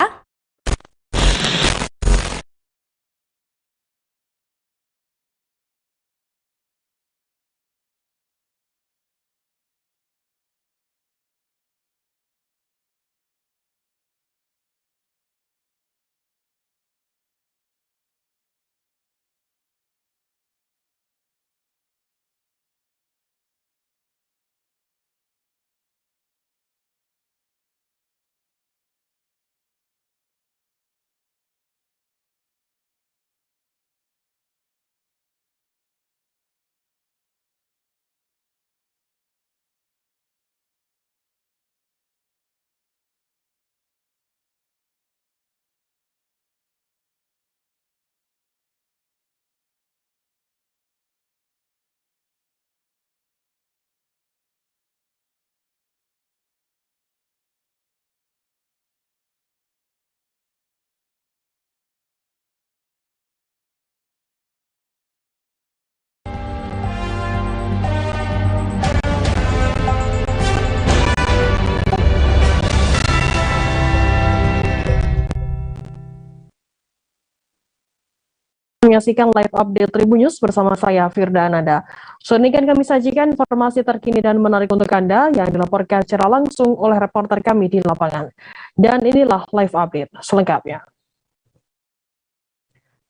Menyaksikan live update Tribun News bersama saya Firda Ananda. Ini kan kami sajikan informasi terkini dan menarik untuk Anda yang dilaporkan secara langsung oleh reporter kami di lapangan. Dan inilah live update selengkapnya.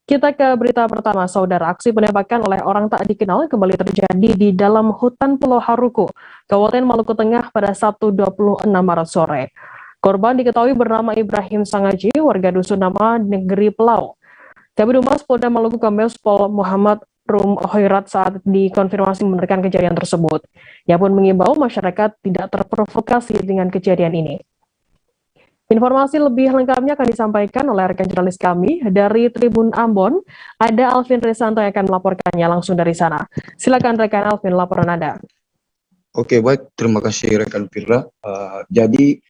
Kita ke berita pertama, saudara. Aksi penembakan oleh orang tak dikenal kembali terjadi di dalam hutan Pulau Haruku, Kabupaten Maluku Tengah pada Sabtu 26 Maret sore. Korban diketahui bernama Ibrahim Sangaji, warga dusun nama Negeri Pelau. Kabid Humas Polda Maluku Kombes Pol Muhammad Rum Hoirat saat dikonfirmasi membenarkan kejadian tersebut. Ia pun mengimbau masyarakat tidak terprovokasi dengan kejadian ini. Informasi lebih lengkapnya akan disampaikan oleh rekan jurnalis kami dari Tribun Ambon. Ada Alvin Resanto yang akan melaporkannya langsung dari sana. Silakan rekan Alvin, laporan Anda. Oke, baik. Terima kasih rekan Firda. Jadi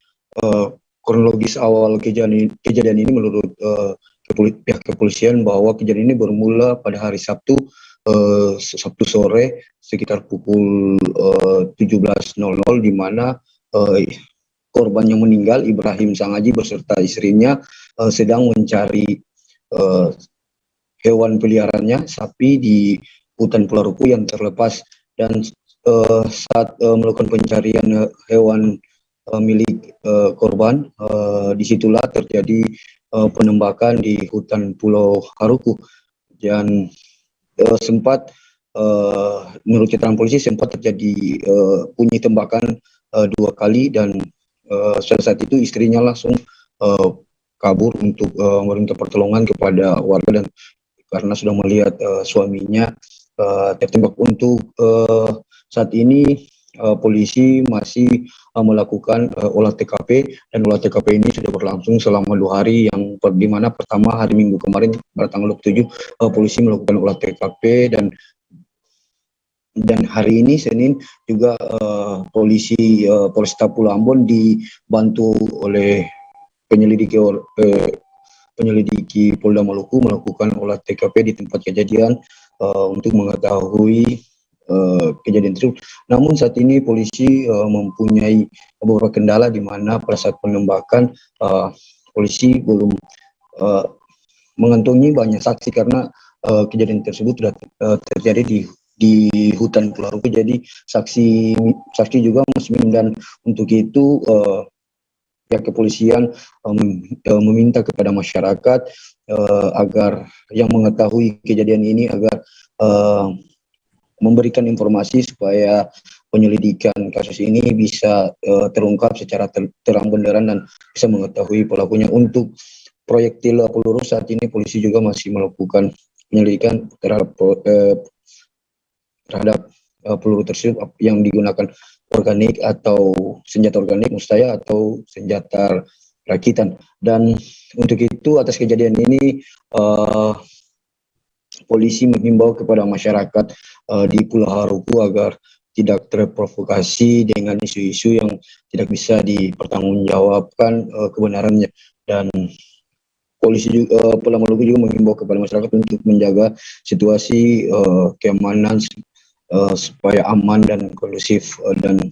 kronologis awal kejadian ini menurut pihak kepolisian bahwa kejadian ini bermula pada hari Sabtu sore sekitar pukul 17.00 di mana korban yang meninggal Ibrahim Sangaji beserta istrinya sedang mencari hewan peliharaannya sapi di hutan Pulau Haruku yang terlepas, dan saat melakukan pencarian hewan milik korban, disitulah terjadi penembakan di hutan Pulau Haruku, dan sempat menurut keterangan polisi sempat terjadi bunyi tembakan 2 kali, dan saat itu istrinya langsung kabur untuk meminta pertolongan kepada warga, dan karena sudah melihat suaminya tertembak. Untuk saat ini polisi masih melakukan olah TKP, dan olah TKP ini sudah berlangsung selama 2 hari, yang di mana pertama hari Minggu kemarin pada tanggal 27 polisi melakukan olah TKP, dan hari ini Senin juga polisi Polresta Pulau Ambon dibantu oleh penyelidiki Polda Maluku melakukan olah TKP di tempat kejadian untuk mengetahui kejadian tersebut. Namun saat ini polisi mempunyai beberapa kendala, di mana pada saat penembakan polisi belum mengantongi banyak saksi karena kejadian tersebut sudah terjadi di hutan Pulau Haruku. Jadi saksi juga masih minim, dan untuk itu pihak kepolisian meminta kepada masyarakat agar yang mengetahui kejadian ini agar memberikan informasi supaya penyelidikan kasus ini bisa terungkap secara terang benderang dan bisa mengetahui pelakunya. Untuk proyektil peluru, saat ini polisi juga masih melakukan penyelidikan terhadap peluru tersebut yang digunakan organik atau senjata organik mustaya atau senjata rakitan. Dan untuk itu atas kejadian ini polisi menghimbau kepada masyarakat di Pulau Haruku agar tidak terprovokasi dengan isu-isu yang tidak bisa dipertanggungjawabkan kebenarannya. Dan polisi juga, Polda Maluku juga menghimbau kepada masyarakat untuk menjaga situasi keamanan supaya aman dan kondusif. Dan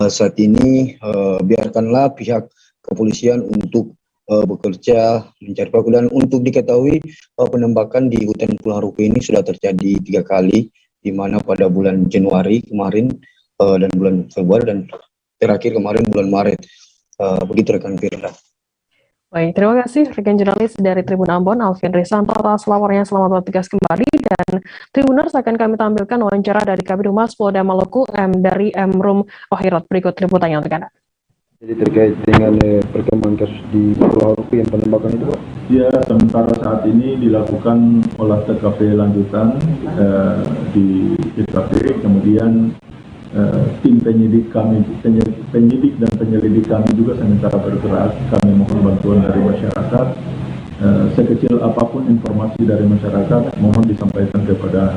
saat ini biarkanlah pihak kepolisian untuk bekerja mencari pelaku. Dan untuk diketahui penembakan di hutan Pulau Haruku ini sudah terjadi 3 kali, di mana pada bulan Januari kemarin dan bulan Februari, dan terakhir kemarin bulan Maret. Begitu rekan Firda. Baik, terima kasih rekan jurnalis dari Tribun Ambon Alvin Resanto atas laporannya. Selamat bertugas kembali, dan Tribuners akan kami tampilkan wawancara dari Kabid Humas Polda Maluku dari Rum Hoirat. Berikut liputannya untuk Anda. Jadi terkait dengan perkembangan kasus di Pulau Haruku yang penembakan itu, Pak? Ya, sementara saat ini dilakukan olah TKP lanjutan di TKP, kemudian tim penyidik dan penyelidik kami juga sementara bergerak. Kami mohon bantuan dari masyarakat. Sekecil apapun informasi dari masyarakat, mohon disampaikan kepada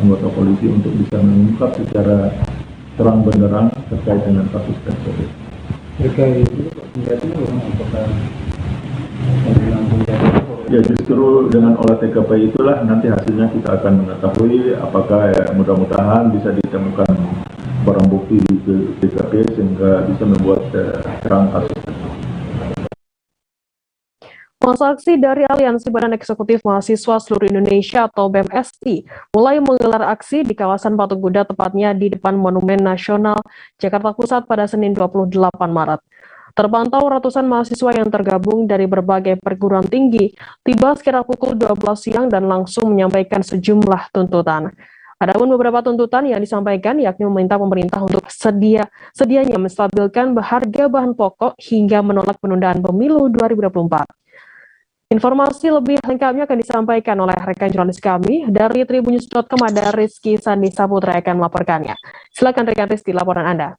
anggota polisi untuk bisa mengungkap secara terang benderang terkait dengan kasus tersebut. Ya, justru dengan olah TKP itulah nanti hasilnya kita akan mengetahui apakah mudah-mudahan bisa ditemukan barang bukti di TKP sehingga bisa membuat terang kasus. Masa aksi dari Aliansi Badan Eksekutif Mahasiswa Seluruh Indonesia atau BMSI mulai menggelar aksi di kawasan Patung Kuda, tepatnya di depan Monumen Nasional Jakarta Pusat pada Senin 28 Maret. Terpantau ratusan mahasiswa yang tergabung dari berbagai perguruan tinggi tiba sekitar pukul 12 siang dan langsung menyampaikan sejumlah tuntutan. Adapun beberapa tuntutan yang disampaikan yakni meminta pemerintah untuk sedianya menstabilkan harga bahan pokok hingga menolak penundaan pemilu 2024. Informasi lebih lengkapnya akan disampaikan oleh rekan jurnalis kami dari tribunnews.com, ada Rizky Sandi Saputra akan melaporkannya. Silakan rekan Rizky, laporan Anda.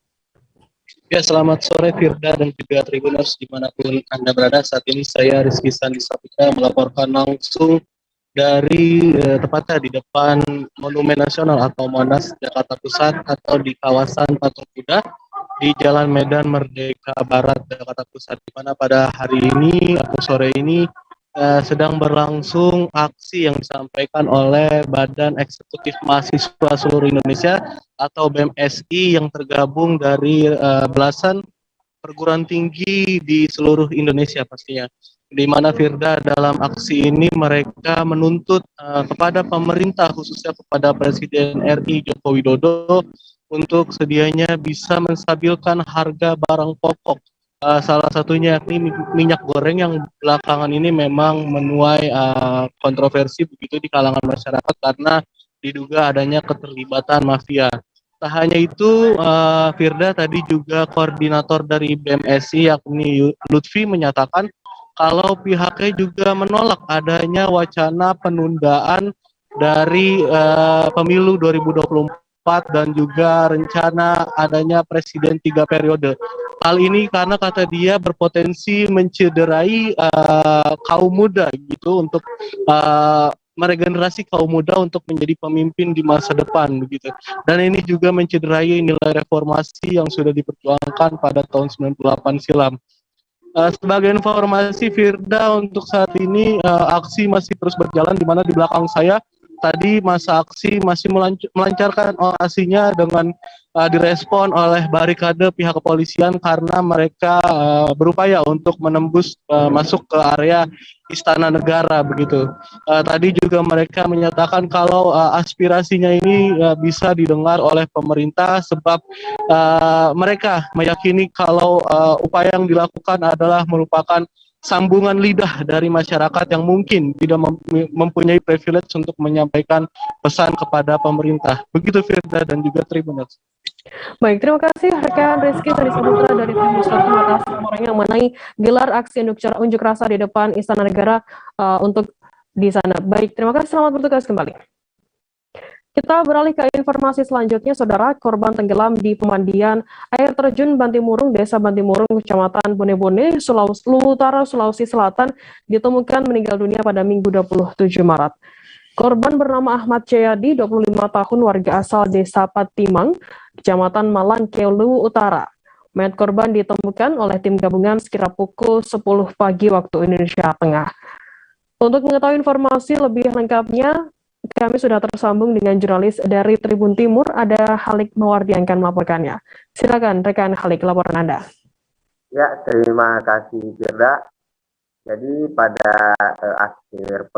Ya, selamat sore Firda dan juga Tribuners dimanapun Anda berada. Saat ini saya Rizky Sandi Saputra melaporkan langsung dari tepatnya di depan Monumen Nasional atau Monas Jakarta Pusat atau di kawasan Patung Kuda di Jalan Medan Merdeka Barat Jakarta Pusat, di mana pada hari ini atau sore ini sedang berlangsung aksi yang disampaikan oleh Badan Eksekutif Mahasiswa Seluruh Indonesia atau BMSI yang tergabung dari belasan perguruan tinggi di seluruh Indonesia pastinya. Di mana Firda dalam aksi ini mereka menuntut kepada pemerintah, khususnya kepada Presiden RI Joko Widodo untuk sedianya bisa menstabilkan harga barang pokok. Salah satunya yakni minyak goreng yang belakangan ini memang menuai kontroversi begitu di kalangan masyarakat karena diduga adanya keterlibatan mafia. Tak hanya itu, Firda, tadi juga koordinator dari BMSI yakni Lutfi menyatakan kalau pihaknya juga menolak adanya wacana penundaan dari pemilu 2024 dan juga rencana adanya presiden 3 periode. Hal ini karena kata dia berpotensi mencederai kaum muda gitu untuk meregenerasi kaum muda untuk menjadi pemimpin di masa depan begitu. Dan ini juga mencederai nilai reformasi yang sudah diperjuangkan pada tahun 98 silam. Sebagai informasi Firda, untuk saat ini aksi masih terus berjalan, di mana di belakang saya tadi masa aksi masih melancarkan orasinya dengan direspon oleh barikade pihak kepolisian karena mereka berupaya untuk menembus masuk ke area Istana Negara begitu. Tadi juga mereka menyatakan kalau aspirasinya ini bisa didengar oleh pemerintah sebab mereka meyakini kalau upaya yang dilakukan adalah merupakan sambungan lidah dari masyarakat yang mungkin tidak mempunyai privilege untuk menyampaikan pesan kepada pemerintah. Begitu Firda dan juga Tribuners. Baik, terima kasih rekan Rizky Sandi Saputra dari Tribunnews.com atas laporannya mengenai gelar aksi unjuk rasa di depan Istana Negara untuk di sana. Baik, terima kasih, selamat bertugas kembali. Kita beralih ke informasi selanjutnya, Saudara. Korban tenggelam di pemandian air terjun Bantimurung, Desa Bantimurung, Kecamatan Bone-Bone, Utara, Sulawesi Selatan, ditemukan meninggal dunia pada Minggu 27 Maret. Korban bernama Ahmad Jayadi, 25 tahun, warga asal Desa Patimang, Kecamatan Malang, Keulu Utara. Mayat korban ditemukan oleh tim gabungan sekitar pukul 10 pagi waktu Indonesia Tengah. Untuk mengetahui informasi lebih lengkapnya, kami sudah tersambung dengan jurnalis dari Tribun Timur, ada Halik Mawardi yang akan melaporkannya. Silakan rekan Halik, laporan Anda. Ya, terima kasih Firda. Jadi pada akhir